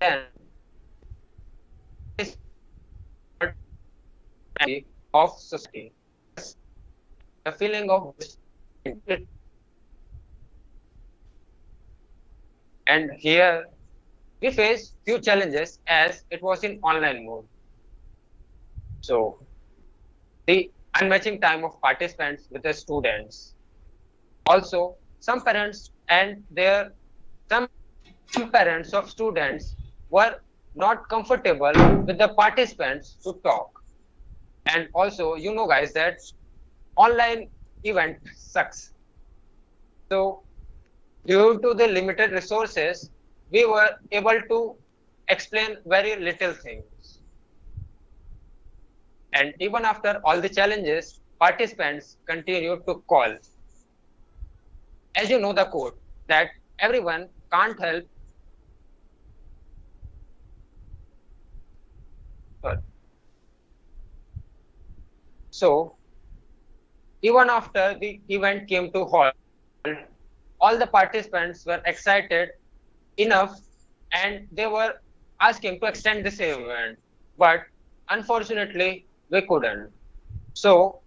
then this of society, the feeling of and here we face few challenges as it was in online mode. So the unmatching time of participants with the students. Also, some parents and their some parents of students were not comfortable with the participants to talk. And also, you know, guys, that online event sucks. So, due to the limited resources, we were able to explain very little things. And even after all the challenges, participants continued to call. As you know the quote that everyone can't help. So even after the event came to halt, all the participants were excited enough and they were asking to extend this event. But unfortunately, we couldn't. So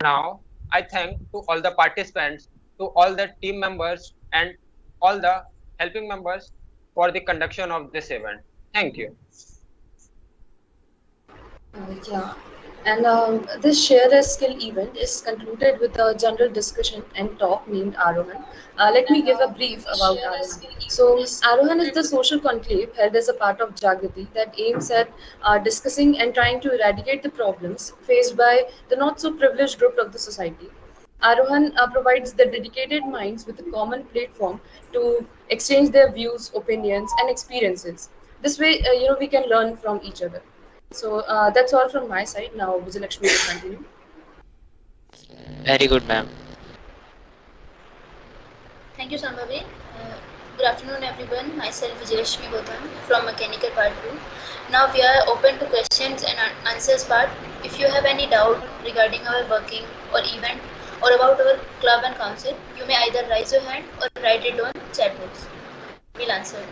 now I thank to all the participants, to all the team members and all the helping members for the conduction of this event. Thank you. Yeah, and this Share a Skill event is concluded with a general discussion and talk named Aarohan. Let me give a brief about Aarohan. So, Aarohan is the social conclave held as a part of Jagriti that aims at discussing and trying to eradicate the problems faced by the not so privileged group of the society. Aarohan provides the dedicated minds with a common platform to exchange their views, opinions, and experiences. This way, we can learn from each other. So that's all from my side. Now, Vijayalakshmi will continue. Very good, ma'am. Thank you, Sambhavi. Good afternoon, everyone. Myself, Vijayalakshmi Gautam from Mechanical Part 2. Now we are open to questions and answers part. If you have any doubt regarding our working or event or about our club and council, you may either raise your hand or write it on chat box. We'll answer.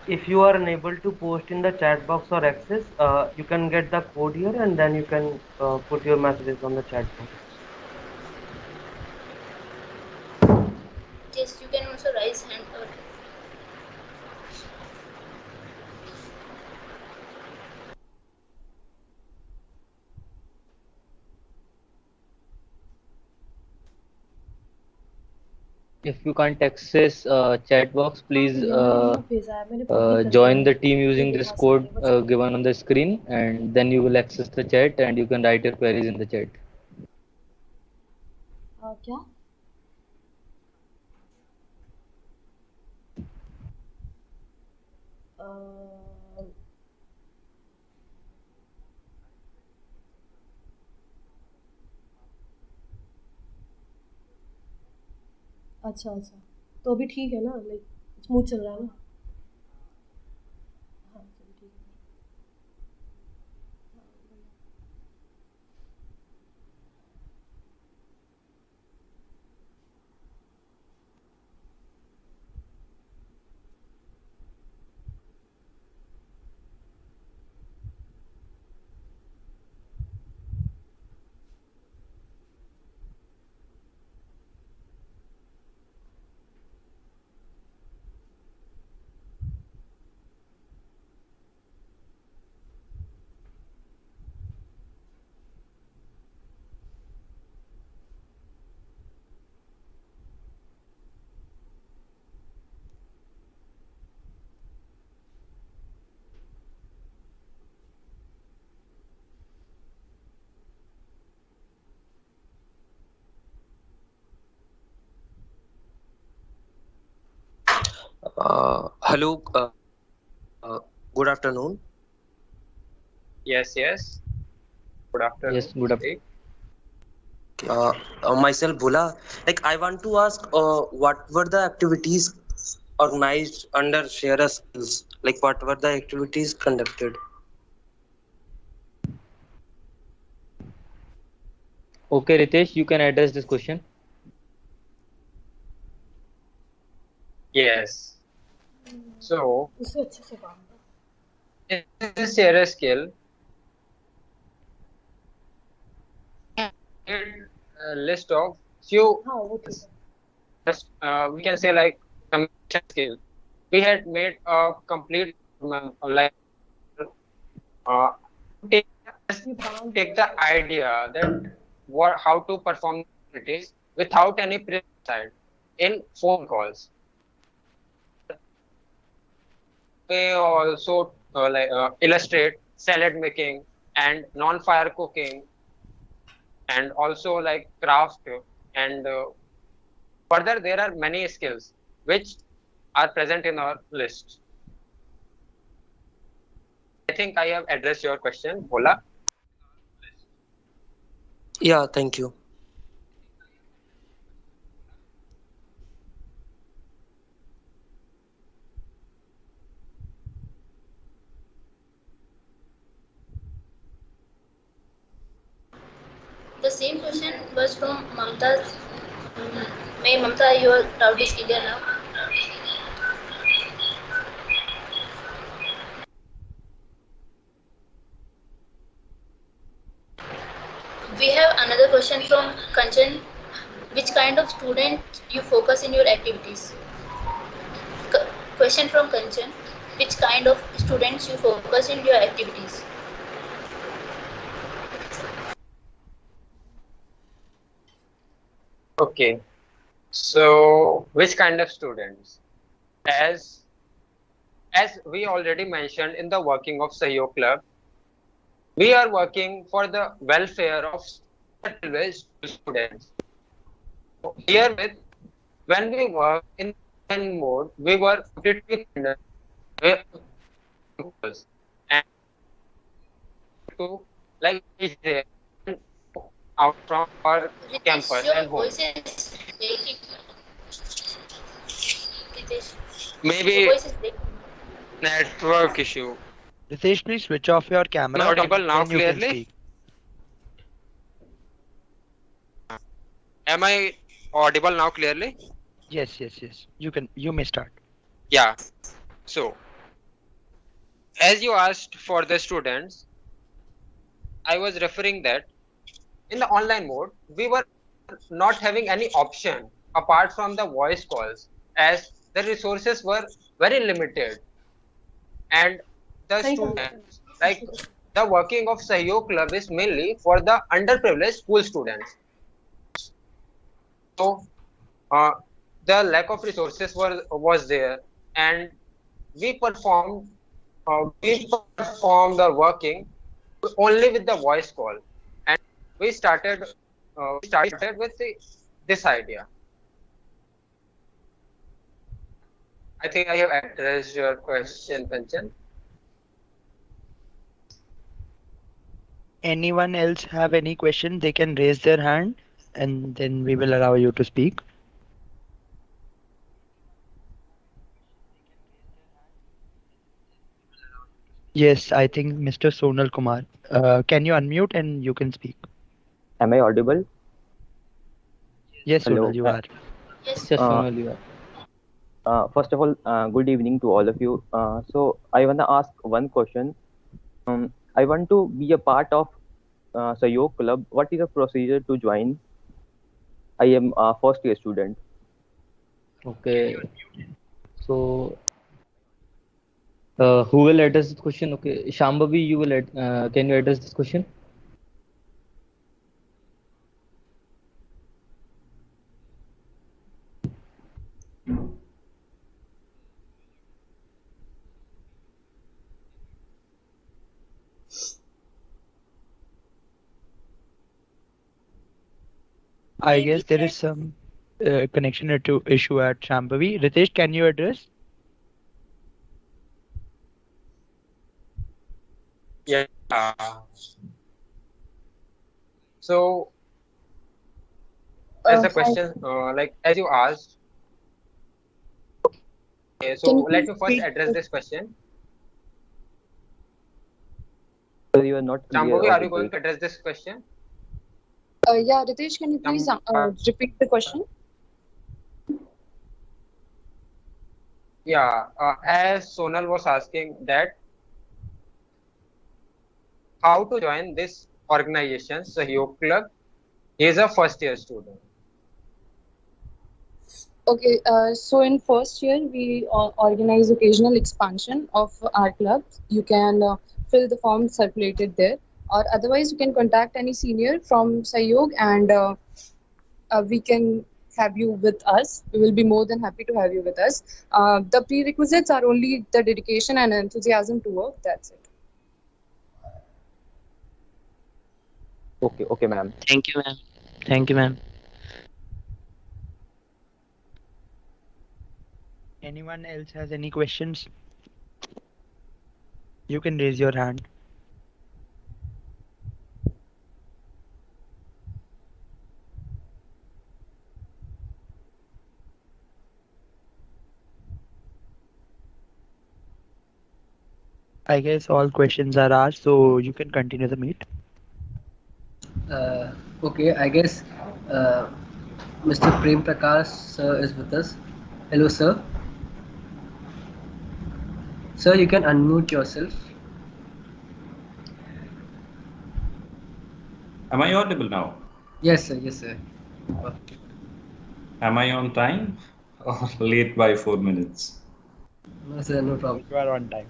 If you are unable to post in the chat box or access, you can get the code here and then you can put your messages on the chat box. Yes, you can also raise hand or If you can't access chat box, please join the team using this code given on the screen, and then you will access the chat and you can write your queries in the chat. क्या? अच्छा अच्छा, तो अभी ठीक है ना, like smooth चल रहा है ना? हाँ चलो ठीक है. Hello, good afternoon. Yes, yes. Good afternoon. Yes, good afternoon. Myself Bhula. Like I want to ask, what were the activities organized under Share a Skills? Like what were the activities conducted? Okay, Ritesh, you can address this question. Yes. So in this share a skill, made a list of few we can say like communication skill. We had made a complete like uh, take, take the idea that what how to perform activities without any pre-side in phone calls. We also illustrate salad making and non-fire cooking and also like craft and further there are many skills which are present in our list. I think I have addressed your question, Bola. Yeah, thank you. The same question was from Mamta. May Mamta, your doubt is clear now. We have another question from Kanchan. Which kind of student you focus in your activities? Question from Kanchan. Which kind of students you focus in your activities? Okay. So which kind of students? As as we already mentioned in the working of Sahyog Club, we are working for the welfare of students. So here with when we work in online mode, we were completely with and to like reach there out from our Ritesh, campus your and home. voice is breaking. Ritesh, your Maybe voice is breaking. network issue. Ritesh, please switch off your Am I camera audible and now then you can clearly? speak. Am I audible now clearly? Yes, yes, yes. You may start. Yeah. So, as you asked for the students, I was referring that in the online mode, we were not having any option apart from the voice calls as the resources were very limited and the students, like the working of Sahyog Club is mainly for the underprivileged school students. So, uh, the lack of resources was there and we performed the working only with the voice call and we started with this idea. I think I have addressed your question, Kanchan. Anyone else have any question? They can raise their hand and then we will allow you to speak. Yes, I think Mr. Sonal Kumar. Can you unmute and you can speak? Am I audible? Yes, Sonal, Hello. you are. Yes. Yes, Uh, Sonal, you are. First of all, good evening to all of you. So I want to ask one question. I want to be a part of Sahyog Club. What is the procedure to join? I am a first year student. Okay. So, who will address this question? Okay, Shambhavi, you will can you address this question? I guess there is some connection issue at Shambhavi. Ritesh, can you address? Yeah. So, as a Hi. question, like as you asked, okay, so Can you let please me first repeat? address this question. So you are not clear Shambhavi, are you audible. going to address this question? Yeah, Ritesh, can you please Number, repeat the question? yeah, as Sonal was asking that how to join this organization, Sahyog Club. He is a first year student. Okay, so in first year we organize occasional expansion of our clubs. You can fill the form circulated there, or otherwise you can contact any senior from Sayog, and we can have you with us. We will be more than happy to have you with us. The prerequisites are only the dedication and enthusiasm to work. That's it. Okay, okay, ma'am. Thank you, ma'am. Thank you, ma'am. Anyone else has any questions? You can raise your hand. I guess all questions are asked, so you can continue the meet. Okay, I guess uh, Mr. Prem Prakash sir is with us. Hello, sir. Sir, you can unmute yourself. Am I audible now? Yes, sir. Yes, sir. Am I on time or late by 4 minutes? No, sir. No problem. You are on time.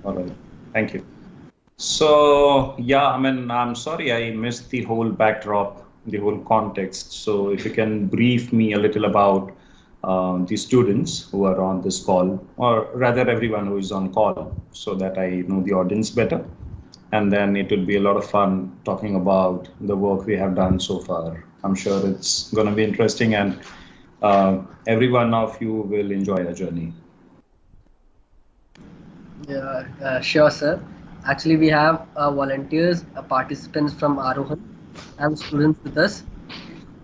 All right. Thank you. So, yeah, I mean, I'm sorry I missed the whole backdrop, the whole context. So, if you can brief me a little about the students who are on this call, or rather everyone who is on call, so that I know the audience better. And then it will be a lot of fun talking about the work we have done so far. I'm sure it's going to be interesting, and every one of you will enjoy our journey. Yeah, sure, sir. Actually, we have volunteers, participants from Aarohan, and students with us.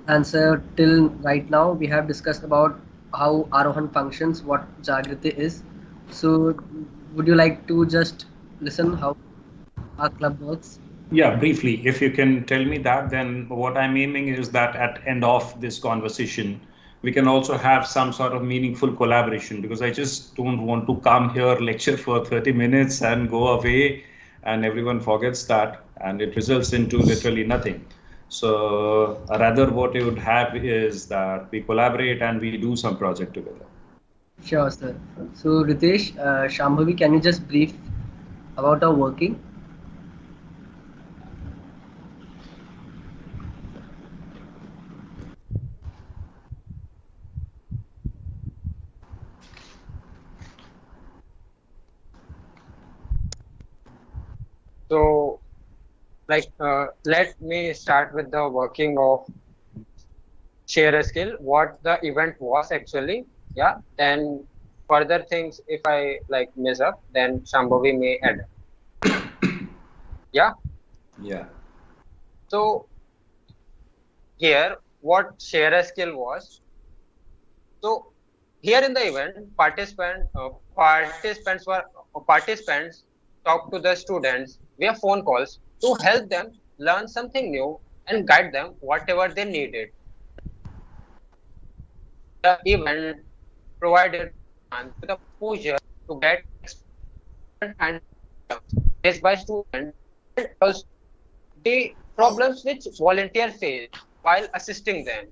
And sir, till right now, we have discussed about how Aarohan functions, what Jagriti is. So, would you like to just listen how our club works? Yeah, briefly, if you can tell me that, then what I'm aiming is that at end of this conversation, we can also have some sort of meaningful collaboration, because I just don't want to come here, lecture for 30 minutes and go away and everyone forgets that and it results into literally nothing. So rather what I would have is that we collaborate and we do some project together. Sure, sir. So, Ritesh, Shambhavi, can you just brief about our working? So, let me start with the working of share a skill, what the event was actually. Yeah. Then further things, if I mess up, then Shambhavi may add. Yeah. Yeah. So here, what share a skill was. So here in the event, participants talk to the students via phone calls to help them learn something new and guide them whatever they needed. The event provided with a exposure to get and faced by students, and also the problems which volunteers face while assisting them.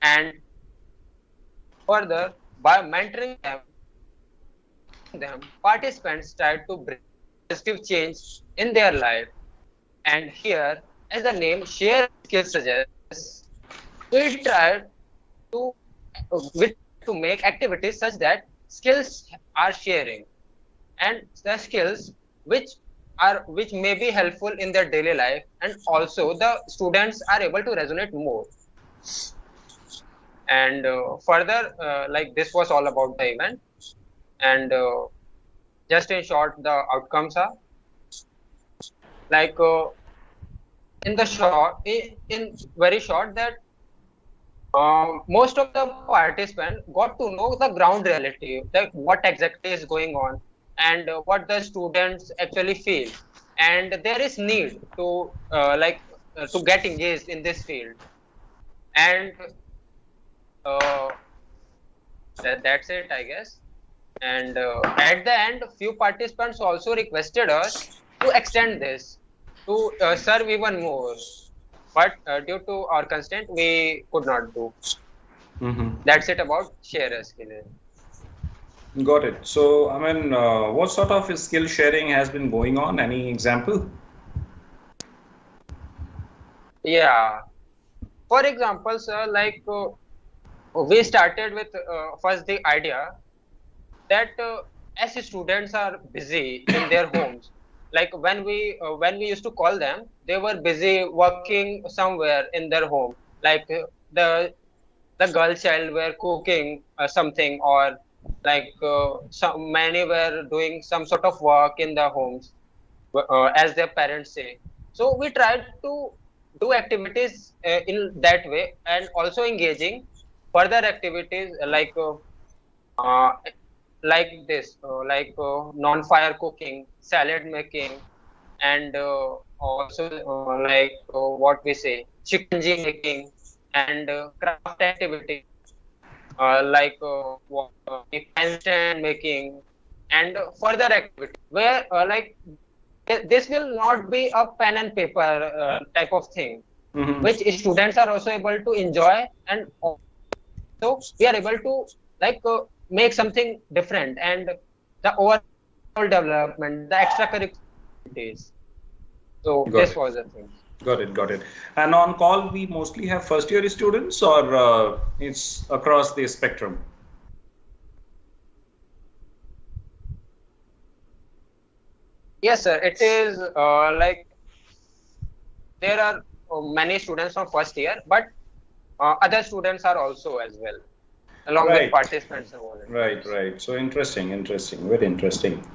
And further, by mentoring them, participants try to bring positive change in their life. And here, as the name share skills suggests, we try to make activities such that skills are sharing, and the skills which may be helpful in their daily life, and also the students are able to resonate more. And further, this was all about the event, and just in short, the outcomes are in very short, that most of the participants got to know the ground reality, like what exactly is going on, and what the students actually feel, and there is need to to get engaged in this field. And that's it, I guess. And at the end, few participants also requested us to extend this to serve even more. But due to our constraint, we could not do. That's it about share a skill. Got it. So, I mean, what sort of skill sharing has been going on? Any example? Yeah. For example, sir, like we started with first the idea that as students are busy in their homes, like when we used to call them, they were busy working somewhere in their home, like the girl child were cooking something, or like many were doing some sort of work in their homes, as their parents say. So we tried to do activities in that way, and also engaging further activities uh, like this, non-fire cooking, salad making, and also what we say, chikanji making, and craft activity, handstand making, and further activity where this will not be a pen and paper type of thing, which students are also able to enjoy, and so we are able to make something different, and the overall development, the extracurricular activities. So this was the thing. Got it, got it. And on call, we mostly have first year students, or it's across the spectrum? Yes, sir. It is there are many students from first year, but other students are also as well, along with participants and volunteers. Right. So interesting, very interesting.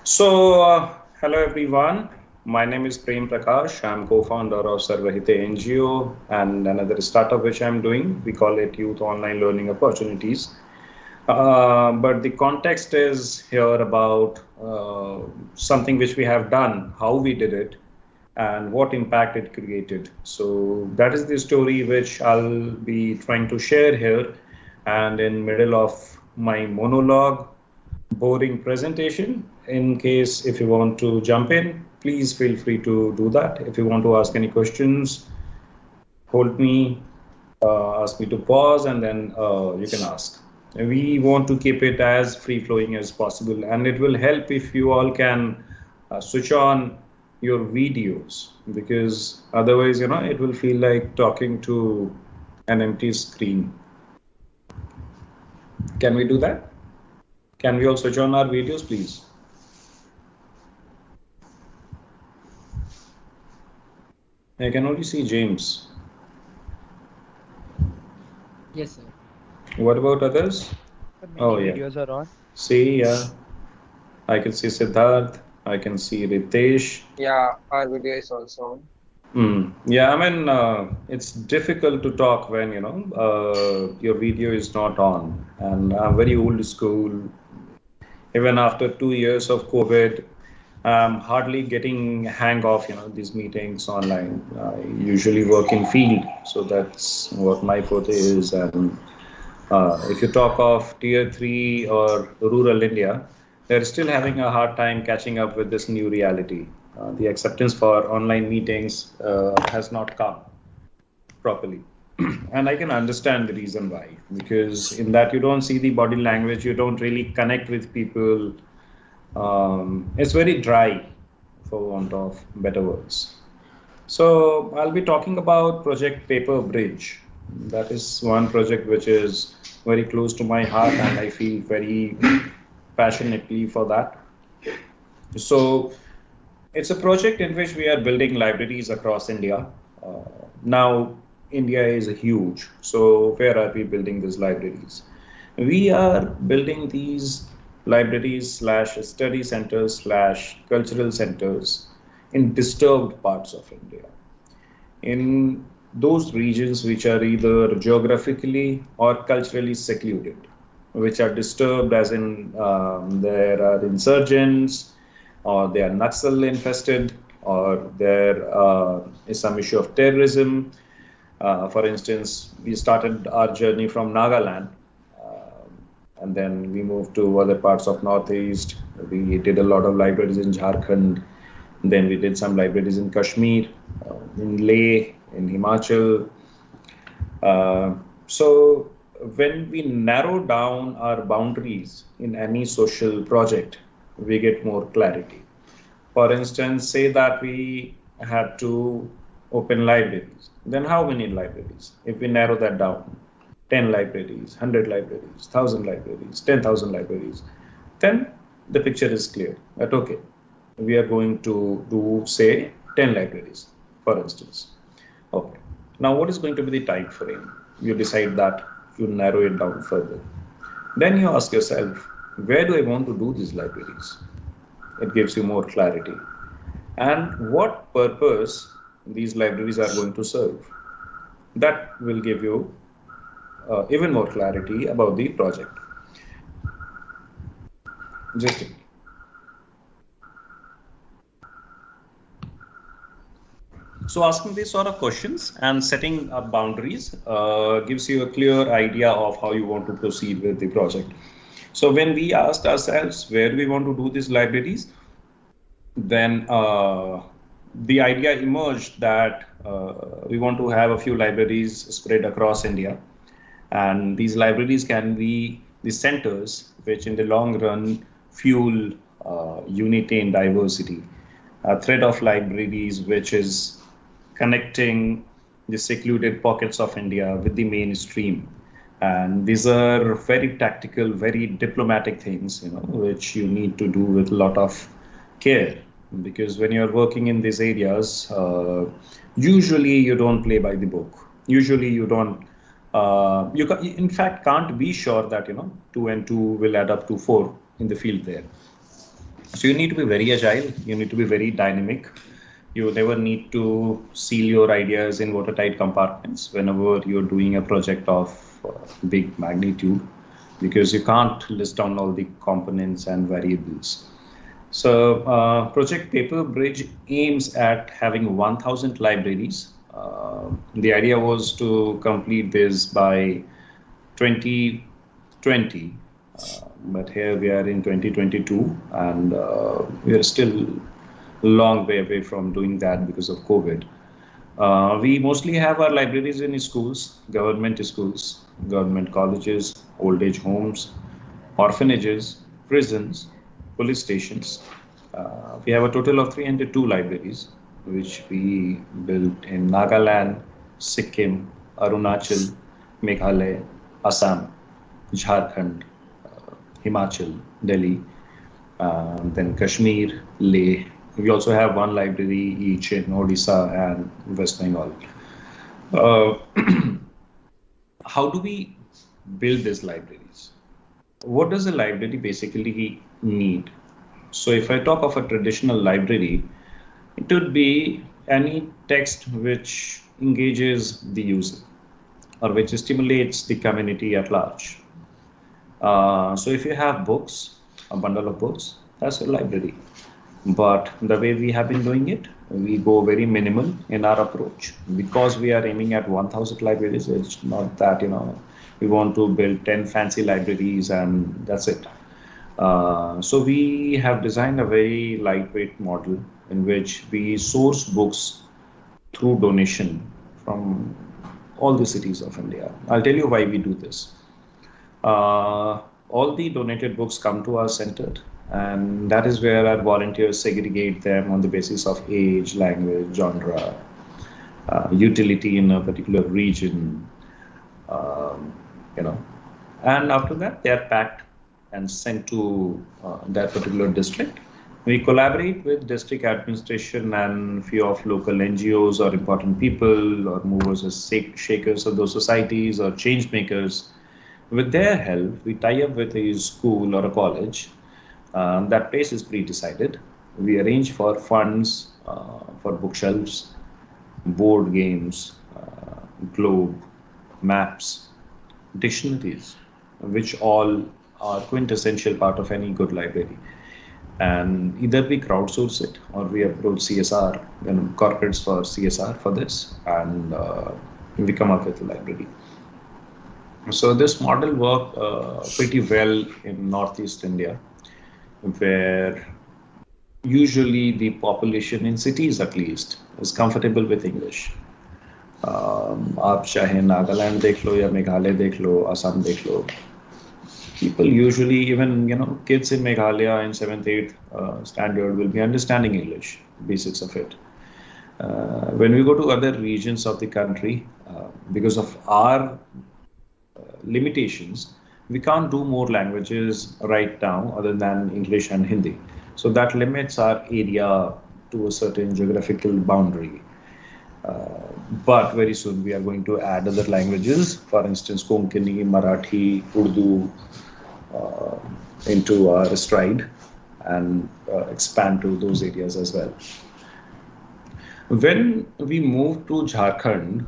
So hello everyone. My name is Prem Prakash. I'm co-founder of Sarvahite NGO and another startup which I'm doing. We call it Youth Online Learning Opportunities. But the context is here about something which we have done, how we did it, and what impact it created. So that is the story which I'll be trying to share here. And in middle of my monologue, boring presentation, in case if you want to jump in, please feel free to do that. If you want to ask any questions, hold me, ask me to pause, and then you can ask. We want to keep it as free-flowing as possible, and it will help if you all can switch on your videos, because otherwise, it will feel like talking to an empty screen. Can we do that? Can we all switch on our videos, please? I can only see James. Yes, sir. What about others? Oh, yeah. Videos are on. See, yeah. I can see Siddharth. I can see Ritesh. Yeah, our video is also on. Yeah, I mean, it's difficult to talk when, your video is not on. And I'm very old school. Even after 2 years of COVID, I'm hardly getting hang of, these meetings online. I usually work in field, so that's what my forte is. And if you talk of tier 3 or rural India, they're still having a hard time catching up with this new reality. The acceptance for online meetings has not come properly. And I can understand the reason why, because in that you don't see the body language, you don't really connect with people. It's very dry, for want of better words. So I'll be talking about Project Paper Bridge. That is one project which is very close to my heart, and I feel very passionately for that. So it's a project in which we are building libraries across India. Now, India is huge. So where are we building these libraries? We are building these libraries / study centers / cultural centers in disturbed parts of India, in those regions which are either geographically or culturally secluded, which are disturbed as in there are insurgents or they are Naxal infested, or there is some issue of terrorism. For instance, we started our journey from Nagaland, and then we moved to other parts of Northeast. We did a lot of libraries in Jharkhand. Then we did some libraries in Kashmir, in Leh, in Himachal. So when we narrow down our boundaries in any social project, we get more clarity. For instance, say that we had to open libraries. Then how many libraries? If we narrow that down, 10 libraries, 100 libraries, 1,000 libraries, 10,000 libraries, then the picture is clear that, okay, we are going to do, say, 10 libraries, for instance. Okay. Now, what is going to be the time frame? You decide that, you narrow it down further. Then you ask yourself, where do I want to do these libraries? It gives you more clarity. And what purpose these libraries are going to serve? That will give you even more clarity about the project. Just so asking these sort of questions and setting up boundaries gives you a clear idea of how you want to proceed with the project. So when we asked ourselves where do we want to do these libraries, then the idea emerged that we want to have a few libraries spread across India. And these libraries can be the centers which in the long run fuel unity and diversity. A thread of libraries which is connecting the secluded pockets of India with the mainstream. And these are very tactical, very diplomatic things, which you need to do with a lot of care. Because when you're working in these areas, usually you don't play by the book. Usually you don't, you in fact can't be sure that 2 and 2 will add up to 4 in the field there. So you need to be very agile. You need to be very dynamic. You never need to seal your ideas in watertight compartments whenever you're doing a project of big magnitude, because you can't list down all the components and variables. So Project Paper Bridge aims at having 1,000 libraries. The idea was to complete this by 2020, but here we are in 2022, and we are still a long way away from doing that because of COVID. We mostly have our libraries in schools, government colleges, old age homes, orphanages, prisons, police stations. We have a total of 302 libraries, which we built in Nagaland, Sikkim, Arunachal, Meghalaya, Assam, Jharkhand, Himachal, Delhi, then Kashmir, Leh. We also have one library each in Odisha and West Bengal. How do we build these libraries? What does a library basically need? So if I talk of a traditional library, it would be any text which engages the user or which stimulates the community at large. So if you have books, a bundle of books, that's a library. But the way we have been doing it, we go very minimal in our approach because we are aiming at 1,000 libraries. It's not that, we want to build 10 fancy libraries and that's it. So we have designed a very lightweight model in which we source books through donation from all the cities of India. I'll tell you why we do this. All the donated books come to our center, and that is where our volunteers segregate them on the basis of age, language, genre, utility in a particular region, and after that they are packed and sent to that particular district. We collaborate with district administration and few of local NGOs or important people or movers or shakers of those societies or change makers. With their help, we tie up with a school or a college. That place is pre-decided. We arrange for funds for bookshelves, board games, globe, maps, dictionaries, which all are quintessential part of any good library. and either we crowdsource it or we approach CSR, corporates for CSR for this, and we come up with a library. So this model worked pretty well in Northeast India, where usually the population in cities at least is comfortable with English. आप चाहे नागालैंड देख लो या मेघालय देख लो, असम देख लो, people usually, even kids in Meghalaya in 7th, 8th standard will be understanding English, basics of it. When we go to other regions of the country, because of our limitations, we can't do more languages right now other than English and Hindi. So that limits our area to a certain geographical boundary. But very soon we are going to add other languages, for instance, Konkani, Marathi, Urdu, into our stride and expand to those areas as well. When we move to Jharkhand,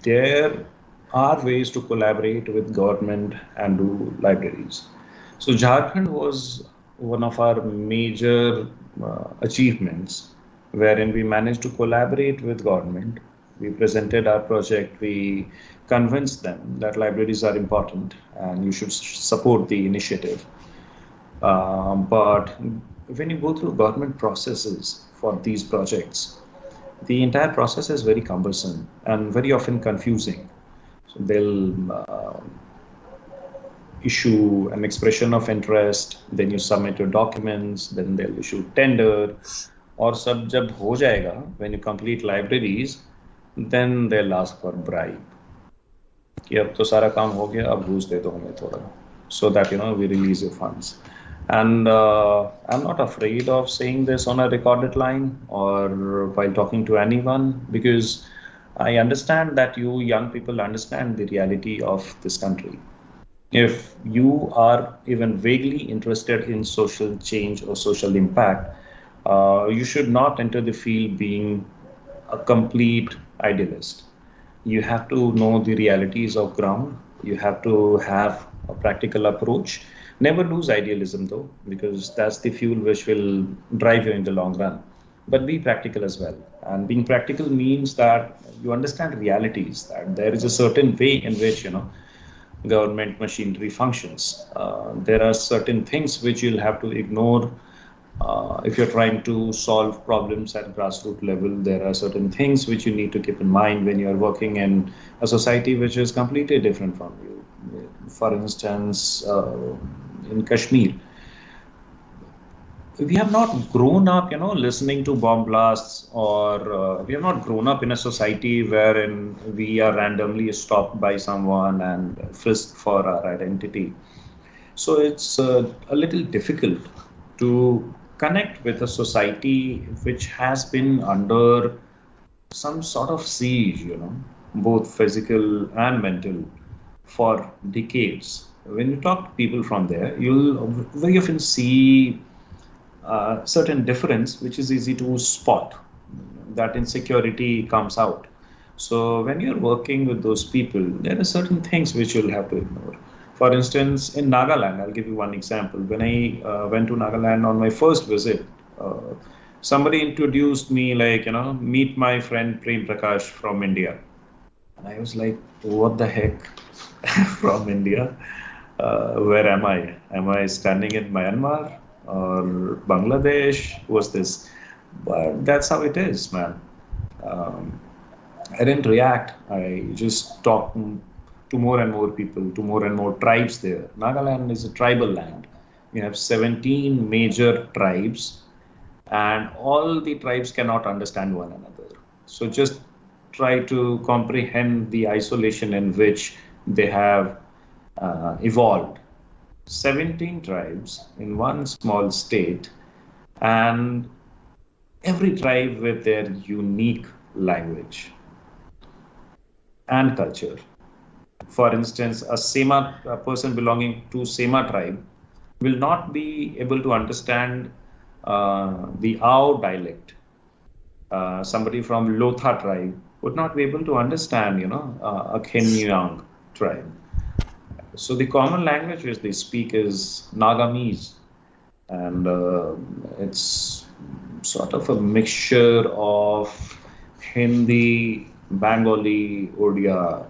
there are ways to collaborate with government and do libraries. So Jharkhand was one of our major achievements, wherein we managed to collaborate with government. We presented our project, we convinced them that libraries are important and you should support the initiative. But when you go through government processes for these projects, the entire process is very cumbersome and very often confusing. So they'll issue an expression of interest, then you submit your documents, then they'll issue tender, or sab jab ho jayega, when you complete libraries, then they'll ask for bribe. कि अब तो सारा काम हो गया, अब घूस दे दो हमें थोड़ा, so that we release your funds. And I'm not afraid of saying this on a recorded line or while talking to anyone, because I understand that you young people understand the reality of this country. If you are even vaguely interested in social change or social impact, you should not enter the field being a complete idealist. You have to know the realities of ground. You have to have a practical approach. Never lose idealism though, because that's the fuel which will drive you in the long run. But be practical as well. And being practical means that you understand realities, that there is a certain way in which government machinery functions. There are certain things which you'll have to ignore. If you're trying to solve problems at grassroots level, there are certain things which you need to keep in mind when you're working in a society which is completely different from you. For instance, in Kashmir, we have not grown up, listening to bomb blasts, or we have not grown up in a society wherein we are randomly stopped by someone and frisked for our identity. So it's a little difficult to connect with a society which has been under some sort of siege, both physical and mental, for decades. When you talk to people from there, you'll very often see certain difference which is easy to spot. That insecurity comes out. So when you're working with those people, there are certain things which you'll have to ignore. For instance, in Nagaland, I'll give you one example. When I went to Nagaland on my first visit, somebody introduced me like, meet my friend Prem Prakash from India. And I was like, what the heck? From India? Where am I? Am I standing in Myanmar or Bangladesh? What's this? But that's how it is, man. I didn't react. I just talked to more and more people, to more and more tribes there. Nagaland is a tribal land. We have 17 major tribes, and all the tribes cannot understand one another. So just try to comprehend the isolation in which they have evolved. 17 tribes in one small state, and every tribe with their unique language and culture. For instance, a person belonging to Sema tribe will not be able to understand the Ao dialect. Somebody from Lotha tribe would not be able to understand, a Kenyang tribe. So the common language which they speak is Nagamese. and it's sort of a mixture of Hindi, Bengali, Odia.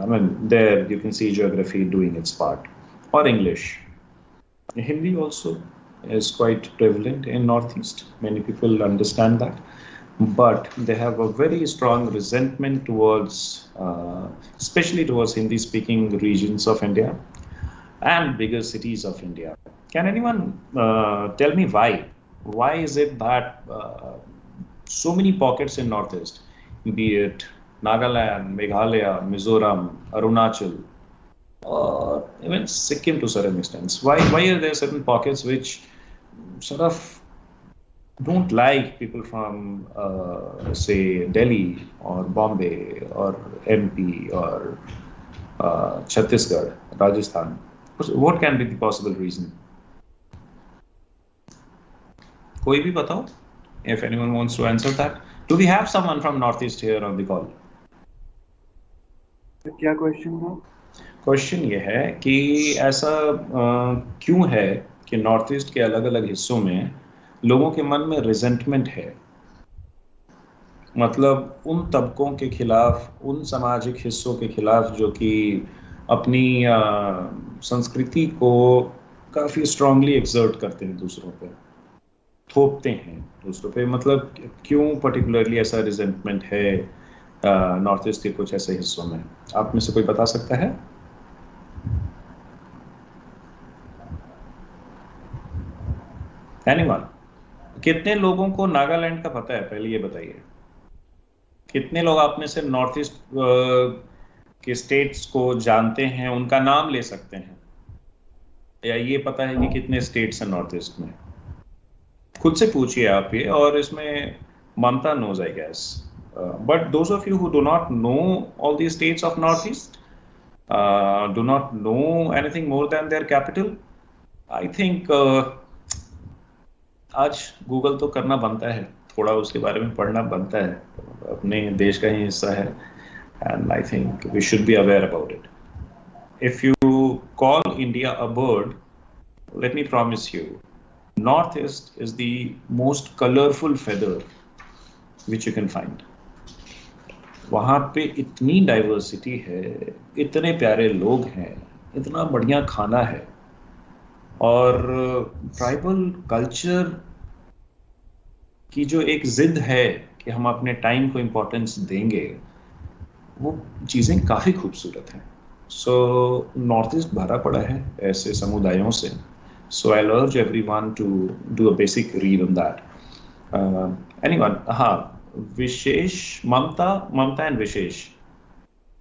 I mean, there you can see geography doing its part, or English. Hindi also is quite prevalent in Northeast. Many people understand that, but they have a very strong resentment towards, especially towards Hindi-speaking regions of India and bigger cities of India. Can anyone tell me why? Why is it that so many pockets in Northeast, be it Nagaland, Meghalaya, Mizoram, Arunachal, or even Sikkim to certain extents, why are there certain pockets which sort of don't like people from, say, Delhi or Bombay or MP or Chhattisgarh, Rajasthan? What can be the possible reason? Koi bhi batao, if anyone wants to answer that. Do we have someone from Northeast here on the call? क्या question था? Question ये है कि ऐसा क्यों है कि north east के अलग अलग हिस्सों में लोगों के मन में रिजेंटमेंट है, मतलब उन तबकों के खिलाफ, उन सामाजिक हिस्सों के खिलाफ जो कि अपनी संस्कृति को काफ़ी स्ट्रांगली एक्सर्ट करते हैं, दूसरों पे थोपते हैं दूसरों पे, मतलब क्यों पर्टिकुलरली ऐसा रिजेंटमेंट है नॉर्थ ईस्ट के कुछ ऐसे हिस्सों में? आप में से कोई बता सकता है? एनीवन? कितने लोगों को नागालैंड का पता है, पहले ये बताइए। कितने लोग आप में से नॉर्थ ईस्ट के स्टेट्स को जानते हैं, उनका नाम ले सकते हैं, या ये पता है कि कितने स्टेट्स हैं नॉर्थ ईस्ट में? खुद से पूछिए आप ये, और इसमें ममता knows, I guess. But those of you who do not know all these states of Northeast, do not know anything more than their capital, I think आज गूगल तो करना बनता है, थोड़ा उसके बारे में पढ़ना बनता है, अपने देश का ही हिस्सा है, and I think we should be aware about it. If you call India a bird, let me promise you, Northeast is the most colorful feather which you can find. वहाँ पे इतनी डाइवर्सिटी है, इतने प्यारे लोग हैं, इतना बढ़िया खाना है, और ट्राइबल कल्चर की जो एक जिद है कि हम अपने टाइम को इम्पोर्टेंस देंगे, वो चीज़ें काफ़ी खूबसूरत हैं. सो नॉर्थ ईस्ट भरा पड़ा है ऐसे समुदायों से. So I'll urge everyone to do a basic read on that. Anyone? हाँ, विशेष, ममता एंड विशेष,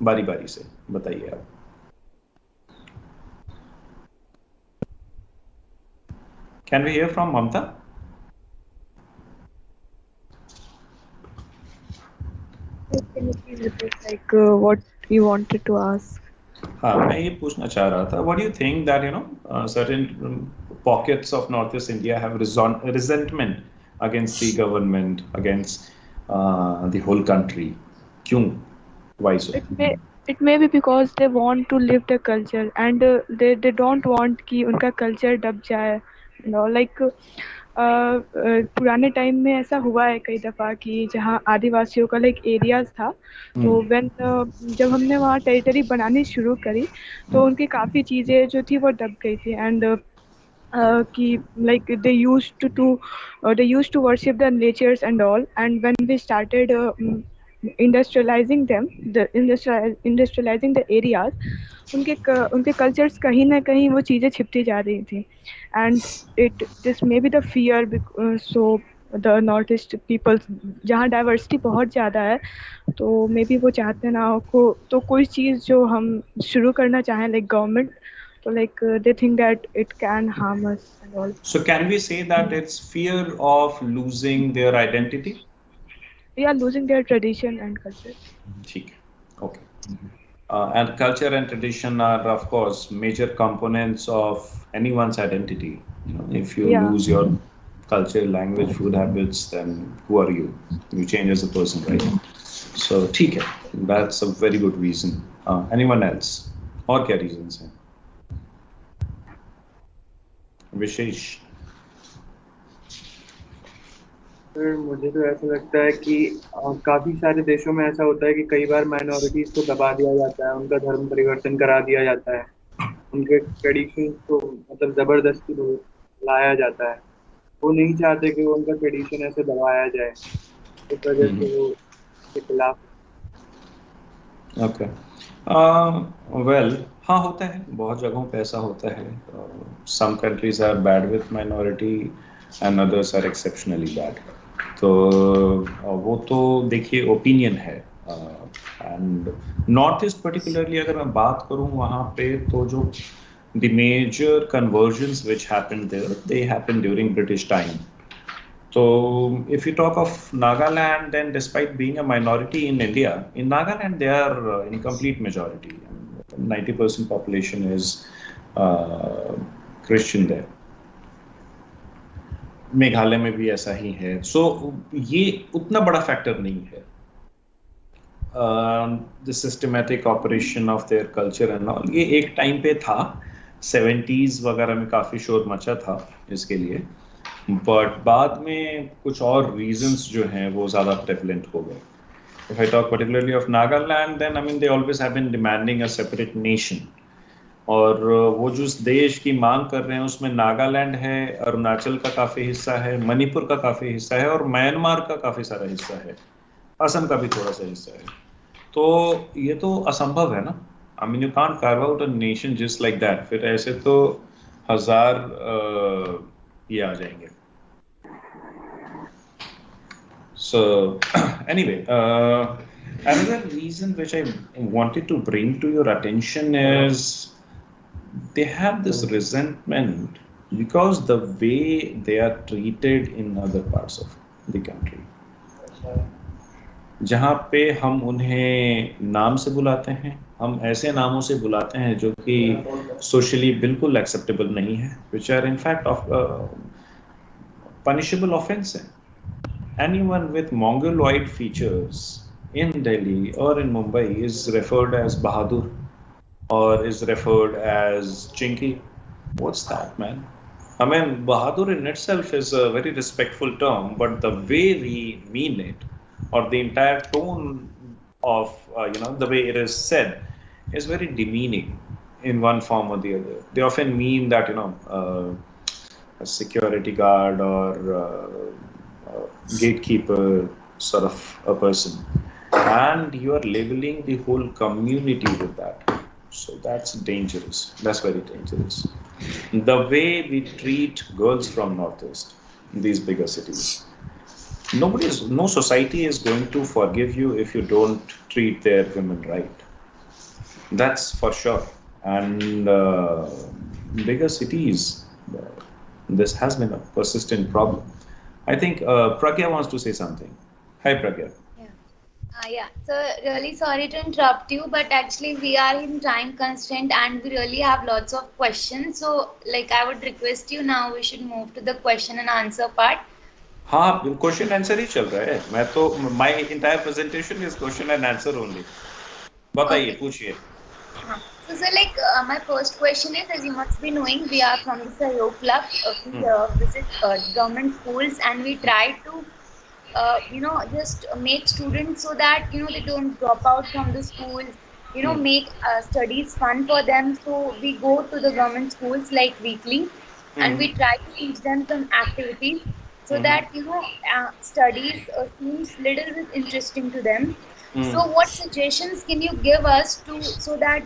बारी बारी से बताइए आप. Can we hear from Mamta? Can you please repeat what you wanted to ask? हाँ, मैं ये पूछना चाह रहा था. What do you think that certain pockets of Northeast India have resentment against the government, against the whole country? क्यों? Why so? It may be because they want to live the culture and they don't want कि उनका culture दब जाए. पुराने time में ऐसा हुआ है कई दफ़ा कि जहाँ आदिवासियों का एरियाज था, तो जब हमने वहाँ टेरिटरी बनानी शुरू करी तो उनकी काफ़ी चीज़ें जो थी वो दब गई थी. एंड कि they used to worship the natures and all, and when we started industrializing the areas, उनके कल्चर्स कहीं ना कहीं वो चीज़ें छिपती जा रही थी. And this may be the fear. So the North East peoples जहाँ डाइवर्सिटी बहुत ज़्यादा है, तो मे बी वो चाहते ना को, तो कोई चीज़ जो हम शुरू करना चाहें government, so they think that it can harm us and all. So can we say that it's fear of losing their identity? Yeah, losing their tradition and culture. ठीक, okay. And culture and tradition are, of course, major components of anyone's identity. If you lose your culture, language, food habits, then who are you? You change as a person, right? So, ठीक है, that's a very good reason. Anyone else? और क्या reasons हैं? विशेष. Sir मुझे तो ऐसा लगता है कि काफी सारे देशों में ऐसा होता है कि कई बार माइनॉरिटीज को दबा दिया जाता है, उनका धर्म परिवर्तन करा दिया जाता है, उनके ट्रेडिशंस को मतलब जबरदस्ती लाया जाता है। वो नहीं चाहते कि वो उनका ट्रेडिशन ऐसे दबाया जाए, इस वजह से वो के खिलाफ। ओके, वेल हाँ होता है, बहुत जगहों पे ऐसा होता है. Some countries are bad with minority and others are exceptionally bad. तो वो तो देखिए ओपिनियन है. एंड नॉर्थ ईस्ट पर्टिकुलरली अगर मैं बात करूं वहाँ पे तो जो the major conversions which happened there, they happened during British time. So if you talk of Nagaland, then despite being a minority in India, in Nagaland they are in complete majority. 90% population is Christian there. Meghalaya में भी ऐसा ही है. So ये उतना बड़ा factor नहीं है. The systematic operation of their culture and all, ये एक टाइम पे था, 70s वगैरह में काफ़ी शोर मचा था इसके लिए, बट बाद में कुछ और रीजंस जो हैं वो ज़्यादा प्रेवलेंट हो गए. If I talk particularly of Nagaland, then I mean they always have been demanding a separate nation. और वो जो देश की मांग कर रहे हैं उसमें नागालैंड है, अरुणाचल का काफ़ी हिस्सा है, मणिपुर का काफ़ी हिस्सा है और म्यांमार का काफ़ी सारा हिस्सा है, असम का भी थोड़ा सा हिस्सा है. तो ये तो असंभव है ना. I mean you can't carve out a nation just like that. फिर ऐसे तो हजार ये आ जाएंगे. So anyway, another reason which I wanted to bring to your attention is they have this resentment because the way they are treated in other parts of the country. जहाँ पे हम उन्हें नाम से बुलाते हैं, हम ऐसे नामों से बुलाते हैं जो कि सोशली बिल्कुल एक्सेप्टेबल नहीं है, which are in fact of punishable offense. Anyone with mongoloid features in Delhi or in Mumbai is referred as Bahadur or is referred as Chinky. What's that, man? I mean, Bahadur in itself is a very respectful term, but the way we mean it, or the entire tone of the way it is said is very demeaning in one form or the other. They often mean that a security guard or a gatekeeper sort of a person, and you are labeling the whole community with that. So that's dangerous. That's very dangerous. The way we treat girls from Northeast in these bigger cities. No society is going to forgive you if you don't treat their women right. That's for sure. And bigger cities, this has been a persistent problem. I think Pragya wants to say something. Hi, Pragya. Yeah, so really sorry to interrupt you, but actually we are in time constraint and we really have lots of questions. So like I would request you now we should move to the question and answer part. हाँ, question answer ही चल रहा है. मैं तो my entire presentation is question and answer only. बताइए, पूछिए. So sir, like my first question is, as you must be knowing, we are from the Sahyog Club. We visit government schools and we try to just make students so that they don't drop out from the schools. Make studies fun for them. So we go to the government schools like weekly, and we try to teach them some activities. So that studies seems little bit interesting to them. So what suggestions can you give us so that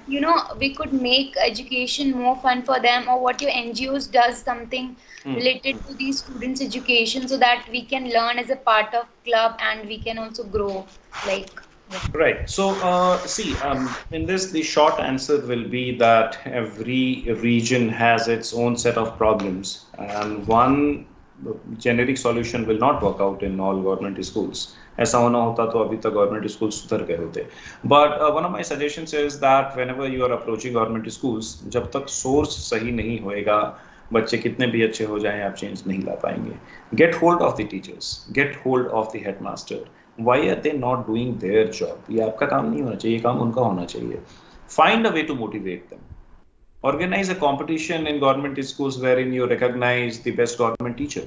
we could make education more fun for them, or what your NGOs does something related to these students' education so that we can learn as a part of club and we can also grow Right. So see, in this the short answer will be that every region has its own set of problems, and one generic solution will not work out in all government schools. ऐसा होना होता तो अभी तक government school सुधर गए होते. But one of my suggestions is that whenever you are approaching government schools, जब तक सोर्स सही नहीं होएगा, बच्चे कितने भी अच्छे हो जाएं, आप चेंज नहीं ला पाएंगे. Get hold of the teachers, get hold of the headmaster. Why are they not doing their job? ये आपका काम नहीं होना चाहिए, काम उनका होना चाहिए. Find a way to motivate them. Organize a competition in government schools wherein you recognize the best government teacher.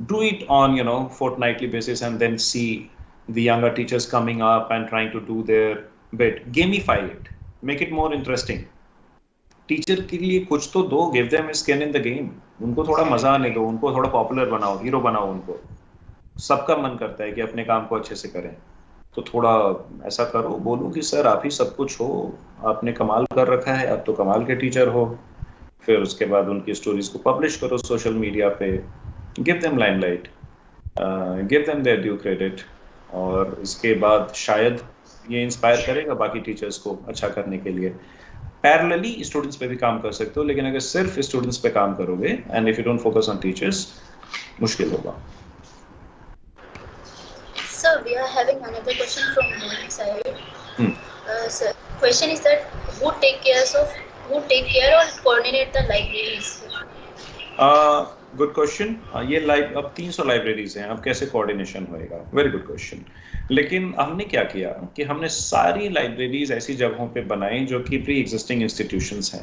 do it on fortnightly basis, and then see the younger teachers coming up and trying to do their bit. Gamify it, make it more interesting. Teacher के लिए कुछ तो दो, give them skin in the game, उनको थोड़ा मजा आने दो, उनको थोड़ा पॉपुलर बनाओ, हीरो बनाओ उनको। सबका मन करता है कि अपने काम को अच्छे से करें, तो थोड़ा ऐसा करो, बोलो कि सर आप ही सब कुछ हो, आपने कमाल कर रखा है, आप तो कमाल के टीचर हो। फिर उसके बाद उनकी स्टोरीज को पब्लिश करो सोशल मीडिया पे, give them limelight, give them there due credit, और इसके बाद शायद ये इंस्पायर करेगा बाकी टीचर्स को अच्छा करने के लिए। पैरेलली स्टूडेंट्स पे भी काम कर सकते हो, लेकिन अगर सिर्फ स्टूडेंट्स पे काम करोगे and if you don't focus on teachers, मुश्किल होगा। Sir, we are having another question from my side. Sir, question is that who take care or coordinate the libraries? Good question. ये अब 300 लाइब्रेरीज हैं, अब कैसे कोऑर्डिनेशन होएगा? Very good question. लेकिन हमने क्या किया कि हमने सारी लाइब्रेरीज ऐसी जगहों पे बनाई जो कि प्री एग्जिस्टिंग इंस्टीट्यूशंस हैं।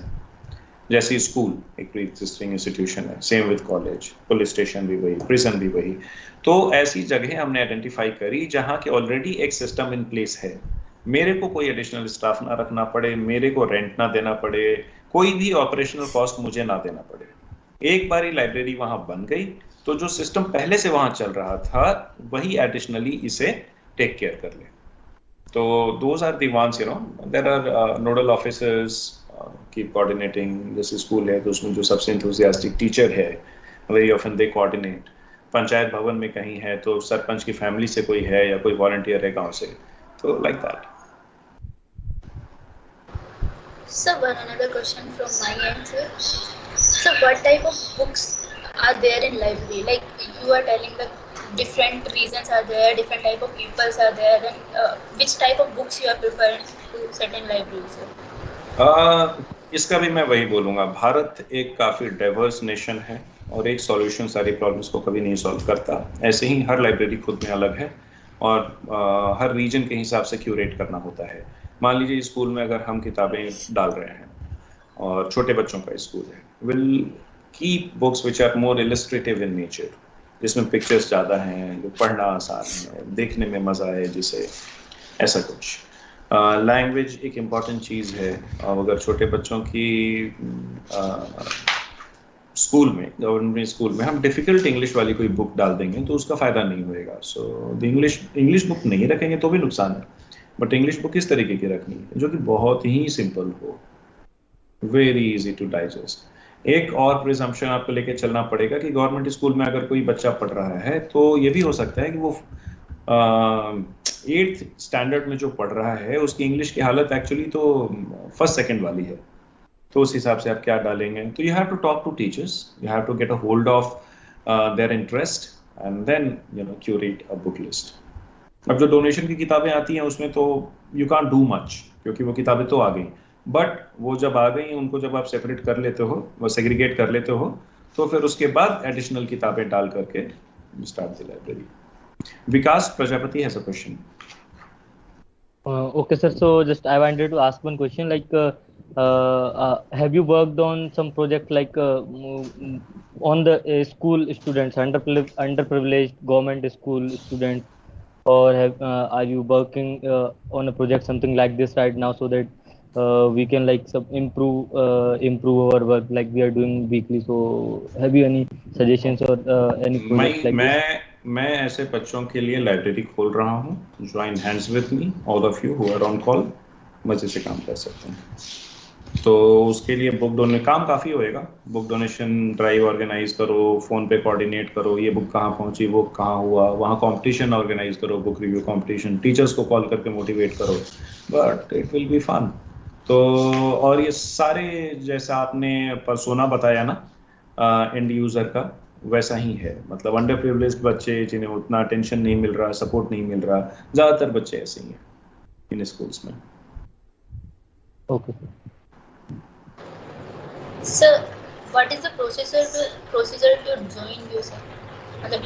जैसे स्कूल एक प्री एग्जिस्टिंग इंस्टीट्यूशन है, same with college, police station भी वही, प्रिजन भी वही। तो ऐसी जगह हमने आइडेंटिफाई करी जहाँ के ऑलरेडी एक सिस्टम इन प्लेस है, मेरे को कोई एडिशनल स्टाफ ना रखना पड़े, मेरे को रेंट ना देना पड़े, कोई भी ऑपरेशनल कॉस्ट मुझे ना देना पड़े। एक बारी लाइब्रेरी वहां बन गई तो जो सिस्टम पहले से वहां चल रहा था वही एडिशनली इसे टेक केयर कर ले। तो those are the ones, there are nodal officers keep coordinating. जैसे स्कूल है तो उसमें जो सबसे एंथुसियास्टिक टीचर है, very often they coordinate. Panchayat भवन में कहीं है तो सरपंच की फैमिली से कोई है या कोई वॉलंटियर है गांव से, तो like that. Sir, another question from my end, sir. So, what type of books are there in library? Like you are telling that different reasons are there, different type of peoples are there, then which type of books you are preferring to certain libraries, sir? इसका भी मैं वही बोलूँगा, भारत एक काफ़ी diverse nation है और एक सॉल्यूशन सारी प्रॉब्लम्स को कभी नहीं सॉल्व करता। ऐसे ही हर लाइब्रेरी खुद में अलग है और हर रीजन के हिसाब से क्यूरेट करना होता है। मान लीजिए स्कूल में अगर हम किताबें डाल रहे हैं और छोटे बच्चों का स्कूल है, will keep books which are more illustrative in nature, जिसमें पिक्चर्स ज़्यादा हैं, जो पढ़ना आसान है, देखने में मज़ा आए जिसे, ऐसा कुछ। लैंग्वेज एक इम्पॉर्टेंट चीज़ है, और अगर छोटे बच्चों की स्कूल में, गवर्नमेंट स्कूल में हम डिफ़िकल्ट इंग्लिश वाली कोई बुक डाल देंगे तो उसका फ़ायदा नहीं होएगा। सो इंग्लिश बुक नहीं रखेंगे तो भी नुकसान है, बट इंग्लिश बुक इस तरीके की रखनी है जो कि बहुत ही सिंपल हो, वेरी इजी टू डाइजेस्ट। एक और प्रिजम्पशन आपको लेके चलना पड़ेगा कि गवर्नमेंट स्कूल में अगर कोई बच्चा पढ़ रहा है तो ये भी हो सकता है कि वो 8th स्टैंडर्ड में जो पढ़ रहा है उसकी इंग्लिश की हालत एक्चुअली तो 1st सेकंड वाली है, तो उस हिसाब से आप क्या डालेंगे। तो you have to talk to teachers, you have to get a hold of their interest and then curate a book list. अब जो डोनेशन की किताबें आती हैं उसमें तो यू कांट डू मच, क्योंकि वो किताबें तो आ गई, बट वो जब आ गई उनको जब आप सेपरेट कर लेते हो, वो सेग्रीगेट कर लेते हो, तो फिर उसके बाद एडिशनल किताबें डाल करके start the library. Vikas Prajapati has a question. Okay, sir. So just I wanted to ask one question. Like, have you worked on some project like on the school students, underprivileged government school students, or are you working on a project something like this right now so that we can like improve our work like we are doing weekly? So have you any suggestions or any project like this? मैं ऐसे बच्चों के लिए library खोल रहा हूँ, join hands with me, all of you who are on call, मजे से काम कर सकते हैं। तो उसके लिए बुक डोनेशन काम काफ़ी होएगा, बुक डोनेशन ड्राइव ऑर्गेनाइज करो, फ़ोन पे कोऑर्डिनेट करो, ये बुक कहाँ पहुँची, वो कहाँ हुआ, वहाँ कंपटीशन ऑर्गेनाइज करो, बुक रिव्यू कंपटीशन, टीचर्स को कॉल करके मोटिवेट करो, but it will be fun. तो और ये सारे जैसा आपने पर्सोना बताया ना एंड यूज़र का, वैसा ही है। मतलब अंडर प्रिविलेज्ड बच्चे जिन्हें उतना अटेंशन नहीं मिल रहा, सपोर्ट नहीं मिल रहा, ज़्यादातर बच्चे ऐसे ही हैं इन स्कूल्स में। Okay. Sir, what is the procedure to join you, sir?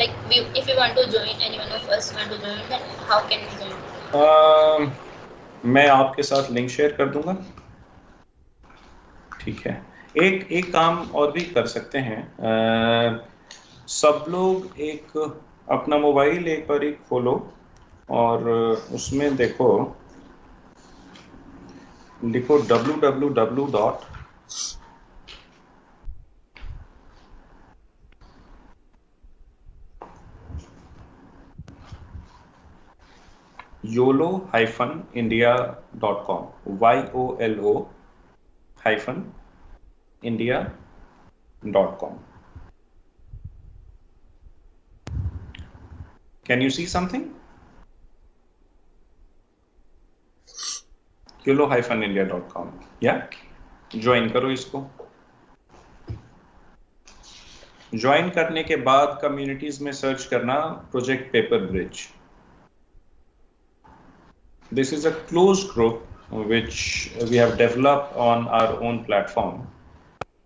Like, if you want to join, anyone of us want to join, then how can we join? मैं आपके साथ लिंक शेयर कर दूंगा, ठीक है। एक काम और भी कर सकते हैं, सब लोग एक अपना मोबाइल एक बार एक खोलो और उसमें देखो, लिखो www. YOLO-India.com. YOLO-India.com. Can you see something? YOLO-India.com. Yeah? Join करो इसको। ज्वाइन करने के बाद कम्युनिटीज में सर्च करना project paper bridge. This is a closed group which we have developed on our own platform.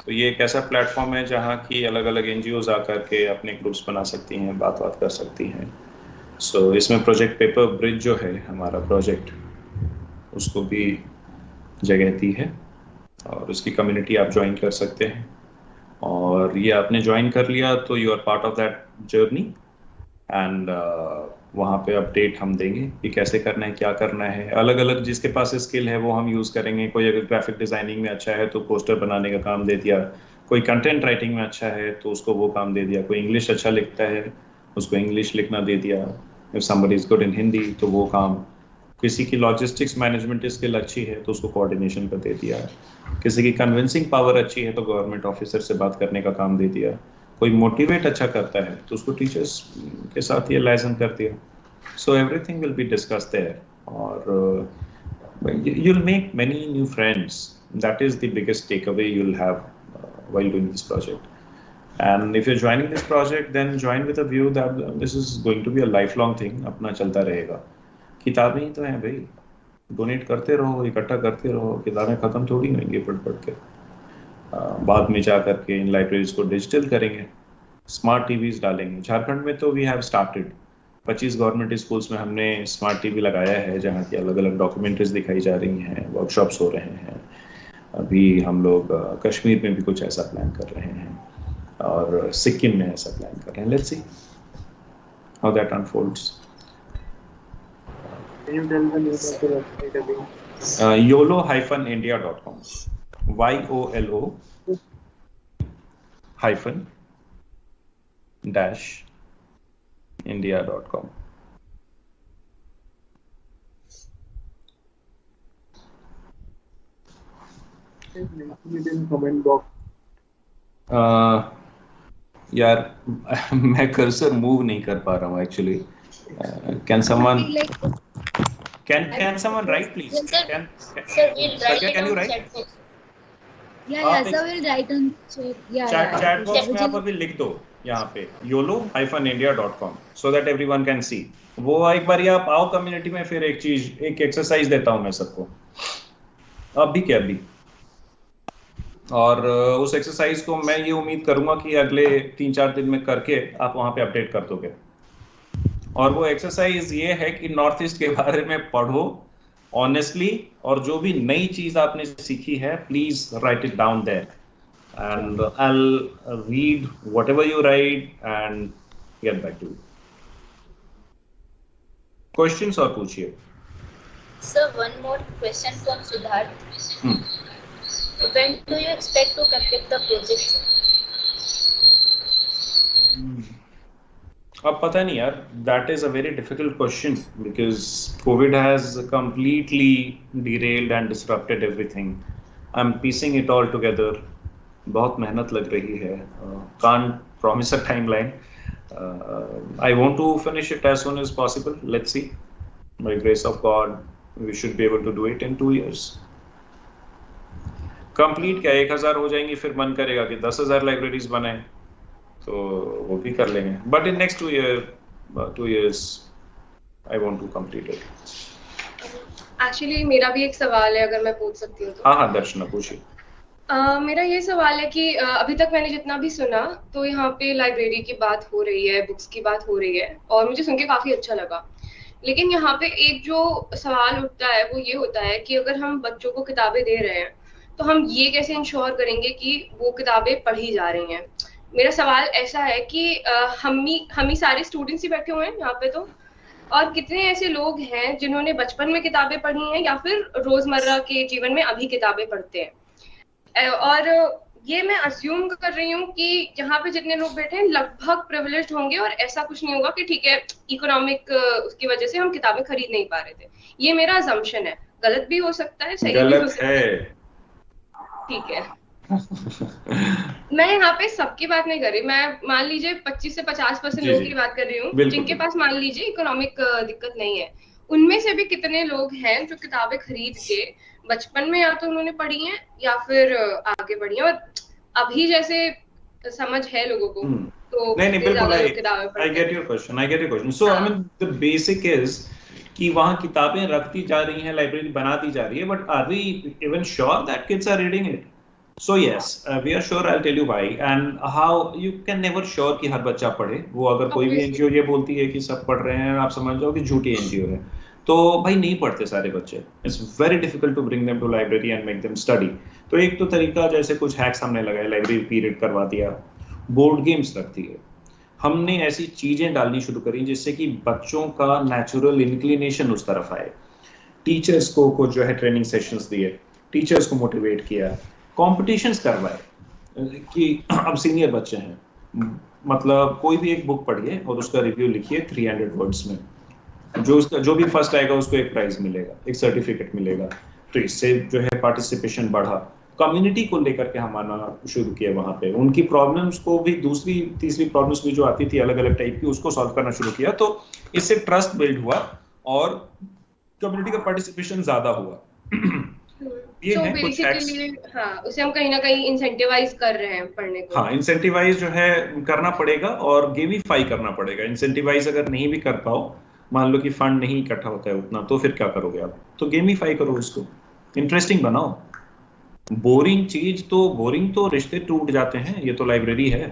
तो ये एक ऐसा प्लेटफॉर्म है जहाँ की अलग अलग NGOs आकर के अपने ग्रुप्स बना सकती हैं, बात कर सकती हैं। सो इसमें प्रोजेक्ट पेपर ब्रिज जो है हमारा प्रोजेक्ट, उसको भी जगह दी है और उसकी कम्युनिटी आप ज्वाइन कर सकते हैं। और ये आपने ज्वाइन कर लिया तो you are part of that journey and वहाँ पे अपडेट हम देंगे कि कैसे करना है, क्या करना है। अलग अलग जिसके पास स्किल है वो हम यूज़ करेंगे। कोई अगर ग्राफिक डिज़ाइनिंग में अच्छा है तो पोस्टर बनाने का काम दे दिया, कोई कंटेंट राइटिंग में अच्छा है तो उसको वो काम दे दिया, कोई इंग्लिश अच्छा लिखता है उसको इंग्लिश लिखना दे दिया, if somebody is good in Hindi तो वो काम, किसी की लॉजिस्टिक्स मैनेजमेंट स्किल अच्छी है तो उसको कोऑर्डिनेशन का दे दिया, किसी की कन्विंसिंग पावर अच्छी है तो गवर्नमेंट ऑफिसर से बात करने का काम दे दिया, कोई मोटिवेट अच्छा करता है तो उसको टीचर्स के साथ ये लाइजन कर दिया। So everything will be discussed there और you will make many new friends. That is the biggest takeaway you will have while doing this project. And if you're joining this project, then join with a view that this is going to be a lifelong thing. अपना चलता रहेगा। किताबें ही तो हैं भाई, donate करते रहो, इकट्ठा करते रहो, किताबें खत्म थोड़ी होंगी पढ़ के। बाद में जा करके इन लाइब्रेरीज को डिजिटल करेंगे, स्मार्ट टीवीज डालेंगे। झारखंड में तो we have started 25 government schools में हमने स्मार्ट टीवी लगाया है जहाँ की अलग अलग डॉक्यूमेंट्रीज दिखाई जा रही हैं, वर्कशॉप्स हो रहे हैं। अभी हम लोग कश्मीर में भी कुछ ऐसा प्लान कर रहे हैं और सिक्किम में ऐसा प्लान कर रहे हैं। Let's see how that unfolds. Can you tell the name of the website again? YOLO-India.com. YOLO-India.com. Comment box. यार मैं कर्सर मूव नहीं कर पा रहा हूँ actually. Can someone right please? Can you right? sir will write on chat box में आप अभी लिख दो यहाँ पे YOLO-India.com so that everyone can see। वो एक बार आप आओ कम्युनिटी में, फिर एक एक्सरसाइज देता हूँ मैं सबको अभी के अभी। और उस एक्सरसाइज को मैं ये उम्मीद करूंगा कि अगले 3-4 दिन में करके आप वहां पे अपडेट कर दोगे। और वो एक्सरसाइज ये है कि नॉर्थ ईस्ट के बारे में पढ़ो ऑनेस्टली, और जो भी नई चीज आपने सीखी है please write it down there and I will read whatever you write and get back to you. Questions और पूछिए। Sir, one more question from Siddharth. When do you expect to complete the project? अब पता नहीं यार, that is a very difficult question because COVID has completely derailed and disrupted everything. I'm piecing it all together. बहुत मेहनत लग रही है। Can't promise a timeline. I want to finish it as soon as possible. Let's see. By grace of God, we should be able to do it in 2 years. Complete क्या 1000 हो जाएंगी, फिर मन करेगा कि 10,000 लाइब्रेरीज बनाएं तो वो भी कर लेंगे। But in next 2 years I want to complete it. Actually मेरा भी एक सवाल है, अगर मैं पूछ सकती हूँ तो। हाँ दर्शना पूछिए। मेरा ये सवाल है कि अभी तक मैंने जितना भी सुना तो यहाँ पे लाइब्रेरी की बात हो रही है, बुक्स की बात हो रही है और मुझे सुन के काफी अच्छा लगा। लेकिन यहाँ पे एक जो सवाल उठता है वो ये होता है कि अगर हम बच्चों को किताबें दे रहे हैं तो हम ये कैसे इंश्योर करेंगे कि वो किताबें पढ़ी जा रही हैं। मेरा सवाल ऐसा है कि हम ही सारे स्टूडेंट्स ही बैठे हुए हैं यहाँ पे तो, और कितने ऐसे लोग हैं जिन्होंने बचपन में किताबें पढ़ी हैं या फिर रोजमर्रा के जीवन में अभी किताबें पढ़ते हैं। और ये मैं अस्यूम कर रही हूँ कि यहाँ पे जितने लोग बैठे हैं लगभग प्रिविलेज्ड होंगे, और ऐसा कुछ नहीं होगा कि ठीक है इकोनॉमिक उसकी वजह से हम किताबें खरीद नहीं पा रहे थे। ये मेरा असम्पशन है, गलत भी हो सकता है, सही भी हो सकता है। ठीक है। मैं यहाँ पे सबकी बात नहीं कर रही, मैं मान लीजिए 25 से 50% लोगों की बात कर रही हूँ जिनके पास मान लीजिए इकोनॉमिक दिक्कत नहीं है। उनमें से भी कितने लोग हैं जो किताबें खरीद के बचपन में या तो उन्होंने पढ़ी हैं या फिर आगे पढ़ी हैं, और अभी जैसे समझ है लोगों को तो नहीं बिल्कुल, I get your question. So I mean the basic is कि वहाँ किताबें रखती जा रही हैं, लाइब्रेरी बना दी जा रही है, but are we even sure that kids are reading it? So yes, we are sure. I'll tell you why and how. You can never sure कि हर बच्चा पढ़े। वो अगर कोई भी NGO ये बोलती है कि सब पढ़ रहे हैं, आप समझ जाओ कि झूठी NGO है। तो भाई नहीं पढ़ते सारे बच्चे। It's very difficult to bring them to library and make them study. तो एक तो तरीका जैसे कुछ हैक्स हमने लगाए, लाइब्रेरी पीरियड करवा दिया, बोर्ड गेम्स रखती है, हमने ऐसी चीजें डालनी शुरू करी जिससे कि बच्चों का नेचुरल इंक्लिनेशन उस तरफ आए। टीचर्स को जो है ट्रेनिंग सेशंस दिए, टीचर्स को मोटिवेट किया, कॉम्पिटिशंस करवाए कि अब सीनियर बच्चे हैं, मतलब कोई भी एक बुक पढ़िए और उसका रिव्यू लिखिए 300 वर्ड्स में, जो भी फर्स्ट आएगा उसको एक प्राइज मिलेगा, एक सर्टिफिकेट मिलेगा। तो इससे जो है पार्टिसिपेशन बढ़ा, कम्युनिटी को लेकर के हम आना शुरू किया वहाँ पे, उनकी प्रॉब्लम्स को भी, दूसरी तीसरी प्रॉब्लम्स भी जो आती थी अलग अलग टाइप की, उसको सॉल्व करना शुरू किया। तो इससे ट्रस्ट बिल्ड हुआ और कम्युनिटी का पार्टिसिपेशन ज्यादा हुआ। ये है कुछ हैक्स। हाँ, उसे हम कहीं ना कहीं इंसेंटिवाइज कर रहे हैं पढ़ने को। हाँ, इंसेंटिवाइज जो है करना पड़ेगा और गेमिफाई करना पड़ेगा। इंसेंटिवाइज अगर नहीं भी कर पाओ, मान लो कि फंड नहीं इकट्ठा होता है उतना, तो फिर क्या करोगे आप? तो गेमिफाई करो उसको, इंटरेस्टिंग बनाओ। बोरिंग तो रिश्ते टूट जाते हैं, ये तो लाइब्रेरी है।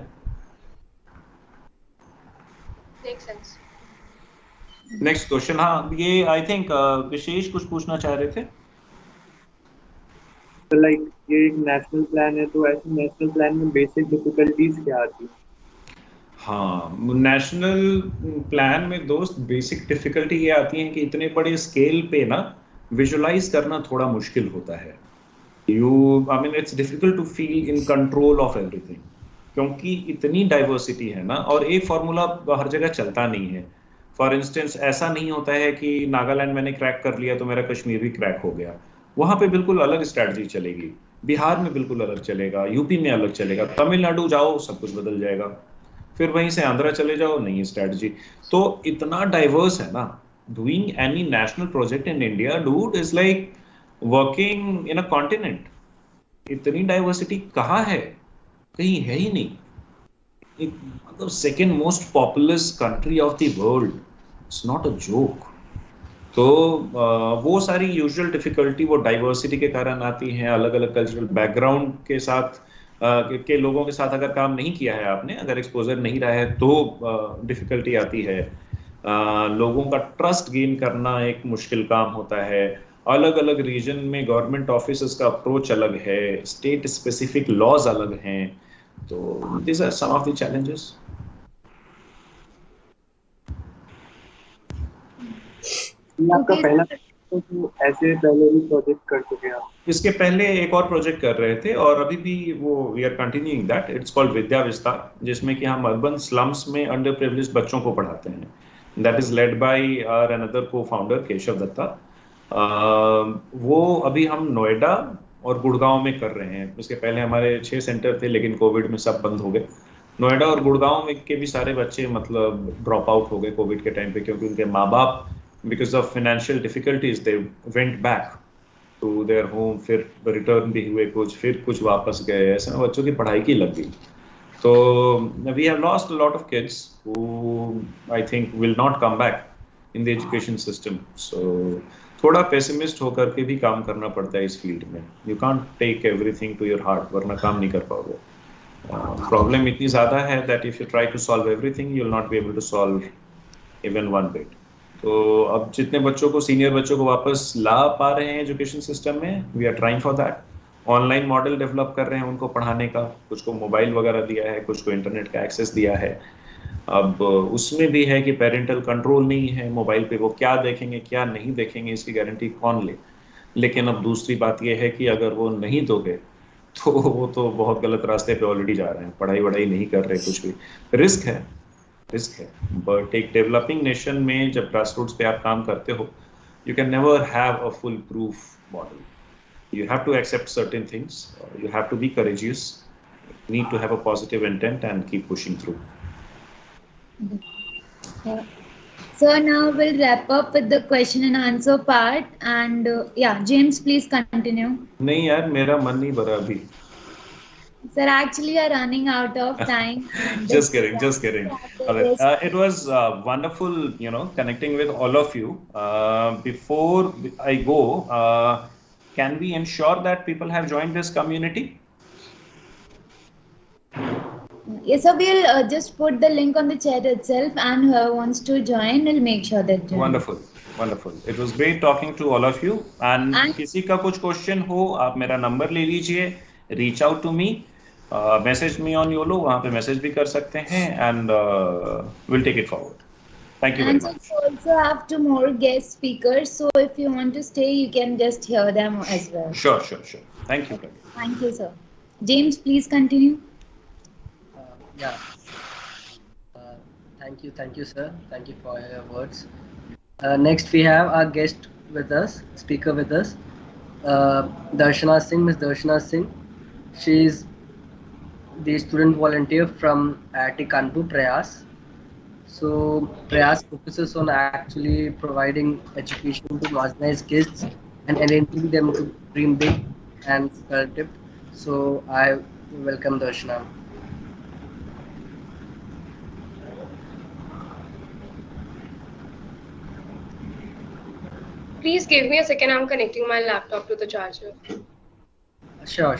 Next question. हाँ, ये आई थिंक विशेष कुछ पूछना चाह रहे थे। तो लाइक ये एक नेशनल प्लान है, तो ऐसे नेशनल प्लान में बेसिक डिफिकल्टीज क्या आती है? हाँ, नेशनल प्लान में दोस्त बेसिक डिफिकल्टी ये आती है कि इतने बड़े स्केल पे ना विजुलाइज करना थोड़ा मुश्किल होता है। I mean it's difficult to feel in control of everything, क्योंकि इतनी डाइवर्सिटी है ना, और एक फॉर्मूला हर जगह चलता नहीं है। फॉर इंस्टेंस ऐसा नहीं होता है कि नागालैंड मैंने क्रैक कर लिया तो मेरा कश्मीर भी क्रैक हो गया। वहाँ पे बिल्कुल अलग स्ट्रैटेजी चलेगी, बिहार में बिल्कुल अलग चलेगा, यूपी में अलग चलेगा, तमिलनाडु जाओ सब कुछ बदल जाएगा, फिर वहीं से आंध्रा चले जाओ नई स्ट्रैटेजी। तो इतना डाइवर्स है ना। Doing any national project in India dude is like working in a continent. इतनी डाइवर्सिटी कहाँ है? कहीं है ही नहीं। मतलब second most populous country of the world, it's not a joke. तो वो सारी यूजुअल डिफिकल्टी वो डाइवर्सिटी के कारण आती हैं। अलग अलग कल्चरल बैकग्राउंड के साथ के लोगों के साथ अगर काम नहीं किया है आपने, अगर एक्सपोजर नहीं रहा है, तो डिफिकल्टी आती है। लोगों का ट्रस्ट गेन करना एक मुश्किल काम होता है। अलग अलग रीजन में गवर्नमेंट ऑफिसर्स का अप्रोच अलग है, स्टेट स्पेसिफिक लॉज अलग हैं। तो this are some of the challenges. आपका पहला तो ऐसे पहले भी प्रोजेक्ट कर चुके हैं आप? इसके पहले एक और प्रोजेक्ट कर रहे थे और अभी भी वो we are continuing that. It's called Vidya Vistar, जिसमें कि हम अर्बन स्लम्स में अंडर प्रिविलेज्ड बच्चों को पढ़ाते हैं। That is led by our another co-founder Keshav Datta. वो अभी हम नोएडा और गुड़गांव में कर रहे हैं। इसके पहले हमारे 6 सेंटर थे, लेकिन कोविड में सब बंद हो गए। नोएडा और गुड़गांव में के भी सारे बच्चे मतलब ड्रॉप आउट हो गए कोविड के टाइम पे, क्योंकि उनके माँ बाप because of financial difficulties they went back to their home, फिर रिटर्न भी हुए कुछ, फिर कुछ वापस गए। ऐसे में बच्चों की पढ़ाई की लग गई। तो we have lost a lot of kids who I think will not come back in the education system. So थोड़ा पेसिमिस्ट होकर के भी काम करना पड़ता है इस फील्ड में। You can't take everything to your heart, वरना काम नहीं कर पाओगे। प्रॉब्लम इतनी ज़्यादा है that if you try to solve everything you will not be able to solve even one bit. तो अब जितने बच्चों को, सीनियर बच्चों को वापस ला पा रहे हैं एजुकेशन सिस्टम में, we are trying for that. Online model develop कर रहे हैं उनको पढ़ाने का, कुछ को मोबाइल वगैरह दिया है, कुछ को इंटरनेट का एक्सेस दिया है। अब उसमें भी है कि पेरेंटल कंट्रोल नहीं है, मोबाइल पे वो क्या देखेंगे क्या नहीं देखेंगे इसकी गारंटी कौन ले। लेकिन अब दूसरी बात यह है कि अगर वो नहीं दोगे तो वो तो बहुत गलत रास्ते पे ऑलरेडी जा रहे हैं, पढ़ाई वढ़ाई नहीं कर रहे, कुछ भी रिस्क है। बट एक डेवलपिंग नेशन में जब ग्रास रूट्स पे आप काम करते हो, you can never have a foolproof model. You have to accept certain things. You have to be courageous. You need to have a positive intent and keep pushing through. So now we'll wrap up with the question and answer part. And yeah, James, please continue. नहीं यार, मेरा मन नहीं भरा अभी. Sir, actually, we are running out of time. Just kidding. All right. It was wonderful, connecting with all of you. Before I go, can we ensure that people have joined this community? Yes, so we'll just put the link on the chat itself, and whoever wants to join, we'll make sure that join. Wonderful. It was great talking to all of you. And किसी का कुछ question हो, आप मेरा number ले लीजिए. Reach out to me. Message me on YOLO, वहाँ पे message भी कर सकते हैं, and we'll take it forward. Thank you very much. And we also have 2 more guest speakers, so if you want to stay, you can just hear them as well. Sure. Thank you. Thank you, sir. James, please continue. Thank you, sir. Thank you for your words. Next, we have our guest with us, speaker with us, Darshana Singh, Ms. Darshana Singh. She is the student volunteer from IIT Kanpur, Prayas. So Prayas focuses on actually providing education to marginalized kids and enabling them to dream big and sculpted. So I welcome Darshana. Please give me a second. I'm connecting my laptop to the charger. Sure.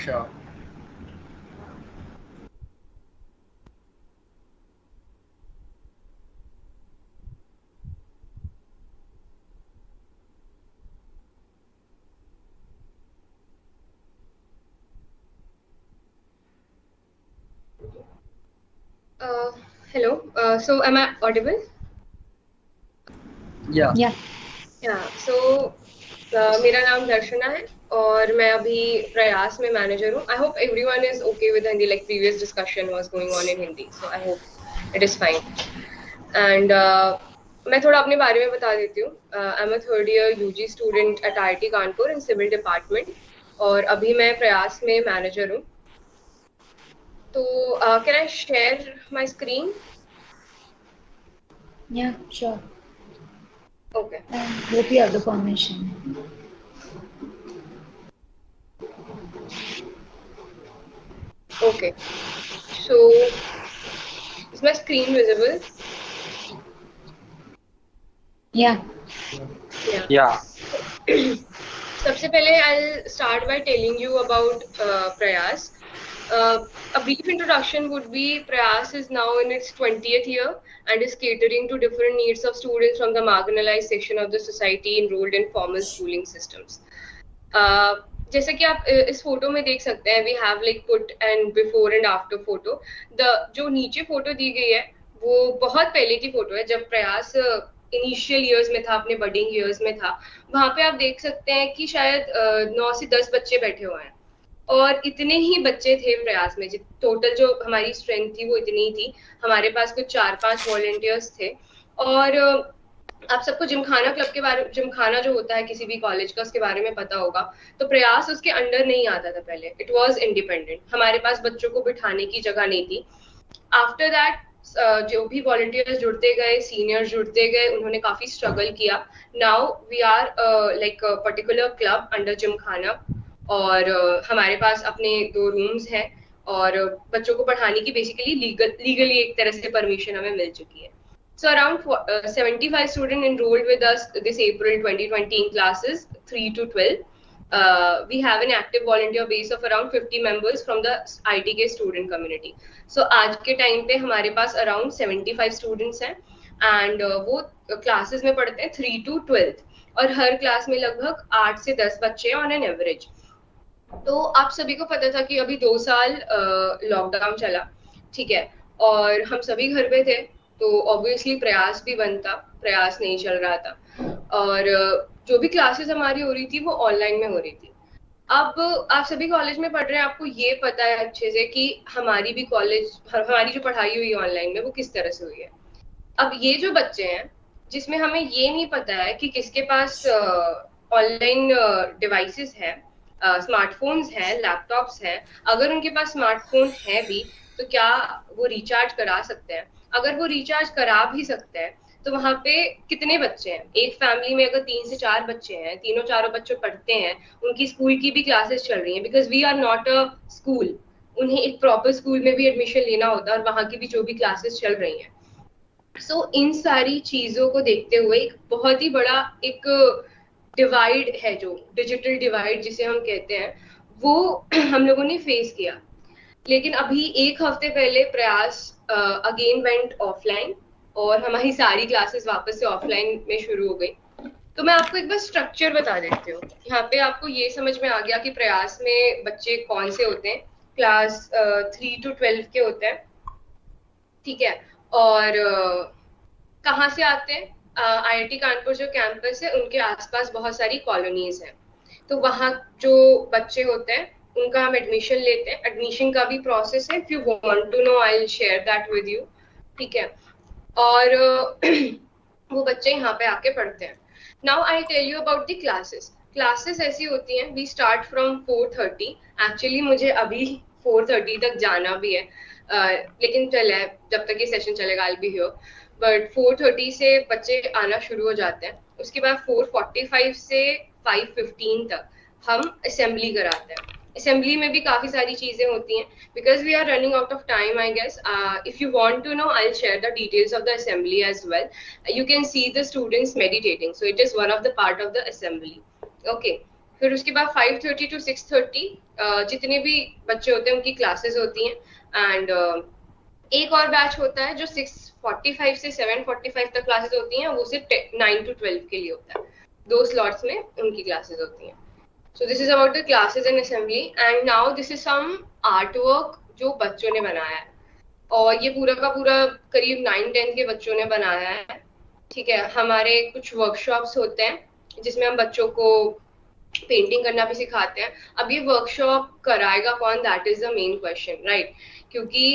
Hello. So am I audible? Yeah. So मेरा नाम दर्शना है और मैं अभी प्रयास में manager हूँ. I hope everyone is okay with Hindi, like previous discussion was going on in Hindi, so I hope it is fine. And मैं थोड़ा अपने बारे में बता देती हूँ. I'm a 3rd year UG student at IIT Kanpur in civil department और अभी मैं प्रयास में मैनेजर हूँ. तो can I share my screen? Yeah, sure. Okay. Hope you have the permission. Okay. So is my screen visible? Yeah. सबसे पहले I'll start by telling you about Prayas. A brief introduction would be Prayas is now in its 20th year and is catering to different needs of students from the marginalized section of the society enrolled in formal schooling systems. जैसे कि आप इस photo में देख सकते हैं, we have like put and before and after photo. जो नीचे फोटो दी गई है वो बहुत पहले की फोटो है जब प्रयास इनिशियल ईयर्स में था, अपने बडिंग ईयर्स में था. वहाँ पे आप देख सकते हैं कि शायद 9 से 10 बच्चे बैठे हुए हैं और इतने ही बच्चे थे प्रयास में. टोटल जो हमारी स्ट्रेंथ थी वो इतनी ही थी. हमारे पास कुछ 4-5 वॉलंटियर्स थे और आप सबको जिमखाना क्लब के बारे, जिमखाना जो होता है किसी भी कॉलेज का, उसके बारे में पता होगा. तो प्रयास उसके अंडर नहीं आता था पहले. It was independent. हमारे पास बच्चों को बिठाने की जगह नहीं थी. आफ्टर दैट जो भी वॉलंटियर्स जुड़ते गए, सीनियर्स जुड़ते गए, उन्होंने काफी स्ट्रगल किया. Now we are like particular club under Gymkhana और हमारे पास अपने 2 रूम्स हैं और बच्चों को पढ़ाने की बेसिकली लीगली एक तरह से परमिशन हमें मिल चुकी है. So around 75 students enrolled with us this April 2020 in classes 3 to 12. We have an active volunteer base of around 50 members from the ITK student community. So आज के टाइम पे हमारे पास around 75 students हैं and वो classes में पढ़ते हैं 3 to 12 और हर क्लास में लगभग 8 से 10 बच्चे हैं on an average. तो आप सभी को पता था कि अभी 2 साल लॉकडाउन चला, ठीक है, और हम सभी घर पे थे, तो ऑब्वियसली प्रयास भी बनता, प्रयास नहीं चल रहा था, और जो भी क्लासेस हमारी हो रही थी वो ऑनलाइन में हो रही थी। अब आप सभी कॉलेज में पढ़ रहे हैं, आपको ये पता है अच्छे से कि हमारी भी हमारी जो पढ़ाई हुई है ऑनलाइन में वो किस तरह से हुई है। अब ये जो बच्चे हैं जिसमें हमें ये नहीं पता है कि किसके पास ऑनलाइन डिवाइसेस है, स्मार्टफोन्स हैं, लैपटॉप्स हैं, अगर उनके पास स्मार्टफोन है भी तो क्या वो रिचार्ज करा सकते हैं? अगर वो रिचार्ज करा भी सकते हैं तो वहां पे कितने बच्चे हैं? एक फैमिली में अगर 3 से 4 बच्चे हैं, तीनों चारों बच्चे पढ़ते हैं, उनकी स्कूल की भी क्लासेस चल रही हैं, because we are not a school, उन्हें एक प्रॉपर स्कूल में भी एडमिशन लेना होता है और वहां की भी जो भी क्लासेस चल रही हैं। सो इन सारी चीजों को देखते हुए एक बहुत ही बड़ा एक डिवाइड है, जो डिजिटल डिवाइड जिसे हम कहते हैं, वो हम लोगों ने फेस किया। लेकिन अभी एक हफ्ते पहले प्रयास अगेन वेंट ऑफलाइन और हमारी सारी क्लासेस वापस से ऑफलाइन में शुरू हो गई। तो मैं आपको एक बार स्ट्रक्चर बता देती हूँ। यहाँ पे आपको ये समझ में आ गया कि प्रयास में बच्चे कौन से होते हैं। क्लास 3 to 12 के होते हैं, ठीक है, और कहाँ से आते हैं? IIT कानपुर जो कैंपस है उनके आसपास बहुत सारी कॉलोनीज हैं, तो वहाँ जो बच्चे होते हैं उनका हम एडमिशन लेते हैं। एडमिशन का भी प्रोसेस है, if you want to know I will share that with you, ठीक है। और वो बच्चे यहाँ पे आके पढ़ते हैं। Now I tell you about the classes. Classes ऐसी होती हैं, वी स्टार्ट फ्रॉम 4:30। एक्चुअली मुझे अभी 4:30 तक जाना भी है, लेकिन चले जब तक ये सेशन चलेगा आई बी हियर, बट 4:30 से बच्चे आना शुरू हो जाते हैं। उसके बाद 4:45 से 5:15 तक हम असेंबली कराते हैं। असेंबली में भी काफी सारी चीजें होती हैं, because we are running out of time I guess. If you want to know I will share the details of the assembly as well. You can see the students meditating, so it is one of the part of the assembly, okay. फिर उसके बाद 5:30 to 6:30 जितने भी बच्चे होते हैं उनकी classes होती हैं, एंड एक और बैच होता है जो 6:45 से 7:45 तक क्लासेस होती हैं, वो सिर्फ 9 to 12 के लिए होता है। 2 स्लॉट्स में उनकी क्लासेस होती हैं। So this is about the classes and assembly, and now this is some artwork जो बच्चों ने बनाया है, और ये पूरा का पूरा करीब 9-10 के बच्चों ने बनाया है, ठीक है। हमारे कुछ वर्कशॉप्स होते हैं जिसमें हम बच्चों को पेंटिंग करना भी सिखाते हैं। अब ये वर्कशॉप कराएगा कौन, that is the main question, right? क्योंकि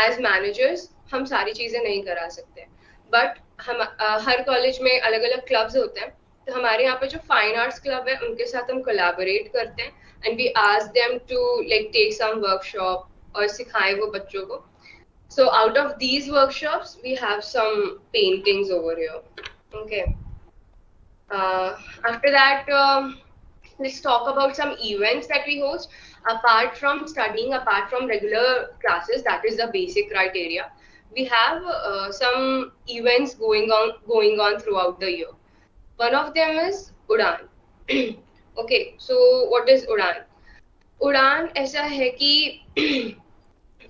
एज मैनेजर्स हम सारी चीजें नहीं करा सकते, बट हम हर कॉलेज में अलग अलग क्लब्स होते हैं, तो हमारे यहाँ पे जो फाइन आर्ट्स क्लब है उनके साथ हम कोलैबोरेट करते हैं, and we ask them to like take some workshop और सिखाएं वो बच्चों को। So out of these workshops we have some paintings over here, okay. After that let's talk about some events that we host apart from studying, apart from regular classes, that is the basic criteria. We have some events going on throughout the year. One of them is Udaan. Okay, so what is Udaan? Udaan ऐसा है कि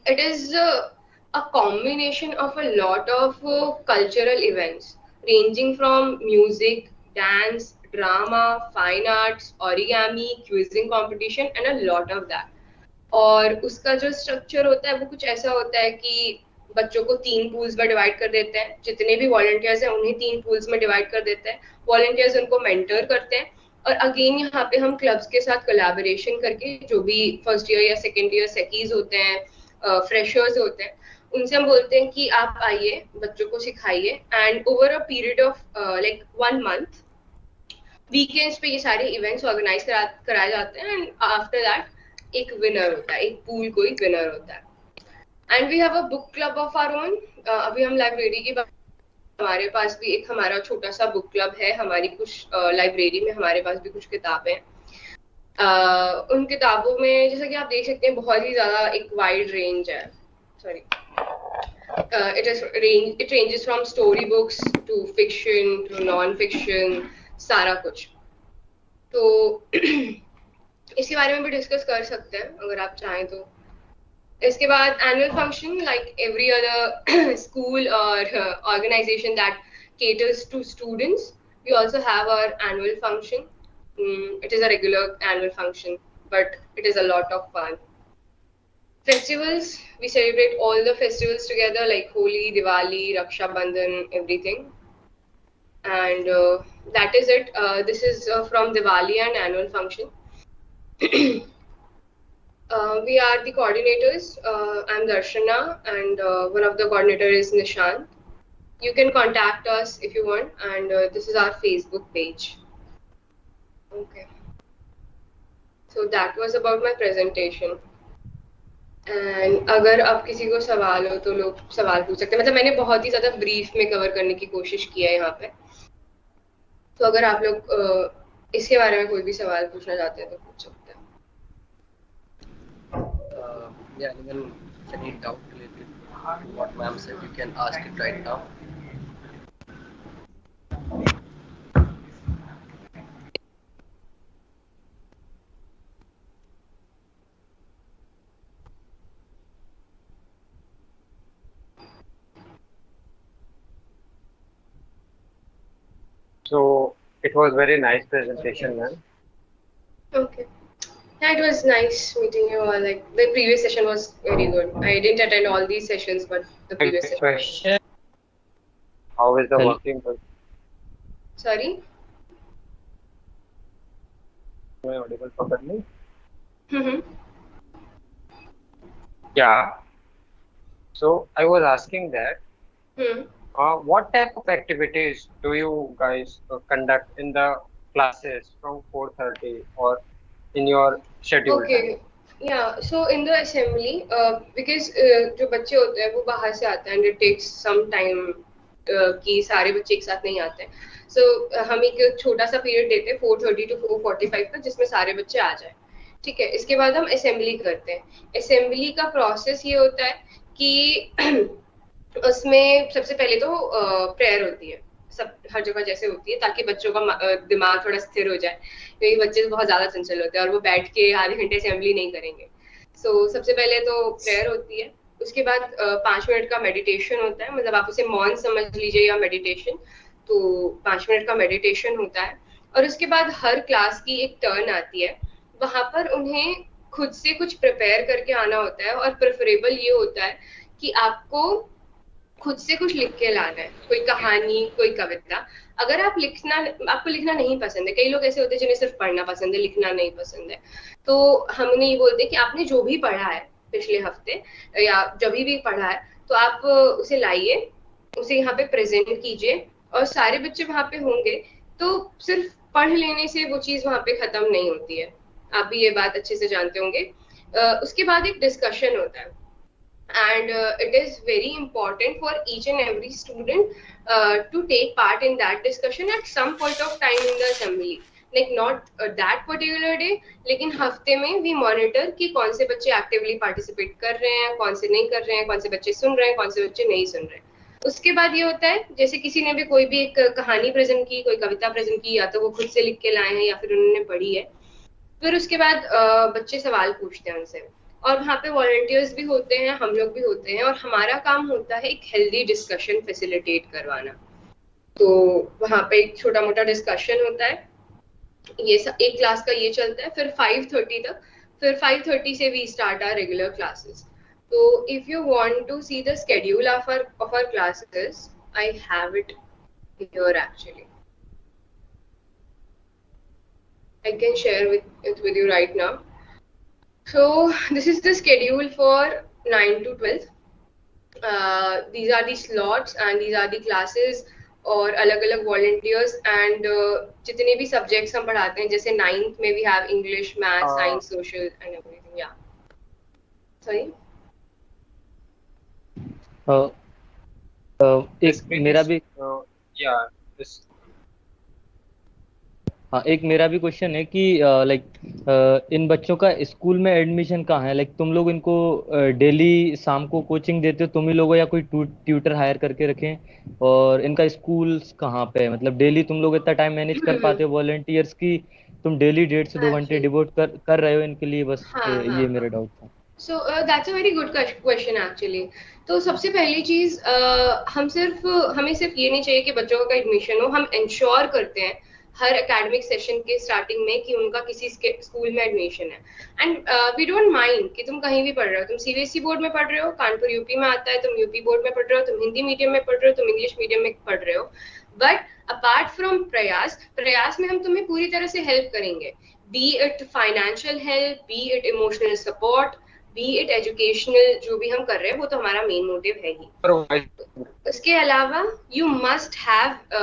it is a combination of a lot of cultural events ranging from music, dance, drama, fine arts, origami, quizzing competition and a lot of that. और उसका जो structure होता है वो कुछ ऐसा होता है कि बच्चों को 3 पूल्स में डिवाइड कर देते हैं, जितने भी वॉलंटियर्स हैं उन्हें 3 पूल्स में डिवाइड कर देते हैं। वॉलंटियर्स उनको मेंटर करते हैं, और अगेन यहाँ पे हम क्लब्स के साथ कोलैबोरेशन करके जो भी फर्स्ट ईयर या सेकेंड ईयर सेकीज होते हैं, फ्रेशर्स होते हैं, उनसे हम बोलते हैं कि आप आइए बच्चों को सिखाइए, and over a period of like 1 month weekends पे ये सारे इवेंट्स ऑर्गेनाइज कराए जाते हैं, एंड आफ्टर दैट एक विनर होता है, एक पूल को एक विनर होता है। And we have a book club of our own. अभी हम लाइब्रेरी की हमारे पास भी एक हमारा छोटा सा बुक क्लब है, हमारी कुछ लाइब्रेरी में हमारे पास भी कुछ किताबें हैं। उन किताबों में जैसा कि आप देख सकते हैं बहुत ही ज्यादा एक वाइड रेंज है, sorry it ranges from story books to fiction to non-fiction, सारा कुछ। तो इसके बारे में भी डिस्कस कर सकते हैं अगर आप चाहें तो। इसके बाद annual function, like every other school और organisation that caters to students, we also have our annual function. It is a regular annual function but it is a lot of fun. Festivals, we celebrate all the festivals together like Holi, Diwali, Raksha Bandhan, everything. And that is it. This is from Diwali and annual function. We are the coordinators. I'm Darshana, and one of the coordinator is Nishant. You can contact us if you want, and this is our Facebook page. Okay. So that was about my presentation. And अगर अब किसी को सवाल हो तो लोग सवाल पूछ सकते हैं. मतलब मैंने बहुत ही ज़्यादा ब्रीफ में कवर करने की कोशिश की है यहाँ पे. तो अगर आप लोग इसके बारे में कोई भी सवाल पूछना चाहते हैं तो पूछ सकते हैं. Yeah, anyone any doubt related to what ma'am said, you can ask it right now. So it was very nice presentation, ma'am. Okay. Yeah, it was nice meeting you all. Like the previous session was very good. I didn't attend all these sessions, but the previous session. How is the working? Sorry? Am I audible properly? Mm-hmm. Yeah. So I was asking that. What type of activities do you guys conduct in the classes from 4:30 or in your schedule? Okay. Yeah. So in the assembly, because जो बच्चे होते हैं वो बाहर से आते हैं and it takes some time कि सारे बच्चे एक साथ नहीं आते हैं. So हम एक छोटा सा पीरियड देते हैं 4:30 to 4:45 का जिसमें सारे बच्चे आ जाए. ठीक है. इसके बाद हम असेंबली करते हैं. असेंबली का प्रोसेस ये होता है कि उसमें सबसे पहले तो प्रेयर होती है. सब हर जगह जैसे होती है ताकि बच्चों का दिमाग थोड़ा स्थिर हो जाए, क्योंकि बच्चे बहुत ज़्यादा चंचल होते हैं और वो बैठ के आधे घंटे असेंबली नहीं करेंगे. सो सबसे पहले तो प्रेयर होती है. उसके बाद 5 मिनट का मेडिटेशन होता है. मतलब आप उसे मौन समझ लीजिए या मेडिटेशन. तो 5 मिनट का मेडिटेशन होता है. और उसके बाद हर क्लास की एक टर्न आती है. वहाँ पर उन्हें खुद से कुछ प्रिपेयर करके आना होता है और प्रेफरेबल ये होता है कि आपको खुद से कुछ लिख के लाना है. कोई कहानी, कोई कविता. अगर आपको लिखना नहीं पसंद है, कई लोग ऐसे होते हैं जिन्हें सिर्फ पढ़ना पसंद है, लिखना नहीं पसंद है, तो हम उन्हें ये बोलते हैं कि आपने जो भी पढ़ा है पिछले हफ्ते या जब भी पढ़ा है तो आप उसे लाइए, उसे यहाँ पे प्रेजेंट कीजिए और सारे बच्चे वहाँ पे होंगे. तो सिर्फ पढ़ लेने से वो चीज़ वहाँ पे खत्म नहीं होती है. आप भी ये बात अच्छे से जानते होंगे. उसके बाद एक डिस्कशन होता है. And it is very important for each and every student to take part in that discussion at some point of time in the assembly. Like not that particular day, लेकिन हफ्ते में we monitor कि कौन से बच्चे actively participate कर रहे हैं, कौन से नहीं कर रहे हैं, कौन से बच्चे सुन रहे हैं, कौन से बच्चे नहीं सुन रहे हैं. उसके बाद ये होता है जैसे किसी ने भी कोई भी एक कहानी प्रेजेंट की, कोई कविता प्रेजेंट की, या तो वो खुद से लिख के लाए हैं या फिर उन्होंने पढ़ी है. फिर उसके बाद बच्चे सवाल पूछते हैं उनसे और वहाँ पे वॉलंटियर्स भी होते हैं, हम लोग भी होते हैं और हमारा काम होता है एक हेल्दी डिस्कशन फैसिलिटेट करवाना. तो वहाँ पे एक छोटा मोटा डिस्कशन होता है. ये एक क्लास का ये चलता है. फिर 5:30 तक, फिर 5:30 से we start our regular classes. तो if you want to see the schedule of our classes, I have it here actually. I can share it with you right now. So this is the schedule for 9 to 12. These are the slots and these are the classes और अलग अलग volunteers and जितने भी subjects हम पढ़ाते हैं, जैसे 9th में we have English, Math, Science, Social and everything. Yeah. Sorry. एक मेरा भी हाँ, एक मेरा भी क्वेश्चन है कि लाइक इन बच्चों का स्कूल में एडमिशन कहाँ है? लाइक तुम लोग इनको डेली शाम को कोचिंग देते हो तुम ही लोग, या कोई ट्यूटर हायर करके रखें? और इनका स्कूल कहाँ पे है? मतलब डेली तुम लोग इतना टाइम मैनेज कर पाते हो वॉलंटियर्स की? तुम डेली 1.5 से 2 घंटे डिवोट कर रहे हो इनके लिए? बस ये मेरा डाउट था. So that's a very good question actually. तो सबसे पहली चीज हमें सिर्फ ये नहीं चाहिए कि बच्चों का एडमिशन हो. हम इंश्योर करते हैं हर एकेडमिक सेशन के स्टार्टिंग में कि उनका किसी स्कूल में एडमिशन है। एंड वी डोंट माइंड कि तुम कहीं भी पढ़ रहे हो, तुम सीबीएसई बोर्ड में पढ़ रहे हो, कानपुर यूपी में आता है, तुम यूपी बोर्ड में पढ़ रहे हो, तुम हिंदी मीडियम में पढ़ रहे हो, तुम इंग्लिश मीडियम में पढ़ रहे हो, बट अपार्ट फ्रॉम प्रयास में हम तुम्हें पूरी तरह से हेल्प करेंगे, B it financial help, B it emotional support, B it educational, जो भी हम कर रहे हैं वो तो हमारा मेन मोटिव है ही। उसके अलावा you must have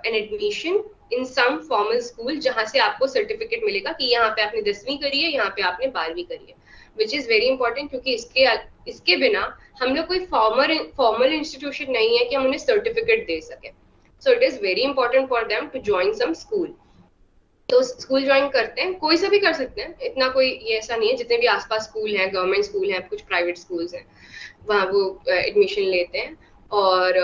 an admission in some formal school जहां से आपको सर्टिफिकेट मिलेगा कि यहाँ पे आपने 10वीं करी है, यहाँ पे आपने 12वीं करी है, विच इज वेरी इंपॉर्टेंट, क्योंकि इसके बिना हम लोग कोई फॉर्मल इंस्टीट्यूशन नहीं है कि हम उन्हें सर्टिफिकेट दे सके। So it is very important for them to join some school. तो स्कूल ज्वाइन करते हैं, कोई सा भी कर सकते हैं, इतना कोई ये ऐसा नहीं है, जितने भी आसपास स्कूल हैं, गवर्नमेंट स्कूल हैं, कुछ प्राइवेट स्कूल्स हैं, वहाँ वो एडमिशन लेते हैं और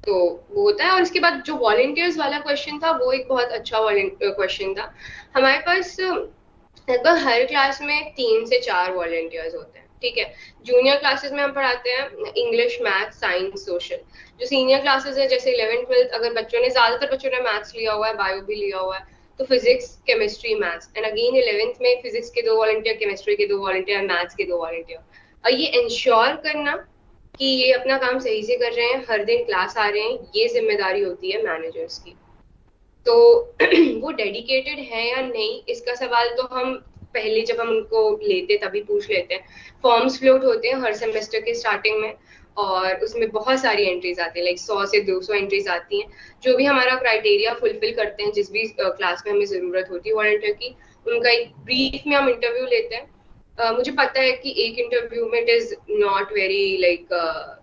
तो वो होता है। और इसके बाद जो वॉलंटियर्स वाला क्वेश्चन था वो एक बहुत अच्छा क्वेश्चन था। हमारे पास लगभग हर क्लास में 3 से 4 वॉलंटियर्स होते हैं, ठीक है। जूनियर क्लासेस में हम पढ़ाते हैं इंग्लिश, मैथ, साइंस, सोशल। जो सीनियर क्लासेस है जैसे 11th 12th, अगर बच्चों ने ज्यादातर बच्चों ने मैथ्स लिया हुआ है, बायो भी लिया हुआ है, तो physics, chemistry, maths, and again 11th में फिजिक्स के 2 वॉलंटियर, केमिस्ट्री के 2 वॉलंटियर, मैथ्स के 2 वॉलंटियर। और ये इंश्योर करना कि ये अपना काम सही से कर रहे हैं, हर दिन क्लास आ रहे हैं, ये जिम्मेदारी होती है मैनेजर्स की। तो वो डेडिकेटेड है या नहीं, इसका सवाल तो हम पहले जब हम उनको लेते तभी पूछ लेते हैं। फॉर्म्स फ्लोट होते हैं हर सेमेस्टर के स्टार्टिंग में और उसमें बहुत सारी एंट्रीज आती हैं, लाइक 100 से 200 एंट्रीज आती हैं। जो भी हमारा क्राइटेरिया फुलफिल करते हैं, जिस भी क्लास में हमें जरूरत होती है वॉलंटियर की, उनका एक ब्रीफ में हम इंटरव्यू लेते हैं। मुझे पता है कि एक इंटरव्यू में it is not very like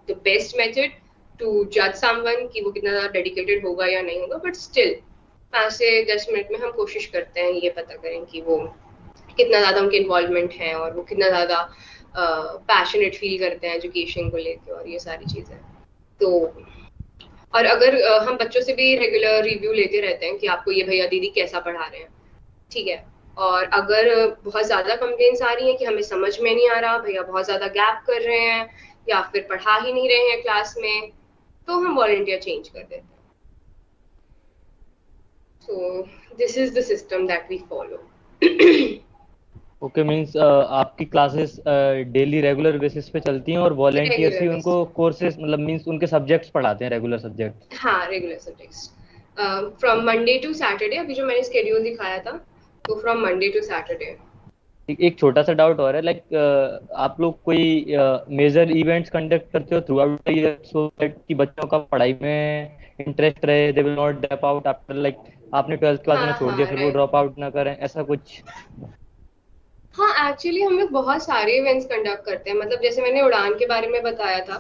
the best method to जज समवन कि वो कितना ज्यादा डेडिकेटेड होगा या नहीं होगा, बट स्टिल 5 से 10 मिनट में हम कोशिश करते हैं ये पता करें कि वो कितना ज्यादा उनके इन्वॉल्वमेंट है और वो कितना ज्यादा पैशनेट फील करते हैं एजुकेशन को लेके और ये सारी चीजें। तो और अगर हम बच्चों से भी रेगुलर रिव्यू लेते रहते हैं कि आपको ये भैया दीदी कैसा पढ़ा रहे हैं, ठीक है। और अगर बहुत ज्यादा कंप्लेंट्स आ रही हैं कि हमें समझ में नहीं आ रहा, भैया बहुत ज्यादा गैप कर रहे हैं या फिर पढ़ा ही नहीं रहे हैं क्लास में, तो हम वॉलंटियर चेंज कर देते हैं। So this is the system that we follow. Okay, means आपकी क्लासेस डेली रेगुलर बेसिस पे चलती हैं और वॉलंटियर्स ही उनको कोर्सेज मतलब मींस उनके सब्जेक्ट्स पढ़ाते हैं, रेगुलर सब्जेक्ट। हाँ, regular subjects from Monday to Saturday. अभी जो मैंने स्केड्यूल दिखाया था तो फ्रॉम मंडे टू सैटरडे। एक छोटा सा डाउट और है, लाइक आप लोग कोई मेजर इवेंट्स कंडक्ट करते हो through out the year so that कि बच्चों का पढ़ाई में इंटरेस्ट रहे, they will not drop out after, like आपने 12th क्लास में छोड़ दिया फिर वो ड्रॉप आउट ना करें, ऐसा कुछ? हाँ, एक्चुअली हम लोग बहुत सारे इवेंट्स कंडक्ट करते हैं। मतलब जैसे मैंने उड़ान के बारे में बताया था,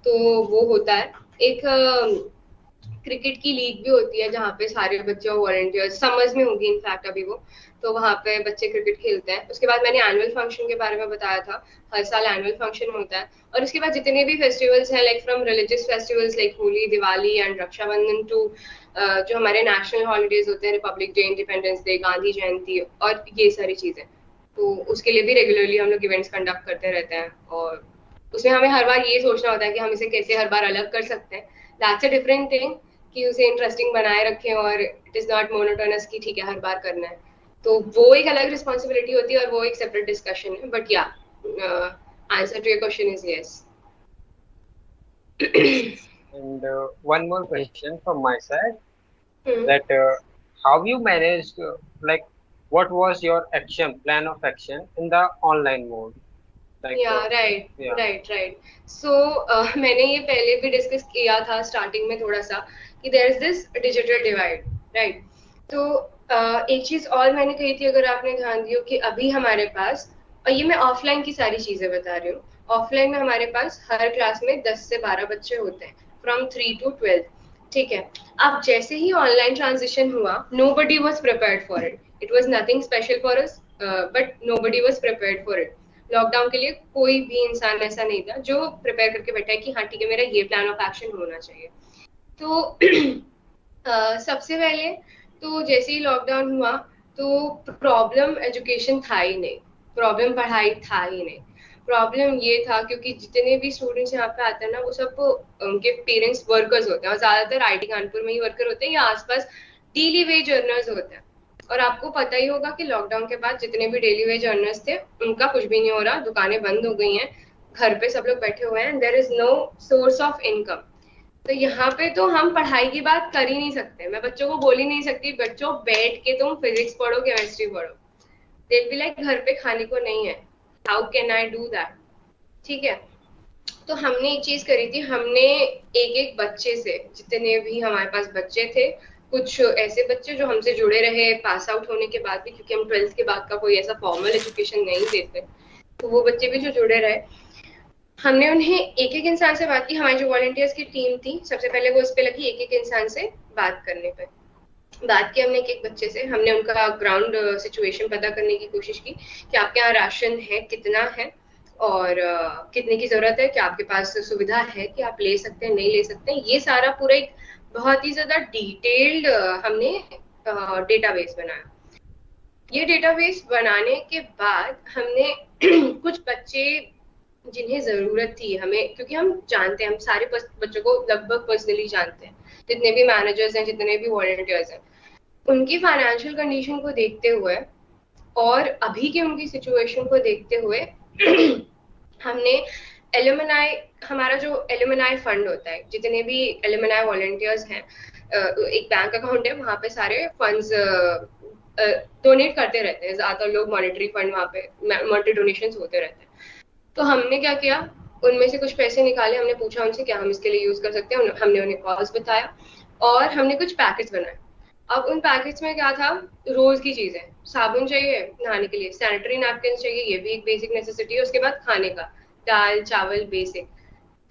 तो वो होता है एक क्रिकेट की लीग भी होती है जहाँ पे सारे बच्चे वॉलंटियर्स, समर्स में होगी इनफैक्ट अभी वो, तो वहाँ पे बच्चे क्रिकेट खेलते हैं। उसके बाद मैंने एनुअल फंक्शन के बारे में बताया था, हर साल एनुअल फंक्शन होता है। और उसके बाद जितने भी फेस्टिवल्स हैं, like from religious festivals like Holi, Diwali and Rakshabandhan to जो हमारे नेशनल हॉलीडेज होते हैं, Republic Day, Independence Day, Gandhi Jayanti और ये सारी चीजें, तो उसके लिए भी रेगुलरली हम लोग इवेंट्स कंडक्ट करते रहते हैं। और उसमें हमें हर बार ये सोचना होता है कि हम इसे कैसे हर बार अलग कर सकते हैं। दैट्स अ डिफरेंट थिंग कि उसे इंटरेस्टिंग बनाए रखें और इट इज नॉट मोनोटोनस कि ठीक है हर बार करना है, तो वो एक अलग रिस्पॉन्सिबिलिटी होती है और वो एक सेपरेट डिस्कशन है। But yeah answer to your question is yes. And one more question from my side, that how you managed, like what was your plan of action in the online mode? Like, right. So मैंने ये पहले भी discuss किया था starting में थोड़ा सा कि there is this digital divide, right? तो एक चीज और मैंने कही थी, अगर आपने ध्यान दिया, कि अभी हमारे पास, और ये मैं ऑफलाइन की सारी चीजें बता रही हूँ, ऑफलाइन में हमारे पास हर क्लास में 10 से 12 बच्चे होते हैं फ्रॉम 3 to 12, ठीक है। अब जैसे ही ऑनलाइन ट्रांजिशन हुआ, nobody was prepared for it. It was nothing special for us, but nobody was prepared for it. Lockdown के लिए कोई भी इंसान ऐसा नहीं था जो प्रिपेयर करके बैठा है कि हाँ ठीक है मेरा ये प्लान ऑफ एक्शन होना चाहिए। तो सबसे पहले तो जैसे ही लॉकडाउन हुआ तो प्रॉब्लम एजुकेशन था ही नहीं, प्रॉब्लम पढ़ाई था ही नहीं। प्रॉब्लम ये था क्योंकि जितने भी स्टूडेंट्स यहाँ पे आते हैं ना, वो सब उनके पेरेंट्स वर्कर्स होते हैं और ज्यादातर आईटी कानपुर में ही वर्कर होते हैं या आसपास डेली वेज अर्नर्स होते हैं। और आपको पता ही होगा कि लॉकडाउन के बाद जितने भी डेली वेज अर्नर्स थे उनका कुछ भी नहीं हो रहा, दुकानें बंद हो गई हैं, घर पे सब लोग बैठे हुए हैं, there is no source of income. तो यहाँ पे तो हम पढ़ाई की बात कर ही नहीं सकते। मैं बच्चों को बोल ही नहीं सकती बच्चों बैठ के तुम फिजिक्स पढ़ो, केमिस्ट्री पढ़ो, दे बी लाइक घर पे खाने को नहीं है, how can I do that. ठीक है, तो हमने एक चीज करी थी, हमने एक एक बच्चे से, जितने भी हमारे पास बच्चे थे, कुछ ऐसे बच्चे जो हमसे जुड़े रहे पास आउट होने के बाद भी, क्योंकि हम 12th के बाद का कोई ऐसा फॉर्मल एजुकेशन नहीं देते, तो वो बच्चे भी जो जुड़े रहे, हमने उन्हें एक एक इंसान से बात की। हमारी जो वॉलंटियर्स की टीम थी सबसे पहले वो इस पे लगी एक एक इंसान से बात करने पे। बात की हमने एक एक बच्चे से, हमने उनका ग्राउंड सिचुएशन पता करने की कोशिश की कि आपके यहाँ राशन है, कितना है और कितने की जरूरत है, कि आपके पास सुविधा है कि आप ले सकते हैं, नहीं ले सकते हैं। ये सारा पूरा एक बहुत ही ज्यादा डिटेल्ड हमने डेटाबेस बनाया। ये डेटाबेस बनाने के बाद हमने कुछ बच्चे जिन्हें जरूरत थी हमें, क्योंकि हम जानते हैं, हम सारे बच्चों को लगभग पर्सनली जानते हैं, जितने भी मैनेजर्स हैं, जितने भी वॉलंटियर्स हैं, उनकी फाइनेंशियल कंडीशन को देखते हुए और अभी की उनकी सिचुएशन को देखते हुए हमने एलुमनाई, हमारा जो एलुमनाई फंड होता है, जितने भी एलुमनाई वॉलंटियर्स हैं, एक बैंक अकाउंट है, वहाँ पे सारे फंड्स डोनेट करते रहते हैं, ज्यादातर लोग मॉनेटरी फंड वहाँ पे मॉनेटरी डोनेशंस होते रहते हैं। तो हमने क्या किया, उनमें से कुछ पैसे निकाले, हमने पूछा उनसे क्या हम इसके लिए यूज कर सकते हैं, हमने उन्हें कॉज बताया और हमने कुछ पैकेट्स बनाए। अब उन पैकेट्स में क्या था, रोज की चीजें, साबुन चाहिए नहाने के लिए, सैनिटरी नैपकिन चाहिए, ये भी एक बेसिक नेसेसिटी है, उसके बाद खाने का, दाल चावल बेसिक,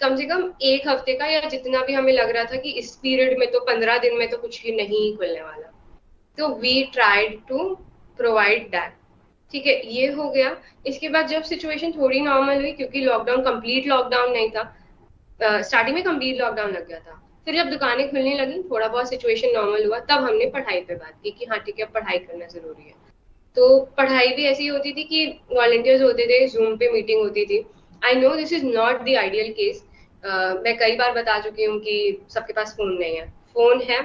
कम से कम एक हफ्ते का, या जितना भी हमें लग रहा था कि इस पीरियड में तो 15 दिन में तो कुछ ही नहीं खुलने वाला, तो we tried to provide that. ठीक है, ये हो गया। इसके बाद जब सिचुएशन थोड़ी नॉर्मल हुई, क्योंकि लॉकडाउन कंप्लीट लॉकडाउन नहीं था, स्टार्टिंग में कंप्लीट लॉकडाउन लग गया था, फिर जब दुकानें खुलने लगी, थोड़ा बहुत सिचुएशन नॉर्मल हुआ, तब हमने पढ़ाई पे बात की कि हाँ ठीक है, पढ़ाई करना जरूरी है। तो पढ़ाई भी ऐसी होती थी कि वॉलंटियर्स होते थे, जूम पे मीटिंग होती थी। I know this is not the ideal case, मैं कई बार बता चुकी हूँ कि सबके पास फोन नहीं है, फोन है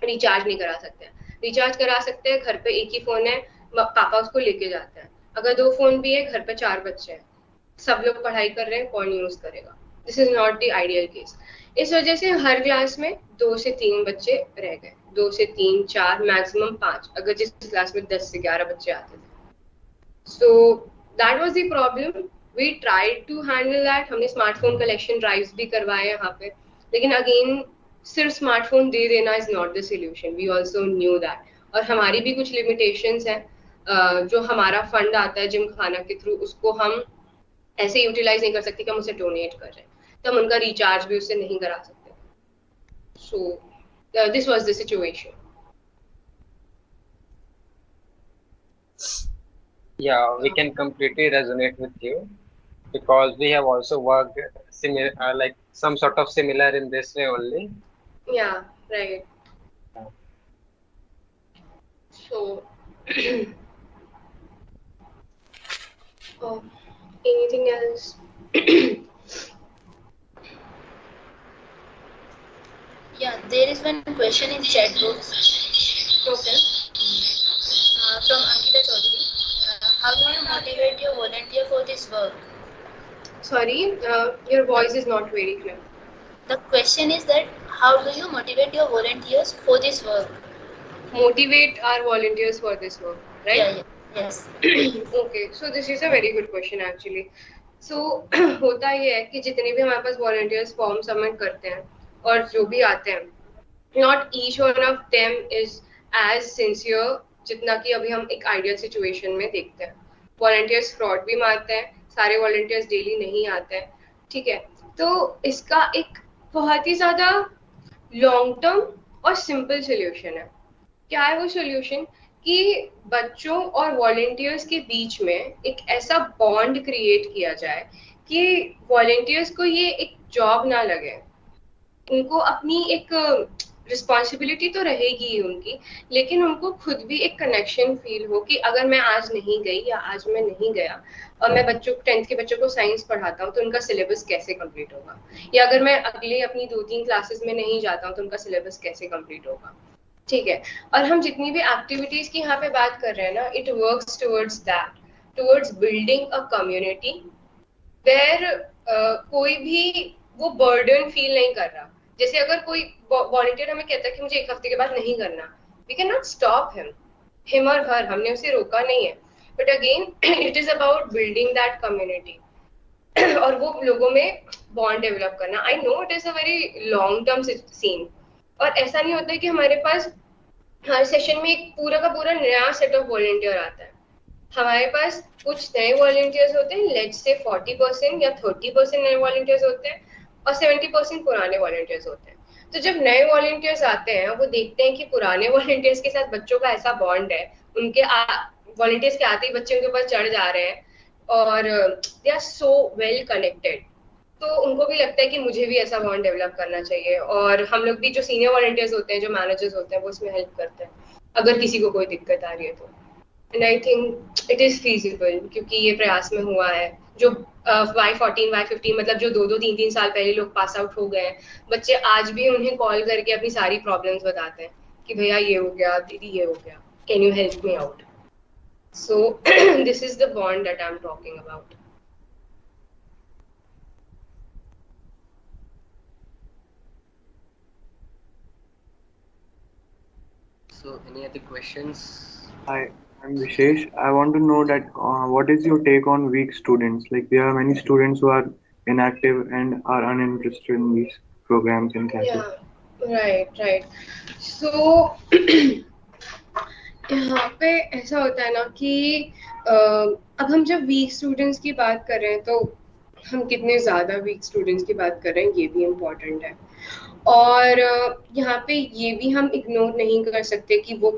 रिचार्ज नहीं करा सकते, रिचार्ज करा सकते हैं, घर पे एक ही फोन है, पापा उसको लेके जाते हैं, अगर 2 फोन भी है, घर पे 4 बच्चे हैं, सब लोग पढ़ाई कर रहे हैं, कौन यूज करेगा? This is not the ideal case. इस वजह से हर क्लास में 2 से 3 बच्चे रह गए, 2 से 3 4 मैक्सिमम 5, अगर जिस क्लास में 10 से 11 बच्चे आते थे। So that was the problem, we tried to handle that. हमने स्मार्टफोन कलेक्शन ड्राइव्स भी करवाए यहाँ पे, लेकिन अगेन सिर्फ स्मार्टफोन दे देना is not the solution, we also knew that. और हमारी भी कुछ लिमिटेशंस हैं, जो हमारा फंड आता है जिम खाना के थ्रू, उसको हम ऐसे यूटिलाइज नहीं कर सकते कि हम उसे डोनेट कर रहे हैं, तो हम उनका रिचार्ज भी उससे नहीं करा सकते। So this was the situation. Yeah, we can completely resonate with you because we have also worked similar, like some sort of similar in this way only. Yeah, right. So oh, anything else? Yeah, there is one question in chat box. Okay. From Ankita Chaudhary. How do you motivate your volunteer for this work? Sorry, your voice is not very clear. The question is that how do you motivate your volunteers for this work? Motivate our volunteers for this work, right? Yeah, yes. Okay, so this is a very good question actually. So होता ये है कि जितने भी हमारे पास volunteers form submit करते हैं और जो भी आते हैं, not each one of them is as sincere जितना कि अभी हम एक आइडियल सिचुएशन में देखते हैं। वॉलंटियर्स फ्रॉड भी मारते हैं, सारे वॉलंटियर्स डेली नहीं आते हैं, ठीक है। तो इसका एक बहुत ही ज्यादा लॉन्ग टर्म और सिंपल सोल्यूशन है। क्या है वो सोल्यूशन? कि बच्चों और वॉलंटियर्स के बीच में एक ऐसा बॉन्ड क्रिएट किया जाए कि वॉलंटियर्स को ये एक जॉब ना लगे, उनको अपनी एक रिस्पॉन्सिबिलिटी तो रहेगी ही उनकी, लेकिन उनको खुद भी एक कनेक्शन फील हो कि अगर मैं आज नहीं गई या आज मैं नहीं गया और मैं बच्चों 10th के बच्चों को साइंस पढ़ाता हूँ तो उनका सिलेबस कैसे कंप्लीट होगा, या अगर मैं अगले अपनी 2-3 क्लासेस में नहीं जाता हूँ तो उनका सिलेबस कैसे कंप्लीट होगा। ठीक है, और हम जितनी भी एक्टिविटीज की यहाँ पे बात कर रहे हैं ना, it works towards that, towards building a community where कोई भी वो बर्डन फील नहीं कर रहा। जैसे अगर कोई वॉलंटियर हमें कहता है कि मुझे 1 हफ्ते के बाद नहीं करना, we can not stop him और हर, हमने उसे रोका नहीं है, but again it is about building that community और वो लोगों में बॉन्ड डेवलप करना। I know it is a very long term scene, और ऐसा नहीं होता है कि हमारे पास हर सेशन में एक पूरा का पूरा नया सेट ऑफ वॉलंटियर आता है। हमारे पास कुछ नए वॉलंटियर्स होते हैं, लेट्स से 40% या 30% नए वॉलंटियर्स होते हैं, और 70% पुराने वॉलंटियर्स होते हैं। तो जब नए वॉलंटियर्स आते हैं, वो देखते हैं कि पुराने वॉलंटियर्स के साथ बच्चों का ऐसा बॉन्ड है, उनके वॉलंटियर्स के आते ही बच्चे उनके ऊपर चढ़ जा रहे हैं और they are so well connected, तो उनको भी लगता है कि मुझे भी ऐसा बॉन्ड डेवलप करना चाहिए। और हम लोग भी जो सीनियर वॉलंटियर्स होते हैं, जो मैनेजर्स होते हैं, वो उसमें हेल्प करते हैं अगर किसी को कोई दिक्कत आ रही है तो। And I think it is feasible, क्योंकि ये प्रयास में हुआ है। जो Y14 Y15 मतलब जो 2-2 3-3 साल पहले लोग पास आउट हो गए हैं, बच्चे आज भी उन्हें कॉल करके अपनी सारी प्रॉब्लम्स बताते हैं कि भैया ये हो गया, दीदी ये हो गया, can you help me out. So this is the bond that I am talking about. So, any other questions? Hi, I'm Vishesh. I want to know that what is your take on weak students? Like there are many students who are inactive and are uninterested in these programs in campus. Yeah, right. So यहाँ पे ऐसा होता है ना कि अब हम जब वीक स्टूडेंट्स की बात कर रहे हैं, तो हम कितने ज़्यादा वीक स्टूडेंट्स की बात कर रहे हैं, ये भी इम्पोर्टेंट है। और यहाँ पे ये भी हम इग्नोर नहीं कर सकते कि वो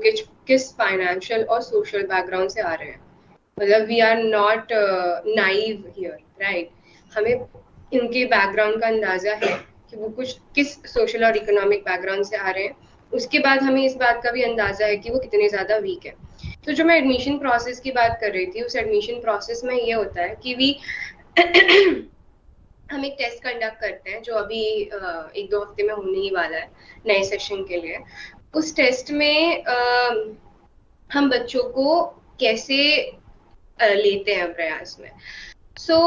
किस फाइनेंशियल और सोशल बैकग्राउंड से आ रहे हैं। मतलब we are not naive here, right. हमें इनके बैकग्राउंड का अंदाजा है कि वो किस सोशल और इकोनॉमिक बैकग्राउंड से आ रहे हैं। उसके बाद हमें इस बात का भी अंदाजा है कि वो कितने ज़्यादा वीक है। तो जो मैं एडमिशन प्रोसेस की बात कर रही थी, उस एडमिशन प्रोसेस में ये होता है कि हम एक टेस्ट कंडक्ट करते हैं, जो अभी 1-2 हफ्ते में होने ही वाला है नए सेशन के लिए। उस टेस्ट में हम बच्चों को कैसे लेते हैं प्रयास में। सो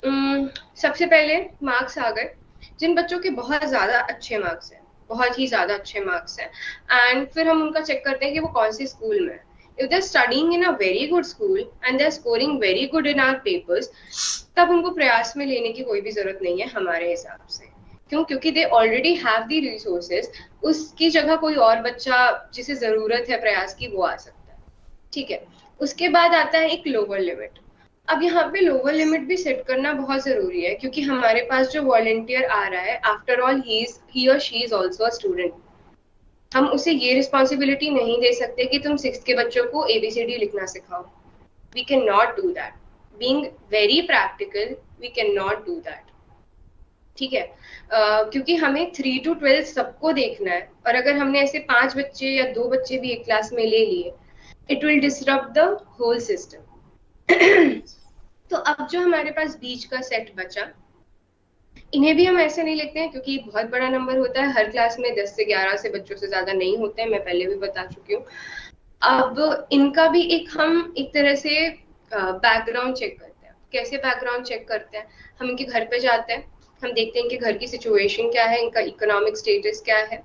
सबसे पहले मार्क्स आ गए। जिन बच्चों के बहुत ज़्यादा अच्छे मार्क्स हैं, बहुत ही ज़्यादा अच्छे मार्क्स हैं, एंड फिर हम उनका चेक करते हैं कि वो कौन से स्कूल में है। If they're studying in a very good school and they're scoring very good in our papers, तब उनको प्रयास में लेने की कोई भी जरूरत नहीं है हमारे हिसाब से। क्यों? क्योंकि they already have the resources। उसकी जगह कोई और बच्चा जिसे जरूरत है प्रयास की, वो आ सकता है। ठीक है, उसके बाद आता है एक लोअर लिमिट। अब यहाँ पे लोअर लिमिट भी सेट करना बहुत जरूरी है, क्योंकि हमारे पास जो वॉलंटियर आ रहा है, आफ्टर ऑल ही और she is also a student. हम उसे ये रिस्पॉन्सिबिलिटी नहीं दे सकते कि तुम 6th के बच्चों को ABCD लिखना सिखाओ। We can not do that. Being very practical, we can not do that. ठीक है, क्योंकि हमें 3 to 12 सबको देखना है, और अगर हमने ऐसे 5 बच्चे या 2 बच्चे भी एक क्लास में ले लिए, it will disrupt the whole system. तो अब जो हमारे पास बीच का सेट बचा, इन्हें भी हम ऐसे नहीं लिखते हैं, क्योंकि बहुत बड़ा नंबर होता है। हर क्लास में 10 से 11 से बच्चों से ज्यादा नहीं होते हैं, मैं पहले भी बता चुकी हूँ। अब इनका भी हम एक तरह से बैकग्राउंड चेक करते हैं। कैसे बैकग्राउंड चेक करते हैं? हम इनके घर पे जाते हैं, हम देखते हैं कि घर की सिचुएशन क्या है, इनका इकोनॉमिक स्टेटस क्या है,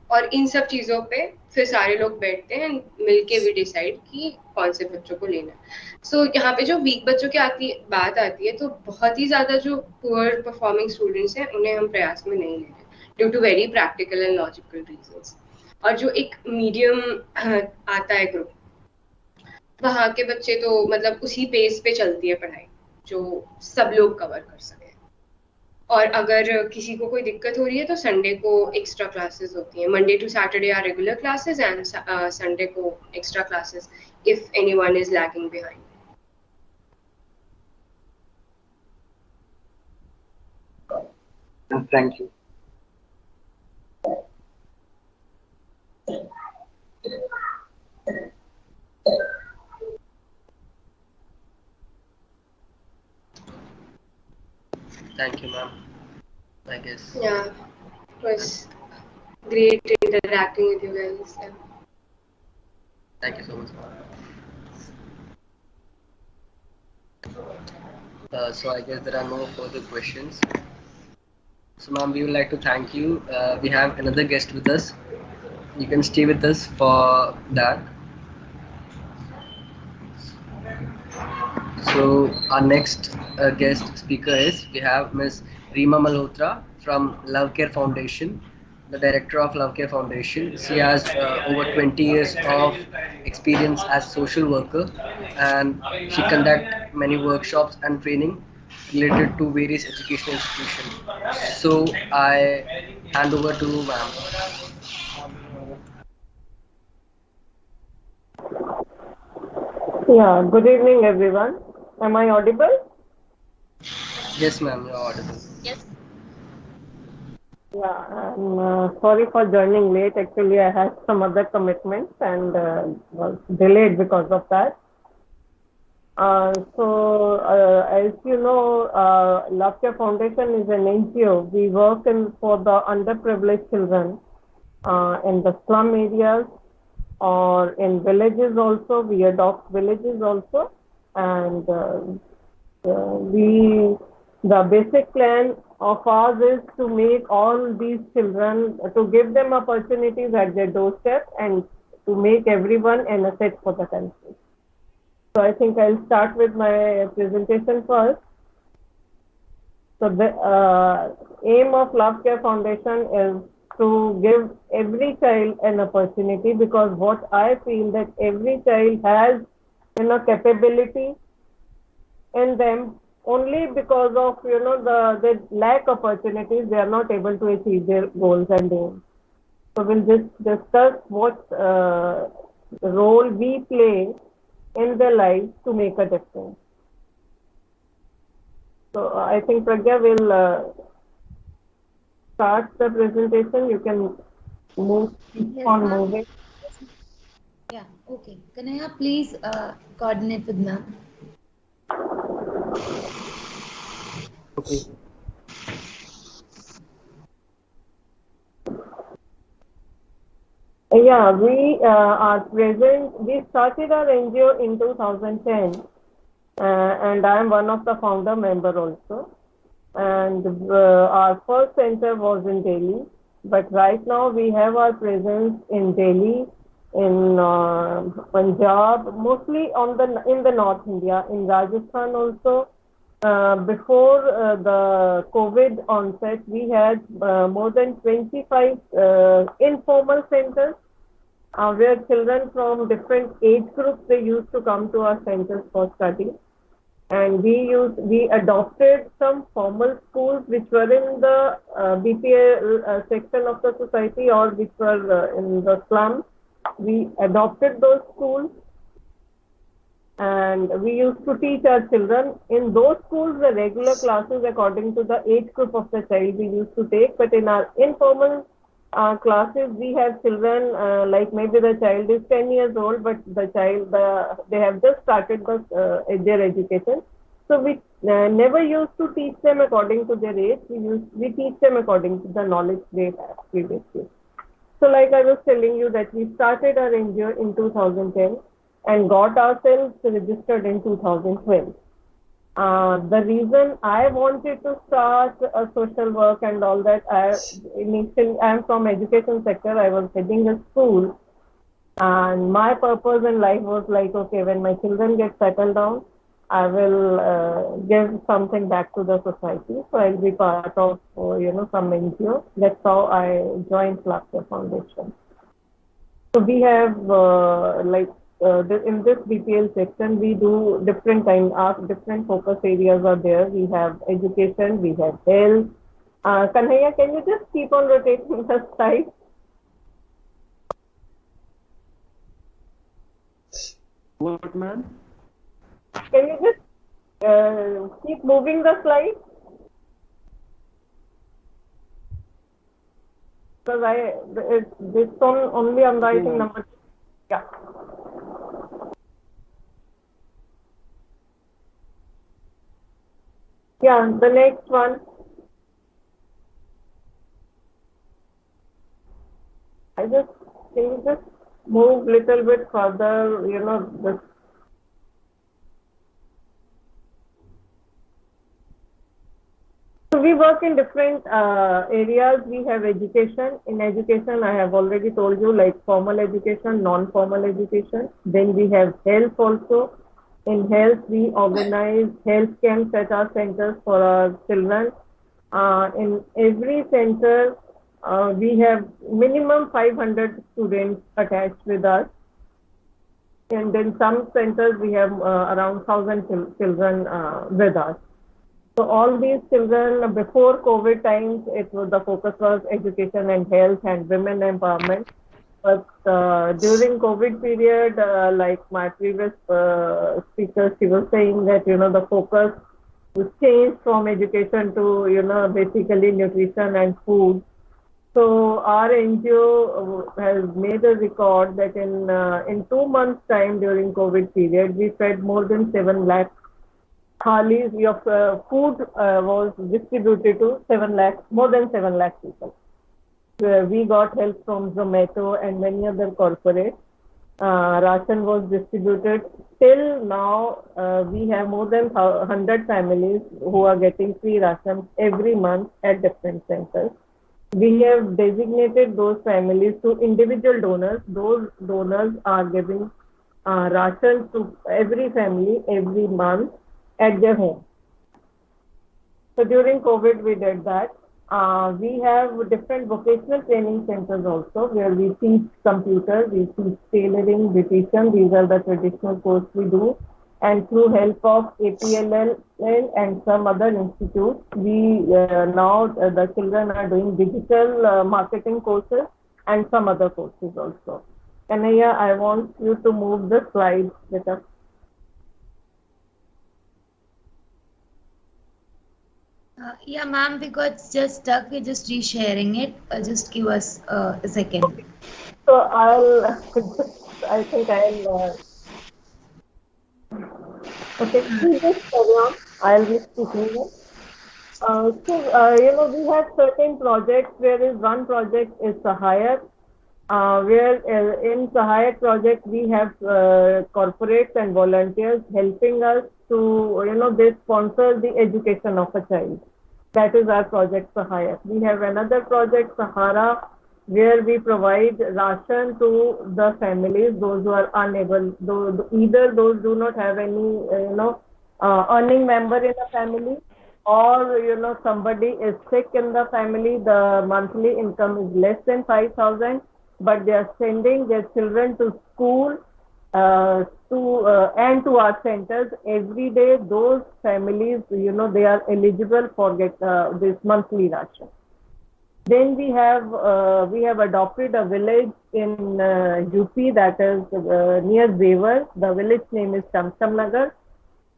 और इन सब चीज़ों पे फिर सारे लोग बैठते हैं, मिलके भी डिसाइड कि कौन से बच्चों को लेना है। सो यहाँ पे जो वीक बच्चों की बात आती है, तो बहुत ही ज़्यादा जो पुअर परफॉर्मिंग स्टूडेंट्स हैं, उन्हें हम प्रयास में नहीं लेते due to very practical and logical reasons. और जो एक मीडियम आता है ग्रुप, वहाँ के बच्चे तो मतलब उसी पेस पे चलती है पढ़ाई, जो सब लोग कवर कर सके। और अगर किसी को कोई दिक्कत हो रही है, तो संडे को एक्स्ट्रा क्लासेस होती हैं। Monday to Saturday are regular classes, and Sunday को extra classes if anyone is lagging behind. Thank you. Thank you, ma'am. I guess. Yeah, was great interacting with you guys. Yeah. Thank you so much. So I guess there are no further questions. So ma'am, we would like to thank you. We have another guest with us. You can stay with us for that. So our next guest speaker is, we have Ms. Reema Malhotra from Love Care Foundation, the director of Love Care Foundation. She has over 20 years of experience as social worker, and she conduct many workshops and training related to various educational institutions. So I hand over to ma'am. Yeah, good evening, everyone. Am I audible? Yes, ma'am, you're audible. Yes. Yeah, I'm sorry for joining late. Actually, I had some other commitments and was delayed because of that. As you know, Love Care Foundation is an NGO. We work for the underprivileged children in the slum areas or in villages also. We adopt villages also, and the basic plan of ours is to make all these children, to give them opportunities at their doorstep and to make everyone an asset for the country. So I think I'll start with my presentation first. So the aim of Love Care Foundation is to give every child an opportunity, because what I feel that every child has capability in them. Only because of the lack opportunities, they are not able to achieve their goals and aims. So we'll just discuss what role we play in their lives to make a difference. So I think Pragya will start the presentation. You can keep on moving. Yeah, okay. Kanaya, please coordinate with ma'am. Okay. Yeah, we are present. We started our NGO in 2010, and I am one of the founder member also. And our first center was in Delhi, but right now we have our presence in Delhi, in Punjab, mostly in the North India, in Rajasthan also. Before the COVID onset, we had more than 25 informal centers where children from different age groups, they used to come to our centers for study. And we adopted some formal schools which were in the BPL section of the society, or which were in the slums. We adopted those schools, and we used to teach our children in those schools the regular classes according to the age group of the child we used to take. But in our informal classes, we have children like maybe the child is 10 years old, but they have just started their education. So we never used to teach them according to their age. We teach them according to the knowledge they have previously. So like I was telling you that we started our NGO in 2010 and got ourselves registered in 2012. The reason I wanted to start a social work and all that, I'm from education sector. I was heading a school, and my purpose in life was like, okay, when my children get settled down, I will give something back to the society. So I'll be part of some NGO. That's how I joined Love Care Foundation. So we have in this BPL section, we do different different focus areas are there. We have education, we have health. Kanhaiya, can you just keep on rotating the slide? What, ma'am? Can you just keep moving the slide? Because this one only on the, I think, number 2. Yeah. Yeah, the next one. I just can you just move little bit further, the So we work in different areas. We have education. In education, I have already told you, like formal education, non-formal education. Then we have health also. In health, we organize health camps at our centers for our children. In every center, we have minimum 500 students attached with us. And in some centers, we have around 1,000 children with us. So all these children, before COVID times, the focus was education and health and women empowerment. But during COVID period, like my previous speaker, she was saying that the focus was changed from education to basically nutrition and food. So our NGO has made a record that in 2 months' time during COVID period, we fed more than 7 lakh thalis of food was distributed to 7 lakh, more than 7 lakh people. We got help from Zomato and many other corporates. Ration was distributed. Till now, we have more than 100 families who are getting free ration every month at different centers. We have designated those families to individual donors. Those donors are giving ration to every family every month at their home. So during COVID, we did that. We have different vocational training centers also where we teach computer, we teach tailoring, beautician. These are the traditional courses we do. And through help of APLL and some other institutes, we now the children are doing digital marketing courses and some other courses also. Kanaya, I want you to move the slides better. Yeah, ma'am, we got just stuck. We're just resharing it. Just give us a second. So I think I'll, okay, please just carry on. I'll be speaking here. We have certain projects. There is one project is Sahayak, where in Sahayak project we have corporates and volunteers helping us to, they sponsor the education of a child. That is our project Sahayak. We have another project Sahara, where we provide ration to the families, those who are unable, either those do not have any, earning member in the family, or somebody is sick in the family, the monthly income is less than 5,000, but they are sending their children to school and to our centers every day. Those families, they are eligible for get this monthly ration. Then we have adopted a village in UP that is near Zevar. The village name is Chamcham Nagar.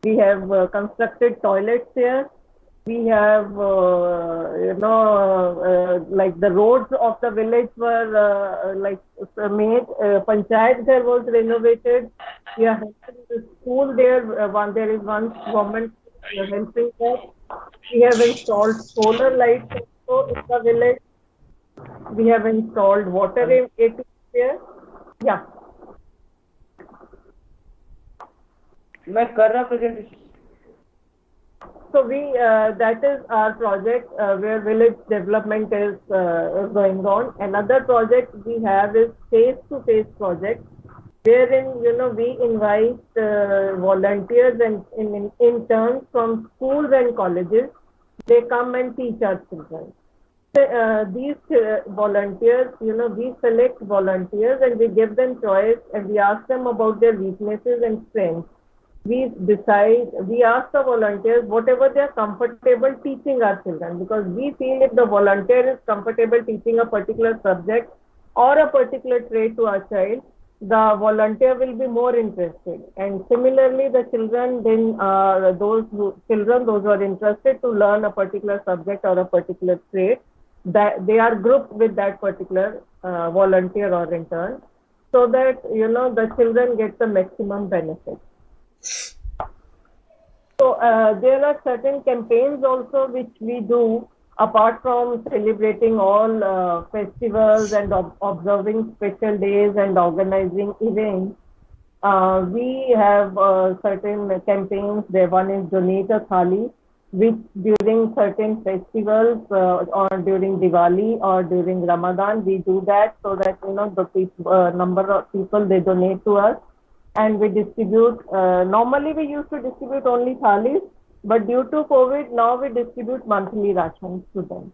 We have constructed toilets here. We have, like the roads of the village were made. Panchayat there was renovated. We are helping the school there. There is one government we are helping that. We have installed solar lights also in the village. We have installed water in it there. Yeah. मैं कर रहा presentation. So that is our project where village development is going on. Another project we have is face-to-face project, wherein we invite volunteers and interns from schools and colleges. They come and teach our children. These volunteers, we select volunteers and we give them choice and we ask them about their weaknesses and strengths. We ask the volunteers whatever they are comfortable teaching our children, because we feel if the volunteer is comfortable teaching a particular subject or a particular trait to our child, the volunteer will be more interested. And similarly, the children then those who are interested to learn a particular subject or a particular trait, that they are grouped with that particular volunteer or intern, so that the children get the maximum benefit. So there are certain campaigns also which we do apart from celebrating all festivals and observing special days and organizing events, we have certain campaigns. There one is Donate a Thali, which during certain festivals or during Diwali or during Ramadan, we do that so that the number of people they donate to us, and we distribute. Normally, we used to distribute only thalis, but due to COVID, now we distribute monthly rations to them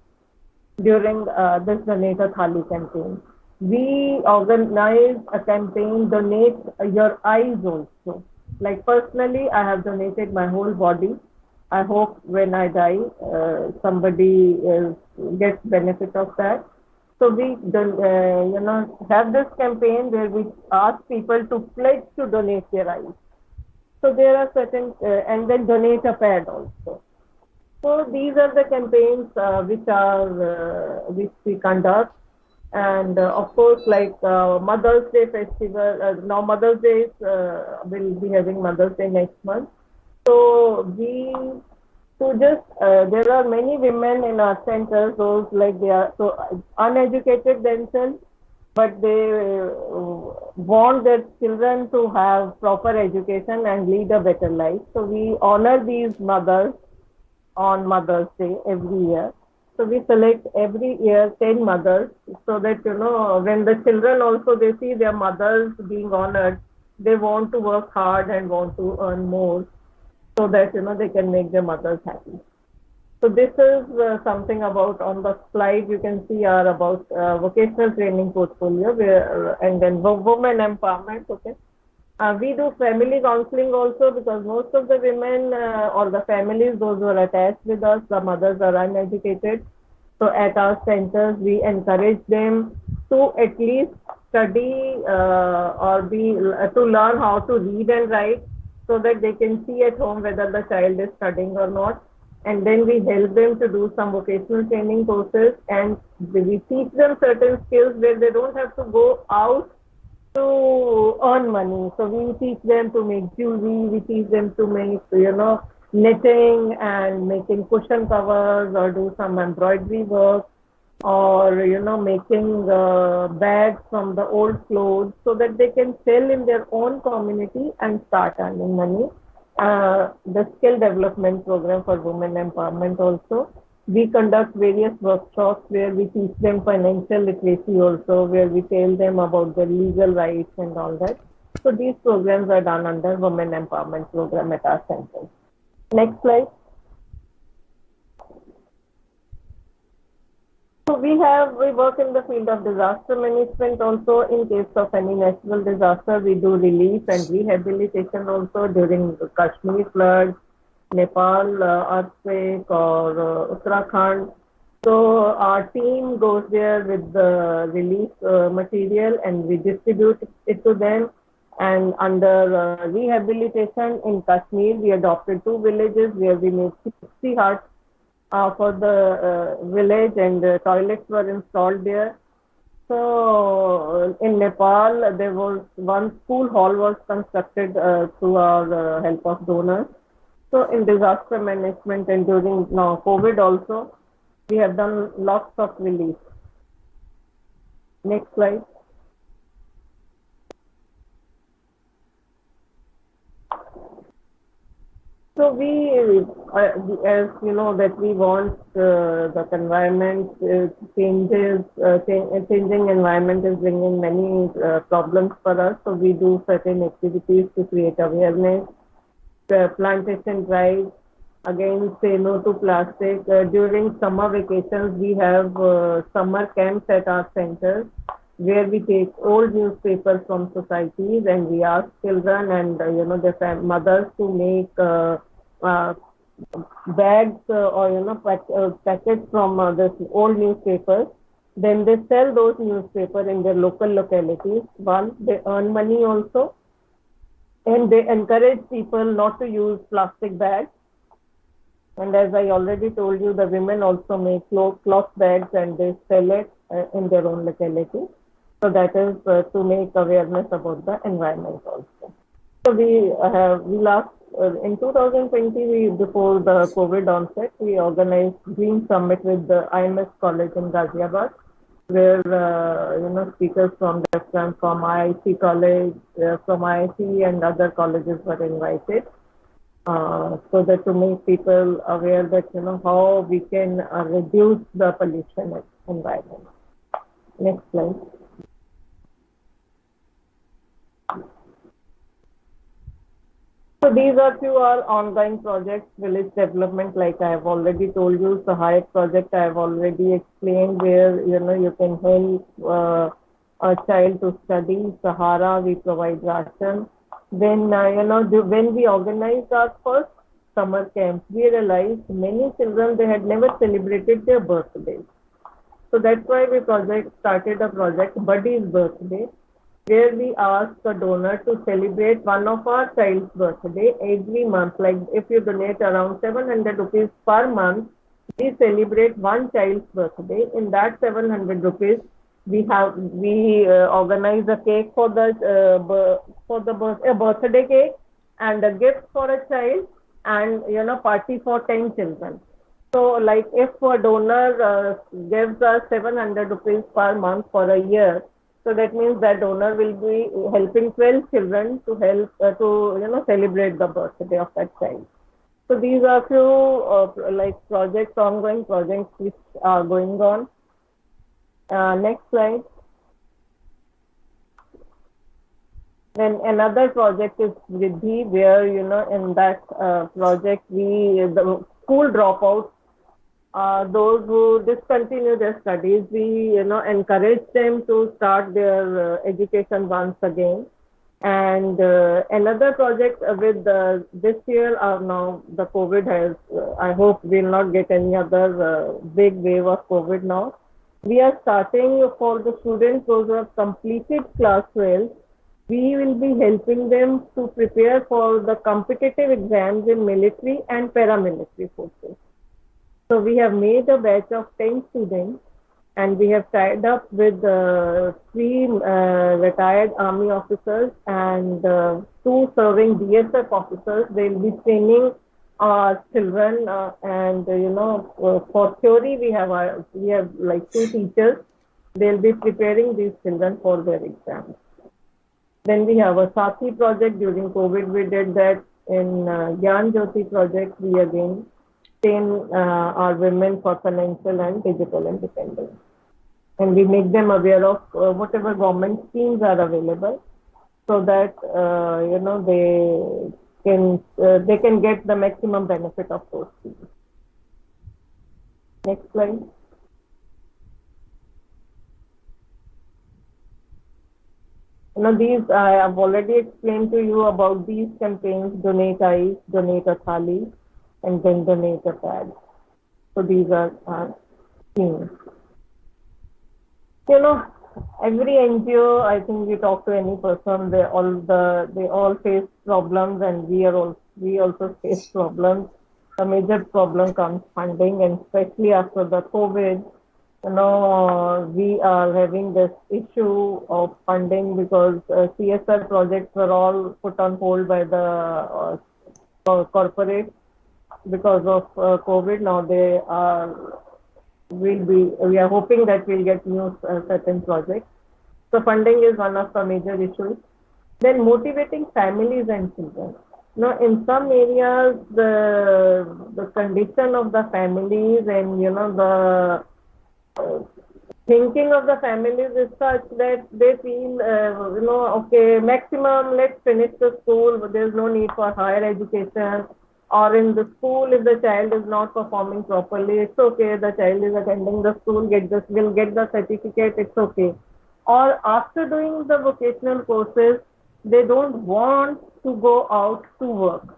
during this Donate a Thali campaign. We organize a campaign, Donate Your Eyes also. Like personally, I have donated my whole body. I hope when I die, somebody gets benefit of that. So we have this campaign where we ask people to pledge to donate their eyes. So there are certain, and then donate a pad also. So these are the campaigns which we conduct, and of course, like Mother's Day festival. Now Mother's Day will be having Mother's Day next month. So there are many women in our centers. Those like they are so uneducated themselves, but they want their children to have proper education and lead a better life. So we honor these mothers on Mother's Day every year. So we select every year 10 mothers so that, when the children also, they see their mothers being honored, they want to work hard and want to earn more so that, they can make their mothers happy. So this is something about, on the slide you can see are about vocational training portfolio and then women empowerment. Okay. We do family counseling also because most of the women or the families, those who are attached with us, the mothers are uneducated. So at our centers, we encourage them to at least study or to learn how to read and write so that they can see at home whether the child is studying or not. And then we help them to do some vocational training courses, and we teach them certain skills where they don't have to go out to earn money. So we teach them to make jewelry, we teach them to make, knitting and making cushion covers or do some embroidery work or, making bags from the old clothes so that they can sell in their own community and start earning money. The skill development program for women empowerment also. We conduct various workshops where we teach them financial literacy also, where we tell them about their legal rights and all that. So these programs are done under Women Empowerment Program at our center. Next slide. So we work in the field of disaster management also. In case of any natural disaster, we do relief and rehabilitation also during the Kashmir floods, Nepal earthquake or Uttarakhand. So our team goes there with the relief material and we distribute it to them. And under rehabilitation in Kashmir, we adopted 2 villages where we made 60 huts for the village, and toilets were installed there. So in Nepal, there was one school hall was constructed through our help of donors. So in disaster management and during now COVID also, we have done lots of relief. Next slide. So we, as you know, that we want the environment changing environment is bringing many problems for us. So we do certain activities to create awareness. Plantation drive, again say no to plastic. During summer vacations, we have summer camps at our centers where we take old newspapers from societies and we ask children and their mothers to make bags or packets from this old newspapers. Then they sell those newspapers in their local localities. One, they earn money also, and they encourage people not to use plastic bags. And as I already told you, the women also make cloth bags and they sell it in their own locality. So that is to make awareness about the environment also. So we in 2020, before the COVID onset, we organized Green Summit with the IMS College in Ghaziabad, where speakers from different from IIT College, from IIT and other colleges were invited, so that to make people aware that how we can reduce the pollution environment. Next slide. So these are few our ongoing projects. Village development, like I have already told you, Sahayat project I have already explained, where you can help a child to study. Sahara, we provide ration. Then when we organized our first summer camp, we realized many children, they had never celebrated their birthdays. So that's why we started a project, Buddy's Birthday, where we ask a donor to celebrate one of our child's birthday every month. Like if you donate around 700 rupees per month, we celebrate one child's birthday. In that 700 rupees, we organize a cake for a birthday cake and a gift for a child, and party for 10 children. So like if a donor gives us 700 rupees per month for a year, so that means that donor will be helping 12 children to help to celebrate the birthday of that child. So these are few like projects, ongoing projects which are going on. Next slide. Then another project is Riddhi, where in that project the school dropouts, those who discontinue their studies, we encourage them to start their education once again. And another project with this year, now the COVID has, I hope we'll not get any other big wave of COVID now. We are starting for the students those who have completed class 12. We will be helping them to prepare for the competitive exams in military and paramilitary forces. So we have made a batch of 10 students, and we have tied up with 3 retired army officers and 2 serving DSF officers. They will be training our children, and for theory we have like 2 teachers. They will be preparing these children for their exams. Then we have a Sathi project. During COVID, we did that. In Gyan Jyoti project, we again train our women for financial and digital independence. And we make them aware of whatever government schemes are available, so that they can get the maximum benefit of those schemes. Next slide. These I have already explained to you about these campaigns: donate ice, donate a thali, and then donate a pad. So these are our schemes. Every NGO, I think we talk to any person, they all face problems, and we also face problems. The major problem comes funding, and especially after the COVID, we are having this issue of funding, because CSR projects were all put on hold by the corporate because of COVID. Now we are hoping that we'll get new certain projects. So funding is one of the major issues. Then motivating families and children. In some areas, the condition of the families and the thinking of the families is such that they feel, okay, maximum, let's finish the school, but there's no need for higher education. Or in the school, if the child is not performing properly, it's okay, the child is attending the school, will get the certificate, it's okay. Or after doing the vocational courses, they don't want to go out to work.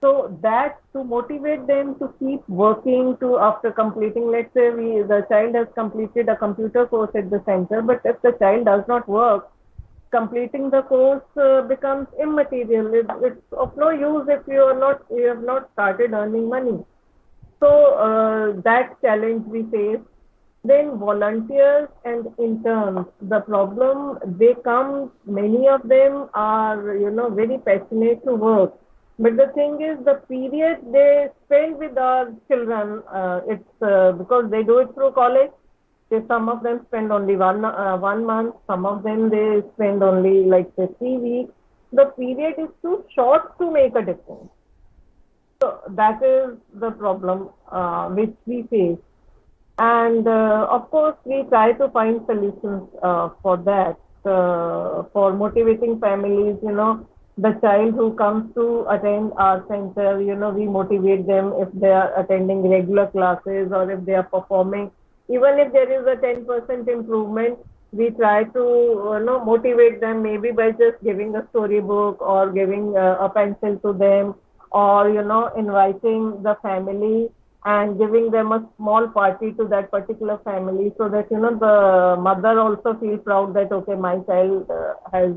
So that, to motivate them to keep working, after completing, let's say the child has completed a computer course at the center, but if the child does not work, completing the course becomes immaterial. It's of no use if you have not started earning money. So that challenge we face. Then volunteers and interns. The problem, many of them are very passionate to work, But the thing is, the period they spend with our children, it's because they do it through college. Some of them spend only 1 month. Some of them they spend only like say 3 weeks. The period is too short to make a difference. So that is the problem which we face. And of course, we try to find solutions for that, for motivating families. The child who comes to attend our center, we motivate them if they are attending regular classes or if they are performing. Even if there is a 10% improvement, we try to motivate them, maybe by just giving a storybook or giving a pencil to them, or inviting the family and giving them a small party to that particular family, so that the mother also feels proud that okay, my child has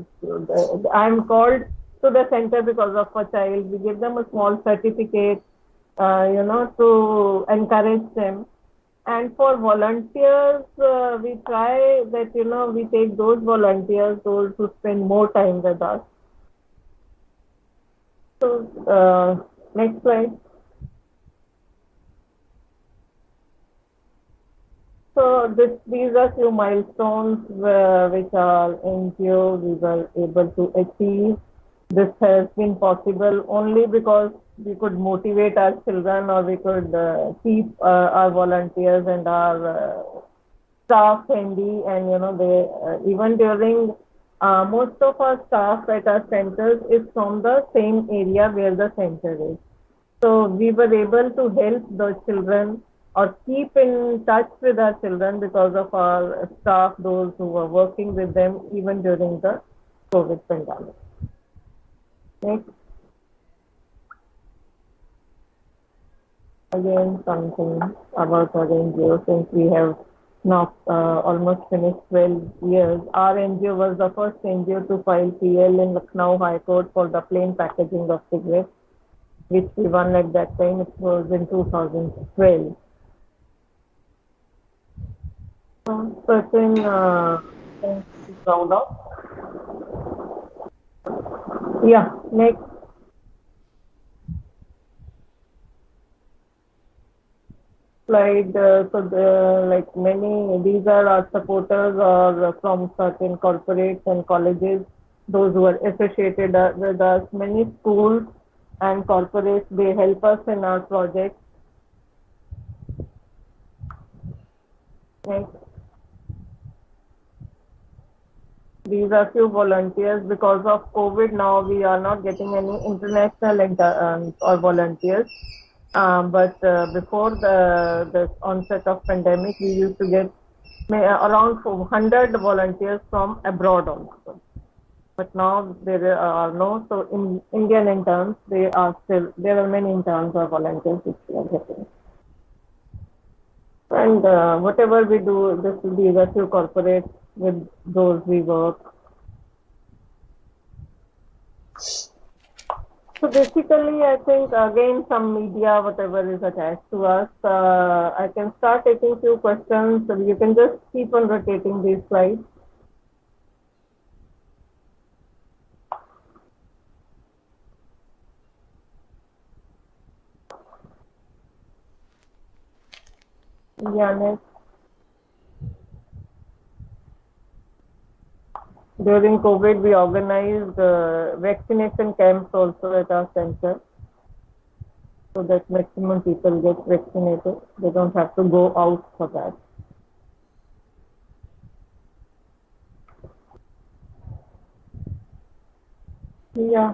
I am called to the center because of a child. We give them a small certificate, to encourage them. And for volunteers, we try that we take those volunteers, those who spend more time with us. So next slide. So these are few milestones which our NGO we were able to achieve. This has been possible only because we could motivate our children, or we could keep our volunteers and our staff handy. And they even during most of our staff at our centers is from the same area where the center is. So we were able to help the children or keep in touch with our children because of our staff, those who were working with them even during the COVID pandemic. Next. Again, something about our NGO, since we have now almost finished 12 years. Our NGO was the first NGO to file PL in Lucknow High Court for the plain packaging of cigarettes, which we won at that time. It was in 2012. Certain things to be proud of. Yeah, next. Slide. Like these are our supporters or from certain corporates and colleges, those who are associated with us. Many schools and corporates, they help us in our projects. Next. These are few volunteers. Because of COVID, now we are not getting any international or volunteers. But before the onset of pandemic, we used to get around 100 volunteers from abroad also. But now there are no. So in Indian interns, there are many interns or volunteers which we are getting. And whatever we do, this will be the few corporates with those we work. So basically, I think again some media, whatever is attached to us, I can start taking few questions. So you can just keep on rotating these slides. Yeah, next. During COVID, we organized vaccination camps also at our center, so that maximum people get vaccinated. They don't have to go out for that. Yeah.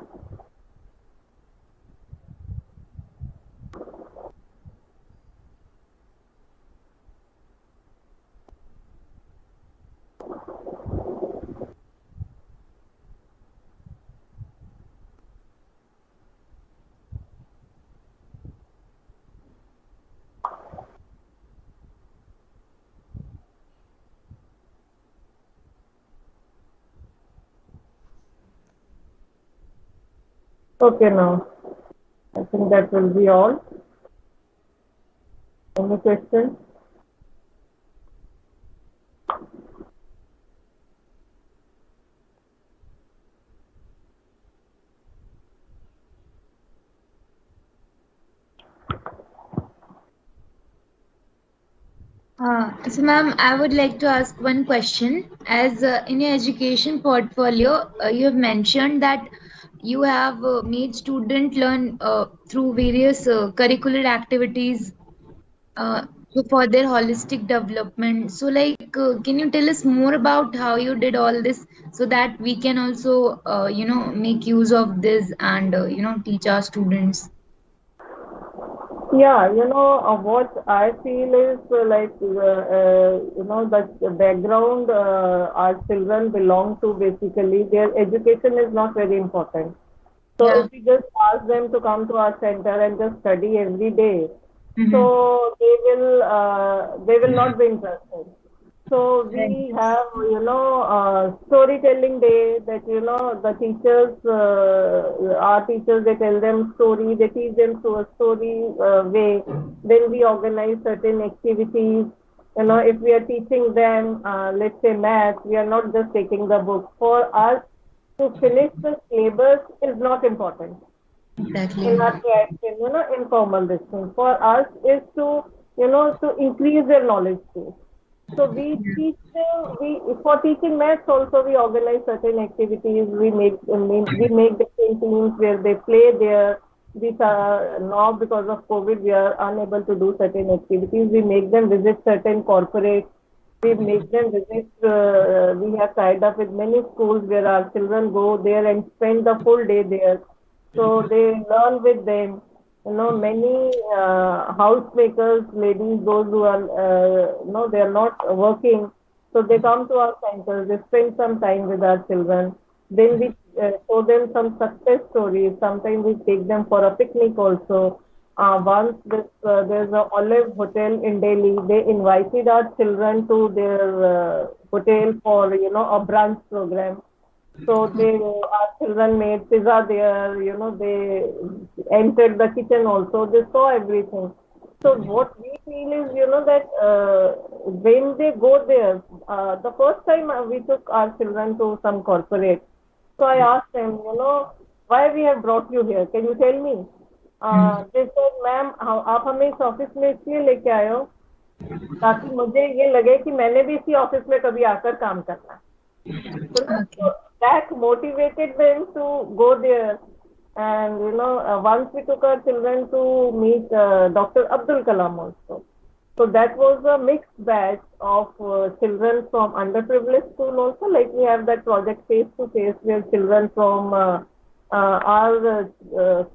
Okay, now I think that will be all. Any questions? So, ma'am, I would like to ask one question. As in your education portfolio, you have mentioned that you have made students learn through various curricular activities for their holistic development. So, like, can you tell us more about how you did all this so that we can also, make use of this and, teach our students? Yeah, what I feel is the background our children belong to, basically, their education is not very important. So Yeah. if we just ask them to come to our center and just study every day, Mhm. so they will not be interested. So we have, storytelling day that, the teachers, our teachers, they tell them story, they teach them through a story way. Then we organize certain activities. If we are teaching them, let's say math, we are not just taking the book. For us, to finish the syllabus is not important Exactly. in our classroom, informal distance. For us is to, to increase their knowledge base. So we teach them, for teaching maths also we organize certain activities. We make different teams where they play there. These are now, because of COVID, we are unable to do certain activities. We make them visit certain corporates. We make them visit. We have tied up with many schools where our children go there and spend the full day there. So they learn with them. Many housemakers, ladies, those who are, they are not working, so they come to our centers, they spend some time with our children. Then we show them some success stories. Sometimes we take them for a picnic also. Once there's a Olive Hotel in Delhi. They invited our children to their hotel for, a brunch program. So our children made pizza there, they entered the kitchen also, they saw everything. So what we feel is, that when they go there, the first time we took our children to some corporate. So I asked them, why we have brought you here? Can you tell me? They said, ma'am, आप हमें इस office में इसलिए लेके आए हो ताकि मुझे ये लगे कि मैंने भी इसी ऑफिस में कभी आकर काम करना. So that motivated them to go there. And once we took our children to meet Dr. Abdul Kalam also. So that was a mixed batch of children from underprivileged school also. Like we have that project face to face where children from our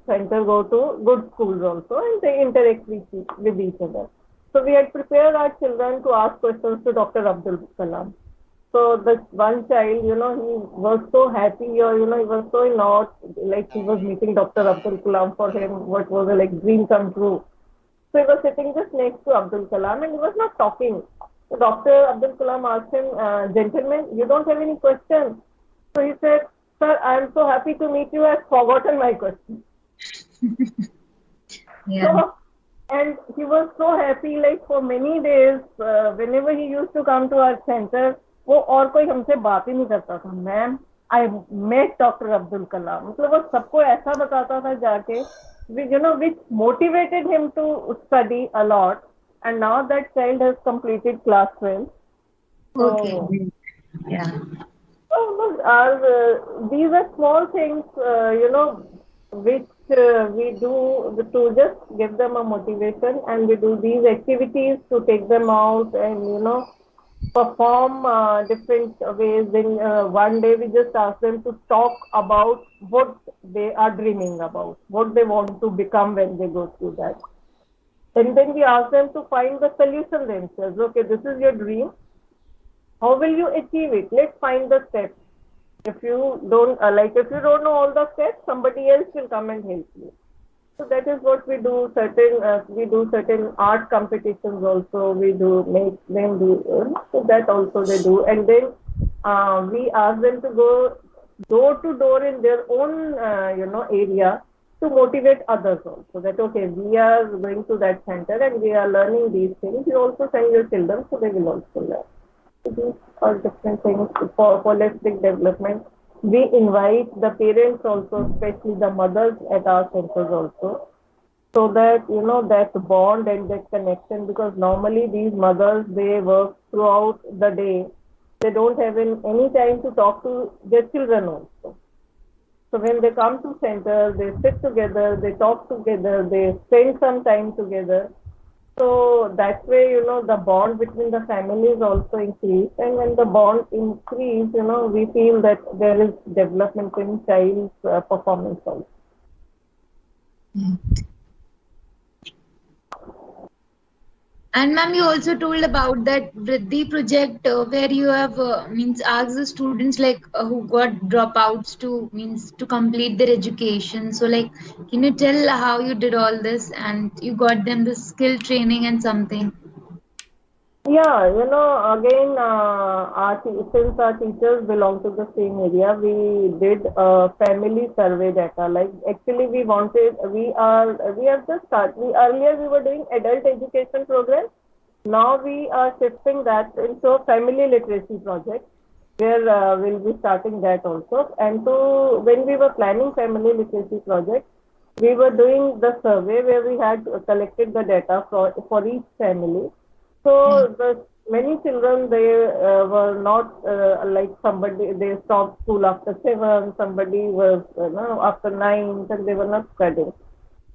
center go to good schools also, and they interact with each other. So we had prepared our children to ask questions to Dr. Abdul Kalam. So this one child, he was so happy, or he was so in awe, like he was meeting Dr. Abdul Kalam. For him, what was a dream come true. So he was sitting just next to Abdul Kalam and he was not talking. So Dr. Abdul Kalam asked him, gentlemen, you don't have any questions? So he said, sir, I am so happy to meet you, I've forgotten my question. Yeah. So, and he was so happy, like for many days, whenever he used to come to our center, वो और कोई हमसे बात ही नहीं करता था. Ma'am, I met Dr. Abdul Kalam. मतलब वो सबको ऐसा बताता था जाके, which motivated him to study a lot. And now that child has completed class 12. Okay. So, Yeah. these are small things, which we do to just give them a motivation, and we do these activities to take them out and, perform different ways. Then one day we just ask them to talk about what they are dreaming about, what they want to become when they go through that. And then we ask them to find the solution themselves. Okay, this is your dream. How will you achieve it? Let's find the steps. If you don't if you don't know all the steps, somebody else will come and help you. So that is what we do. Certain art competitions also. We do make them do. So that also they do. And then we ask them to go door to door in their own area to motivate others also. That okay, we are going to that center and we are learning these things. You also send your children, so they will also learn. So these are different things for holistic development. We invite the parents also, especially the mothers at our centers also. so that that bond and that connection, because normally these mothers, they work throughout the day, they don't have any time to talk to their children also. So when they come to center, they sit together, they talk together, they spend some time together. So that way, the bond between the families also increase, and when the bond increase, we feel that there is development in child's performance also. And ma'am, you also told about that Vriddhi project where you have means asked the students like who got dropouts to means to complete their education. So like, can you tell how you did all this and you got them the skill training and something? Yeah, again, since our teachers belong to the same area, we did a family survey data. Like actually, we have just started. Earlier we were doing adult education program. Now we are shifting that into a family literacy project, where we'll be starting that also. And so when we were planning family literacy project, we were doing the survey where we had collected the data for each family. So the many children, they were not like somebody, they stopped school after 7, somebody was after 9, and they were not studying.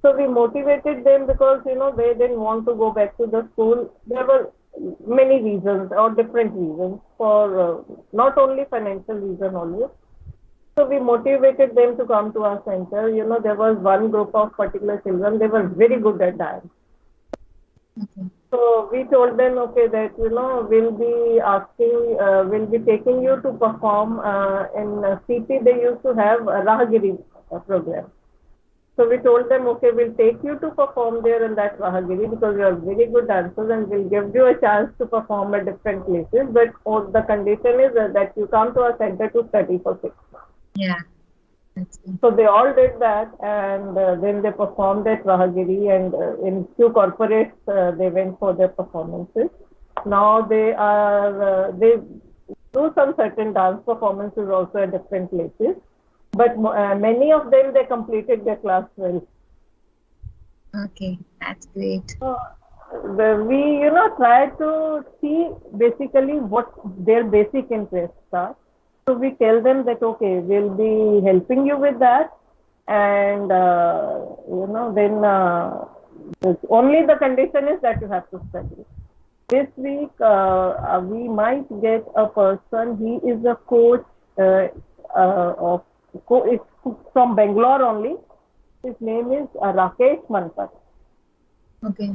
So we motivated them because they didn't want to go back to the school. There were many reasons or different reasons for not only financial reason only. So we motivated them to come to our center. There was one group of particular children, they were very good at dance. So we told them, okay, that we'll be taking you to perform in CP. They used to have a Rahagiri program. So we told them, okay, we'll take you to perform there in that Rahagiri because you are very good dancers, and we'll give you a chance to perform at different places. But the condition is that you come to our center to study for 6 months. Yeah. So they all did that, and then they performed at Rahagiri, and in few corporates they went for their performances. Now they do some certain dance performances also at different places, but many of them, they completed their class 12. Okay, that's great. We try to see basically what their basic interests are. So we tell them that, okay, we'll be helping you with that, and then only the condition is that you have to study. This week we might get a person. He is a coach it's from Bangalore only. His name is Rakesh Manpat. Okay.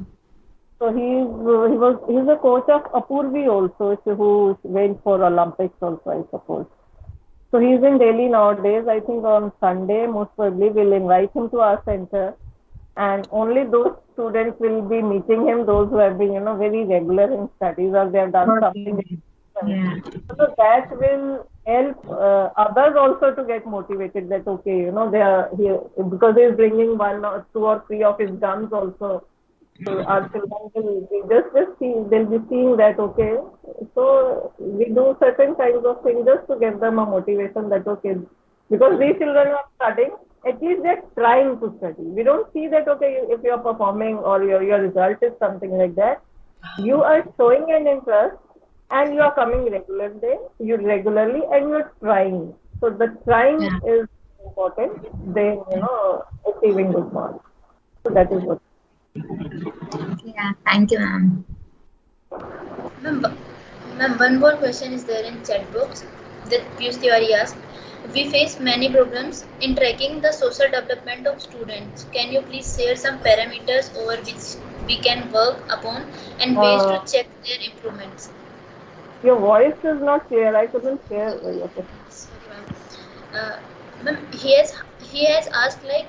So he's a coach of Apurvi also, who went for Olympics also, I suppose. So he's in Delhi nowadays. I think on Sunday, most probably, we'll invite him to our center, and only those students will be meeting him, those who have been, very regular in studies, or they have done something. Yeah. So that will help others also to get motivated that, okay, they are here because he's bringing 1 or 2 or 3 of his guns also. So our children will be they'll be seeing that, okay, so we do certain kinds of things just to give them a motivation that, okay, because these children are studying, at least they're trying to study. We don't see that, okay, if you're performing or your result is something like that. You are showing an interest and you are coming regularly and you're trying. So the trying is important, then, achieving good marks. So that is what. Yeah, thank you, ma'am. Ma'am, one more question is there in chat box that Piyush Tiwari asked. We face many problems in tracking the social development of students. Can you please share some parameters over which we can work upon and ways to check their improvements? Your voice is not clear. I couldn't hear. Okay. Ma'am, he has asked, like,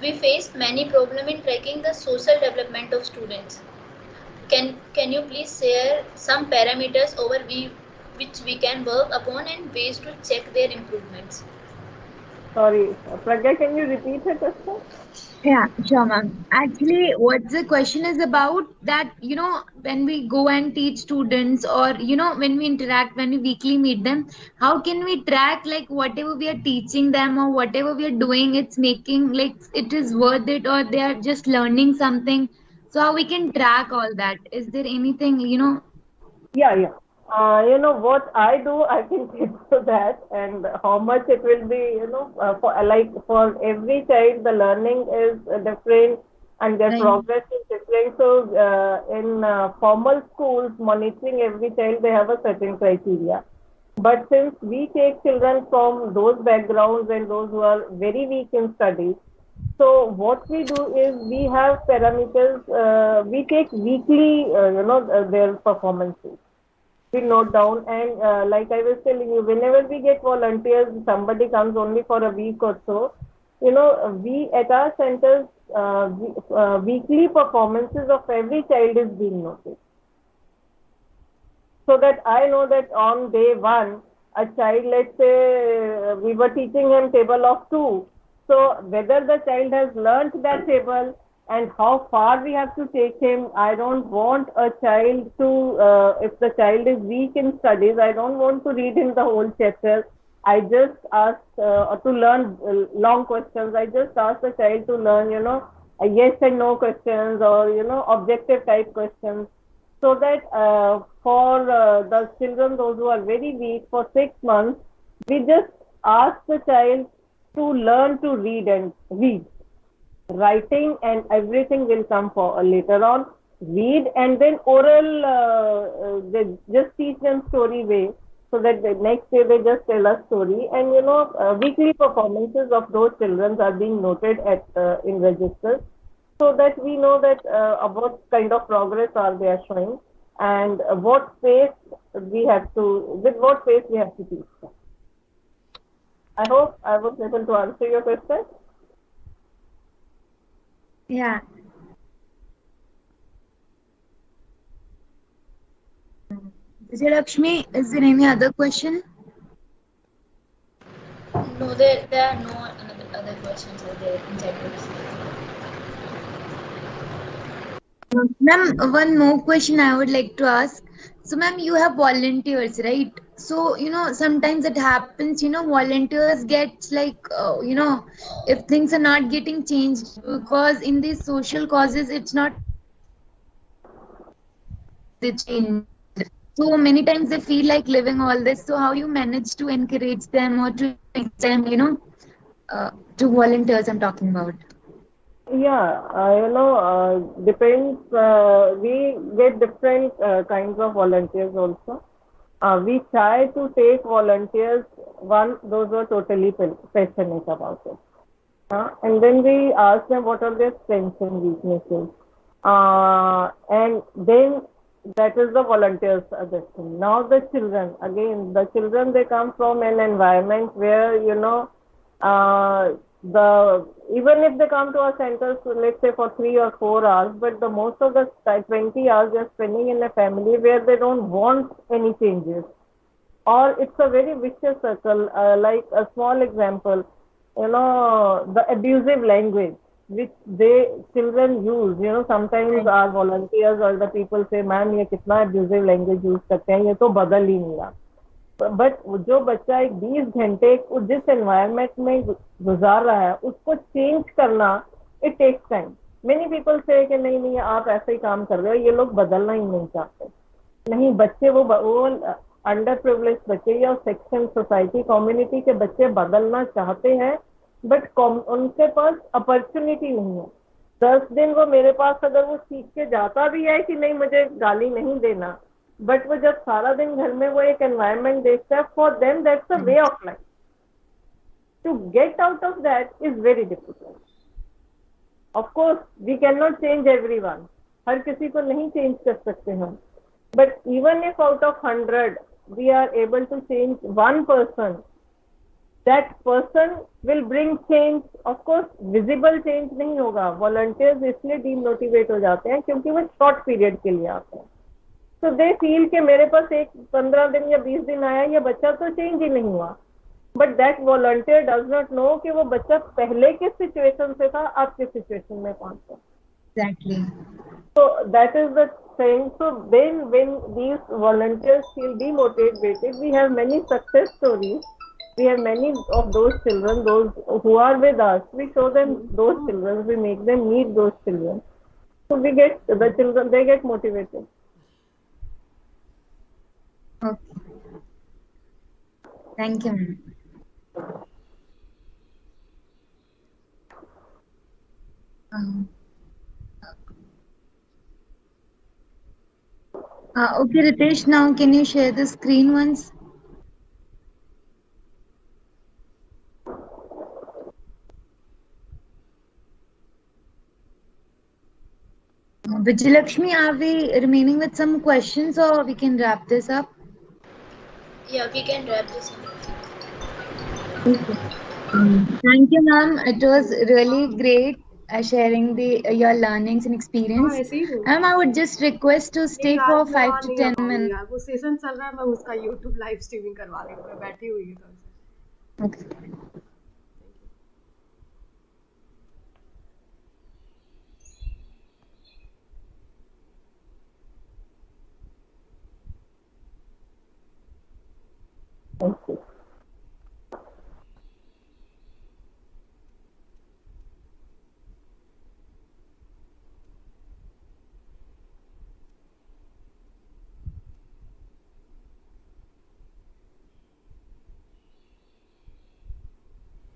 we face many problems in tracking the social development of students. Can you please share some parameters over which we can work upon and ways to check their improvements? Sorry, Pragya, can you repeat the question? Yeah, sure, ma'am. Actually, what the question is about that, when we go and teach students or, when we interact, when we weekly meet them, how can we track like whatever we are teaching them or whatever we are doing, it's making like it is worth it or they are just learning something. So how we can track all that? Is there anything? Yeah. What I do, I can take to that, and how much it will be. For every child, the learning is different, and their Right. progress is different. So, in formal schools, monitoring every child, they have a certain criteria. But since we take children from those backgrounds and those who are very weak in studies, so what we do is we have parameters. We take weekly, their performances. We note down, and like I was telling you, whenever we get volunteers, somebody comes only for a week or so. We at our centers, weekly performances of every child is being noted, so that I know that on day one, a child, let's say we were teaching him table of two. So whether the child has learnt that table and how far we have to take him, I don't want a child to, if the child is weak in studies, I don't want to read him the whole chapter. I just ask to learn long questions. I just ask the child to learn, yes and no questions or, objective type questions, so that for the children, those who are very weak, for 6 months, we just ask the child to learn to read and read. Writing and everything will come for later on. Read and then oral, they just teach them story way, so that the next day they just tell a story. And weekly performances of those children are being noted at in registers, so that we know that what kind of progress are they are showing, and what pace we have to, with what pace we have to teach them. I hope I was able to answer your question. Yeah. Lakshmi, is there any other question? No, there are no other questions out there in chat box. Ma'am, one more question I would like to ask. So, ma'am, you have volunteers, right? So, sometimes it happens, volunteers get like, if things are not getting changed because in these social causes, it's not the change. So many times they feel like living all this. So how you manage to encourage them or to encourage them, to volunteers I'm talking about? Yeah, depends. We get different kinds of volunteers also. We try to take volunteers, those who are totally passionate about it. And then we ask them what are their strengths and weaknesses. And then that is the volunteers' suggestion. Now the children, they come from an environment where, even if they come to our centers, let's say for 3 or 4 hours, but the most of the 20 hours they're spending in a family where they don't want any changes, or it's a very vicious circle. Like a small example, the abusive language which children use. Sometimes our volunteers or the people say, "Ma'am, ये कितना abusive language use करते हैं, ये तो बदल ही नहीं रहा." But जो बच्चा एक 20 घंटे जिस एनवायरमेंट में गुजार रहा है, उसको चेंज करना, it takes time. Many people say कि नहीं आप ऐसे ही काम कर रहे हो, ये लोग बदलना ही नहीं चाहते. नहीं, बच्चे वो अंडर प्रिविलेज बच्चे या सेक्शन सोसाइटी कम्युनिटी के बच्चे बदलना चाहते हैं, बट उनके पास अपॉर्चुनिटी नहीं है. 10 दिन वो मेरे पास अगर वो सीख के जाता भी है कि नहीं मुझे गाली नहीं देना, बट वो जब सारा दिन घर में वो एक एनवायरमेंट देखता है, for them that's a way of life. To get out of that is very difficult. Of course we can not change everyone, हर किसी को नहीं चेंज कर सकते हम, but even if out of 100 we are able to change one person, that person will bring change. Of course visible change नहीं होगा. Volunteers इसलिए डीमोटिवेट हो जाते हैं क्योंकि वो शॉर्ट पीरियड के लिए आते हैं. तो दे फील कि मेरे पास एक 15 दिन या 20 दिन आया, ये बच्चा तो चेंज ही नहीं हुआ. but that volunteer does not know कि वो बच्चा पहले किस situation से था अब किस situation में पहुंचा. Exactly. So that is the thing. So then when these volunteers feel demotivated, we have many success stories. We have many of those children, those who are with us. We show them those children. We make them meet those children. So we get the children. They get motivated. Okay. Thank you, ma'am. Okay, Ritesh, now can you share the screen once? Vijayalakshmi, are we remaining with some questions or we can wrap this up? Yeah, we can wrap this up. Okay. Thank you, ma'am. It was really great sharing your learnings and experience. ऐसे ही हूँ Ma'am, I would just request to नहीं stay आज for मैं 5 वहाँ to नहीं आ 10 पाऊंगी minutes. यार वो सेशन चल रहा है मैं उसका यूट्यूब लाइव स्ट्रीमिंग करवा रही हूँ मैं बैठी हुई हूँ Okay. Okay.